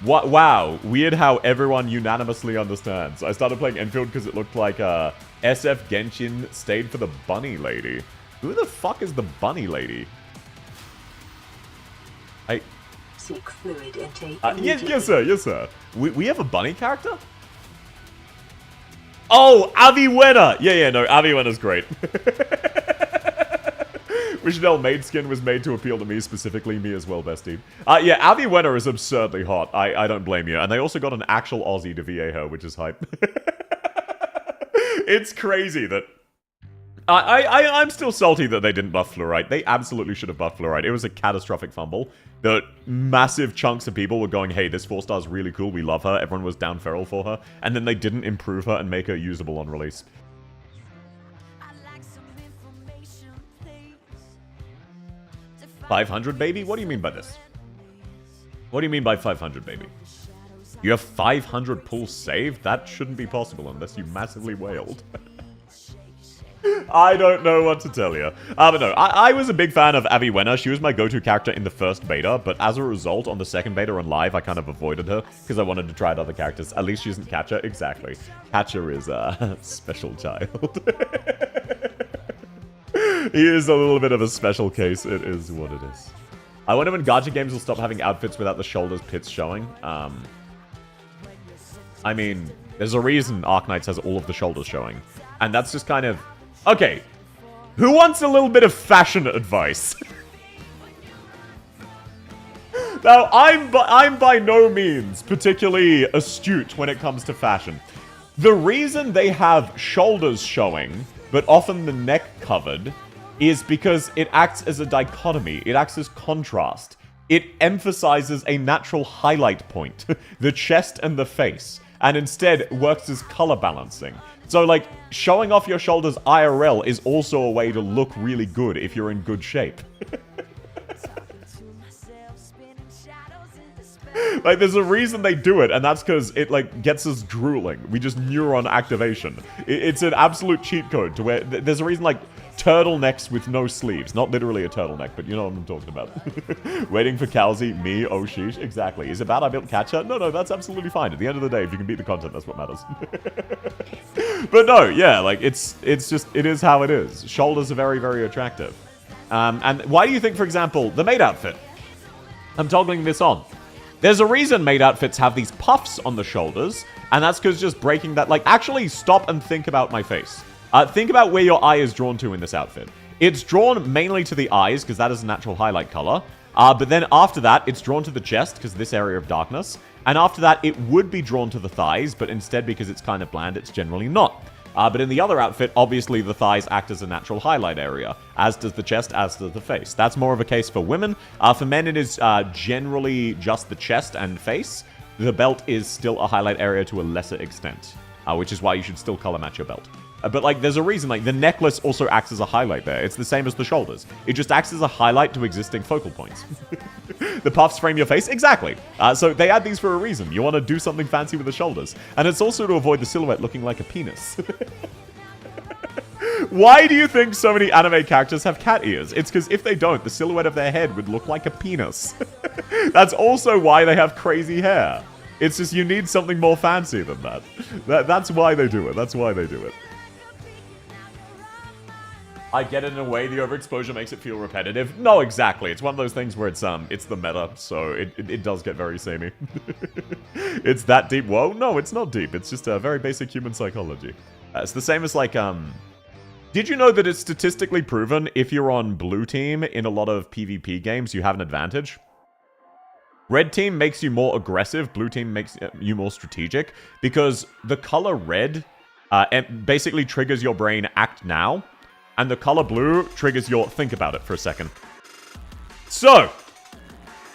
What? Wow, weird how everyone unanimously understands. I started playing Enfield because it looked like SF Genshin stayed for the bunny lady. Who the fuck is the bunny lady? Seek fluid intake. Yes, sir. We have a bunny character? Oh, Aviwena! Yeah, no, Aviwena's great. Wishadel maid skin was made to appeal to me specifically, me as well, bestie. Yeah, Aviwena is absurdly hot. I don't blame you. And they also got an actual Aussie to VA her, which is hype. It's crazy that... I'm still salty that they didn't buff Fluorite. They absolutely should have buffed Fluorite. It was a catastrophic fumble. The massive chunks of people were going, hey, this 4-star's really cool, we love her. Everyone was down feral for her. And then they didn't improve her and make her usable on release. 500, baby? What do you mean by this? What do you mean by 500, baby? You have 500 pulls saved? That shouldn't be possible unless you massively wailed. I don't know what to tell you. But no, I was a big fan of Avicenna. She was my go-to character in the first beta, but as a result, on the second beta on live, I kind of avoided her because I wanted to try out other characters. At least she isn't Catcher. Exactly. Catcher is a special child. He is a little bit of a special case. It is what it is. I wonder when gacha games will stop having outfits without the shoulders pits showing. I mean, there's a reason Arknights has all of the shoulders showing. And that's just kind of... Okay, who wants a little bit of fashion advice? Now, I'm by no means particularly astute when it comes to fashion. The reason they have shoulders showing, but often the neck covered, is because it acts as a dichotomy. It acts as contrast. It emphasizes a natural highlight point, the chest and the face, and instead works as color balancing. So, like, showing off your shoulders IRL is also a way to look really good if you're in good shape. Like, there's a reason they do it, and that's because it, like, gets us drooling. We just neuron activation. It's an absolute cheat code to where... There's a reason, like, turtlenecks with no sleeves. Not literally a turtleneck, but you know what I'm talking about. Waiting for Kalzi, me, oh sheesh. Exactly. Is it bad I built Catcher? No, that's absolutely fine. At the end of the day, if you can beat the content, that's what matters. But no, yeah, like, it's just... It is how it is. Shoulders are very, very attractive. And why do you think, for example, the maid outfit? I'm toggling this on. There's a reason maid outfits have these puffs on the shoulders, and that's because just breaking that... Like, actually stop and think about my face. Think about where your eye is drawn to in this outfit. It's drawn mainly to the eyes, because that is a natural highlight color. But then after that, it's drawn to the chest, because this area of darkness. And after that, it would be drawn to the thighs, but instead, because it's kind of bland, it's generally not. But in the other outfit, obviously the thighs act as a natural highlight area, as does the chest, as does the face. That's more of a case for women. For men, it is generally just the chest and face. The belt is still a highlight area to a lesser extent, which is why you should still color match your belt. But, like, there's a reason, like, the necklace also acts as a highlight there. It's the same as the shoulders. It just acts as a highlight to existing focal points. The puffs frame your face? Exactly. So they add these for a reason. You want to do something fancy with the shoulders. And it's also to avoid the silhouette looking like a penis. Why do you think so many anime characters have cat ears? It's because if they don't, the silhouette of their head would look like a penis. That's also why they have crazy hair. It's just you need something more fancy than that. That's why they do it. That's why they do it. I get it in a way, the overexposure makes it feel repetitive. No, exactly. It's one of those things where it's the meta, so it does get very samey. It's that deep. Whoa, no, it's not deep. It's just a very basic human psychology. It's the same as, like, did you know that it's statistically proven if you're on blue team in a lot of PvP games, you have an advantage? Red team makes you more aggressive, blue team makes you more strategic, because the color red basically triggers your brain act now, and the color blue triggers your think about it for a second. So,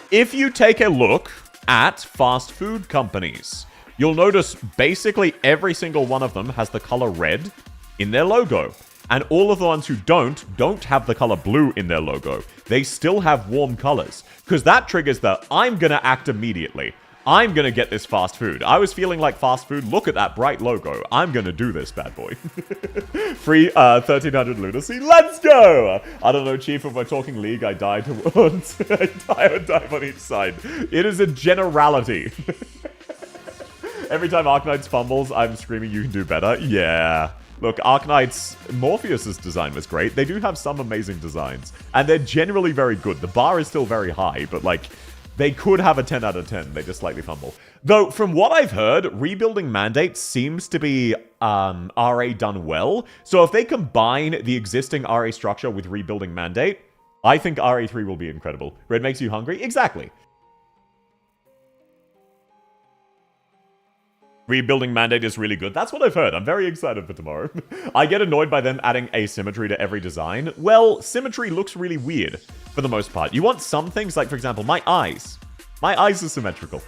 if you take a look at fast food companies, you'll notice basically every single one of them has the color red in their logo. And all of the ones who don't have the color blue in their logo. They still have warm colors. Because that triggers the, I'm gonna act immediately. I'm gonna get this fast food. I was feeling like fast food. Look at that bright logo. I'm gonna do this, bad boy. Free 1300 lunacy. Let's go! I don't know, Chief, if we're talking League, I die to once. I would dive on each side. It is a generality. Every time Arknights fumbles, I'm screaming, you can do better. Yeah. Look, Arknights, Morpheus' design was great. They do have some amazing designs. And they're generally very good. The bar is still very high, but, like, they could have a 10 out of 10. They just slightly fumble. Though, from what I've heard, Rebuilding Mandate seems to be RA done well. So if they combine the existing RA structure with Rebuilding Mandate, I think RA3 will be incredible. Red makes you hungry? Exactly. Rebuilding Mandate is really good. That's what I've heard. I'm very excited for tomorrow. I get annoyed by them adding asymmetry to every design. Well, symmetry looks really weird for the most part. You want some things, like, for example, my eyes. My eyes are symmetrical.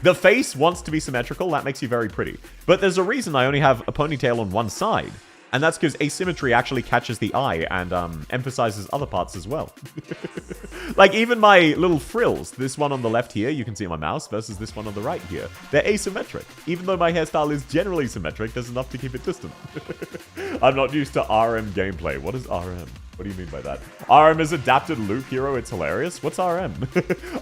The face wants to be symmetrical. That makes you very pretty. But there's a reason I only have a ponytail on one side. And that's because asymmetry actually catches the eye and emphasizes other parts as well. Like even my little frills, this one on the left here, you can see on my mouse, versus this one on the right here. They're asymmetric. Even though my hairstyle is generally symmetric, there's enough to keep it distant. I'm not used to RM gameplay. What is RM? What do you mean by that? RM is adapted loop hero. It's hilarious. What's RM?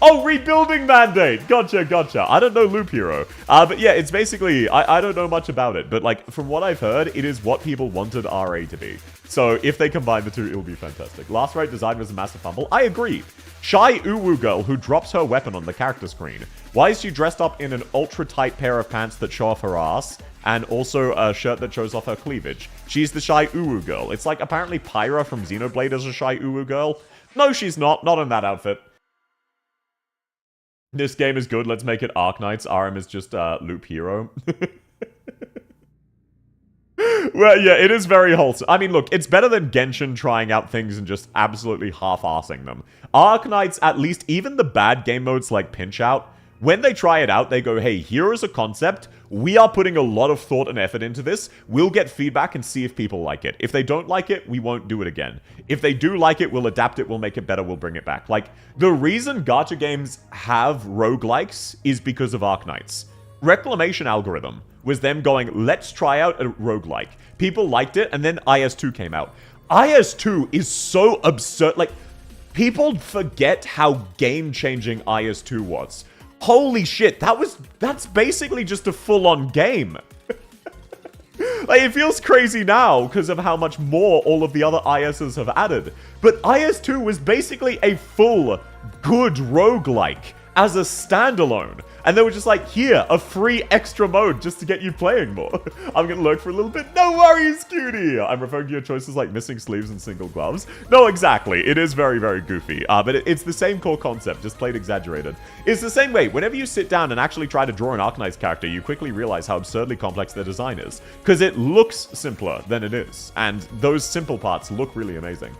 Oh, rebuilding mandate. Gotcha, gotcha. I don't know loop hero. But yeah, it's basically, I don't know much about it. But like, from what I've heard, it is what people wanted RA to be. So if they combine the two, it will be fantastic. Last Right design was a massive fumble. I agree. Shy Uwu girl who drops her weapon on the character screen. Why is she dressed up in an ultra-tight pair of pants that show off her ass? And also a shirt that shows off her cleavage. She's the Shy Uwu girl. It's like apparently Pyra from Xenoblade is a Shy Uwu girl. No, she's not. Not in that outfit. This game is good. Let's make it Arknights. RM is just loop hero. Well, yeah, it is very wholesome. I mean, look, it's better than Genshin trying out things and just absolutely half-arsing them. Arknights, at least, even the bad game modes like Pinch-Out, when they try it out, they go, hey, here is a concept. We are putting a lot of thought and effort into this. We'll get feedback and see if people like it. If they don't like it, we won't do it again. If they do like it, we'll adapt it, we'll make it better, we'll bring it back. Like, the reason gacha games have roguelikes is because of Arknights. Reclamation algorithm was them going, let's try out a roguelike. People liked it, and then IS2 came out. IS2 is so absurd. Like, people forget how game-changing IS2 was. Holy shit, that's basically just a full-on game. Like, it feels crazy now because of how much more all of the other ISs have added. But IS2 was basically a full, good roguelike as a standalone. And they were just like, here, a free extra mode just to get you playing more. I'm gonna lurk for a little bit. No worries, cutie! I'm referring to your choices like missing sleeves and single gloves. No, exactly. It is very, very goofy. But it's the same core concept, just played exaggerated. It's the same way. Whenever you sit down and actually try to draw an Arknights character, you quickly realize how absurdly complex their design is. Because it looks simpler than it is. And those simple parts look really amazing.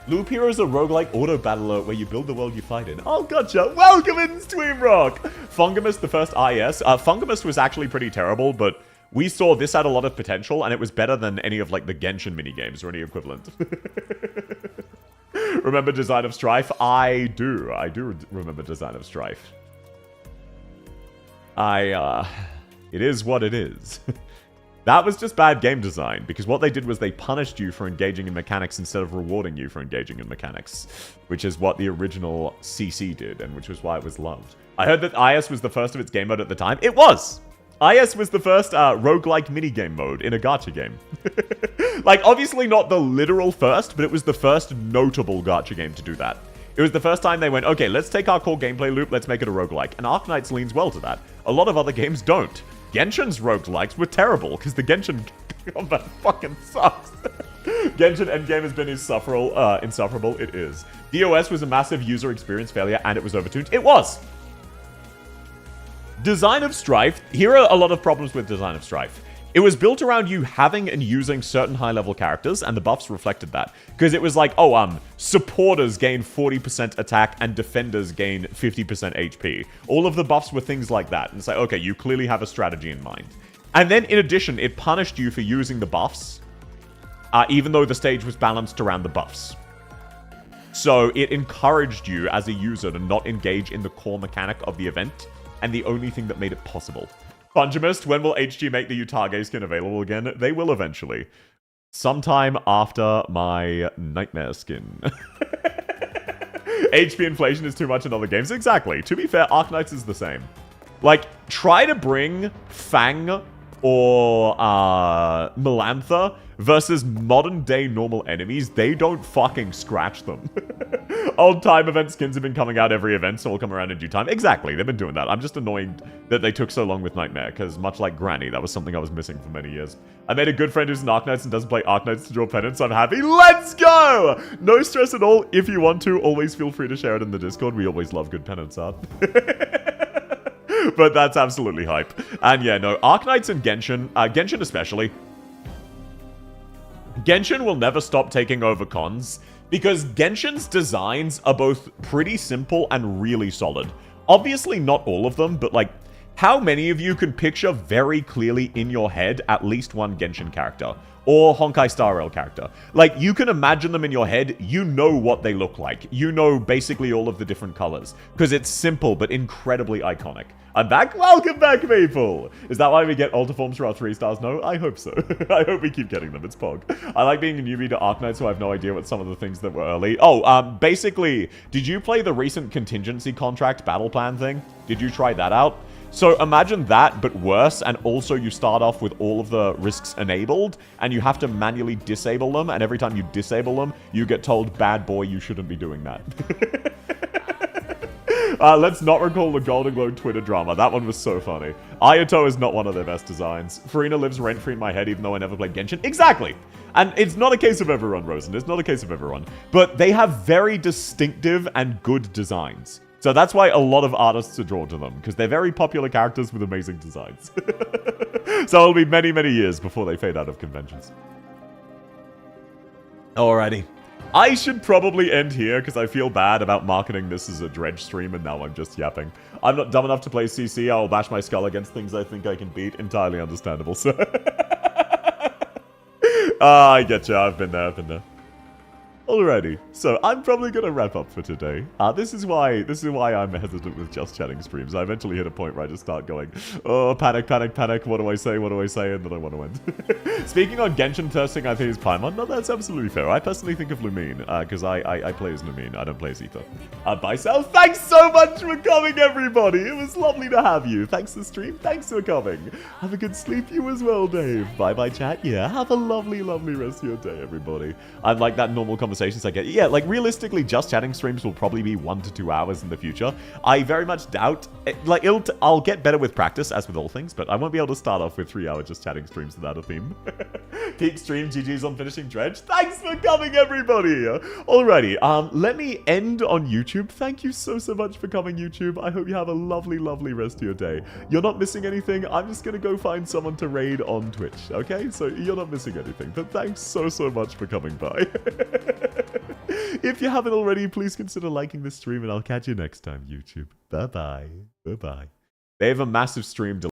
Loop Hero is a roguelike auto-battler where you build the world you fight in. Oh, gotcha. Welcome in, Streamrock! Fungamus, the first IS. Fungamus was actually pretty terrible, but we saw this had a lot of potential, and it was better than any of, like, the Genshin minigames or any equivalent. Remember Design of Strife? I do. I do remember Design of Strife. It is what it is. That was just bad game design, because what they did was they punished you for engaging in mechanics instead of rewarding you for engaging in mechanics, which is what the original CC did, and which was why it was loved. I heard that IS was the first of its game mode at the time. It was! IS was the first roguelike minigame mode in a gacha game. Like, obviously not the literal first, but it was the first notable gacha game to do that. It was the first time they went, okay, let's take our core gameplay loop, let's make it a roguelike. And Arknights leans well to that. A lot of other games don't. Genshin's roguelikes were terrible, because the Genshin combat fucking sucks. Genshin endgame has been insufferable. It is. DOS was a massive user experience failure, and it was overtuned. It was! Design of Strife. Here are a lot of problems with Design of Strife. It was built around you having and using certain high-level characters, and the buffs reflected that. Because it was like, supporters gain 40% attack, and defenders gain 50% HP. All of the buffs were things like that. And it's like, okay, you clearly have a strategy in mind. And then, in addition, it punished you for using the buffs, even though the stage was balanced around the buffs. So, it encouraged you, as a user, to not engage in the core mechanic of the event, and the only thing that made it possible. Fungemist, when will HG make the Utage skin available again? They will eventually. Sometime after my Nightmare skin. HP inflation is too much in other games. Exactly. To be fair, Arknights is the same. Like, try to bring Fang or Melantha versus modern-day normal enemies. They don't fucking scratch them. Old time event skins have been coming out every event, so we'll come around in due time. Exactly, they've been doing that. I'm just annoyed that they took so long with Nightmare, because much like Granny, that was something I was missing for many years. I made a good friend who's an Arknights and doesn't play Arknights to draw penance. I'm happy. Let's go! No stress at all. If you want to, always feel free to share it in the Discord. We always love good penance art. But that's absolutely hype. And yeah, no, Arknights and Genshin, Genshin especially, Genshin will never stop taking over cons, because Genshin's designs are both pretty simple and really solid. Obviously not all of them, but like, How many of you can picture very clearly in your head at least one Genshin character? Or Honkai Star Rail character? Like, you can imagine them in your head, you know what they look like. You know basically all of the different colors. Because it's simple, but incredibly iconic. I'm back? Welcome back, people! Is that why we get Altiforms for our 3 stars? No, I hope so. I hope we keep getting them, it's Pog. I like being a newbie to Arknight, so I have no idea what some of the things that were early. Oh, basically, did you play the recent contingency contract battle plan thing? Did you try that out? So imagine that, but worse, and also you start off with all of the risks enabled, and you have to manually disable them, and every time you disable them, you get told, bad boy, you shouldn't be doing that. Let's not recall the Golden Globe Twitter drama. That one was so funny. Ayato is not one of their best designs. Furina lives rent-free in my head, even though I never played Genshin. Exactly! And it's not a case of everyone, Rosen. It's not a case of everyone. But they have very distinctive and good designs. So that's why a lot of artists are drawn to them, because they're very popular characters with amazing designs. So it'll be many, many years before they fade out of conventions. Alrighty. I should probably end here, because I feel bad about marketing this as a Dredge stream, and now I'm just yapping. I'm not dumb enough to play CC, I'll bash my skull against things I think I can beat. Entirely understandable, so... I get you, I've been there. Alrighty, so I'm probably gonna wrap up for today. This is why I'm hesitant with just chatting streams. I eventually hit a point where I just start going, oh, panic, what do I say, and then I want to end. Speaking on Genshin thirsting, I think is Paimon. No, that's absolutely fair. I personally think of Lumine, because I play as Lumine, I don't play as Aether. Bicel, thanks so much for coming, everybody! It was lovely to have you. Thanks for the stream, thanks for coming. Have a good sleep, you as well, Dave. Bye-bye, chat. Yeah, have a lovely, lovely rest of your day, everybody. I'm like that normal conversations I get. Yeah, like realistically, just chatting streams will probably be 1 to 2 hours in the future. I very much doubt, like I'll get better with practice, as with all things, but I won't be able to start off with 3-hour just chatting streams without a theme. Peak stream, GG's on finishing Dredge. Thanks for coming, everybody. Alrighty, let me end on YouTube. Thank you so much for coming, YouTube. I hope you have a lovely, lovely rest of your day. You're not missing anything. I'm just gonna go find someone to raid on Twitch, okay? So you're not missing anything, but thanks so much for coming by. If you haven't already, please consider liking this stream, and I'll catch you next time, YouTube. Bye-bye. Bye-bye. They have a massive stream delay.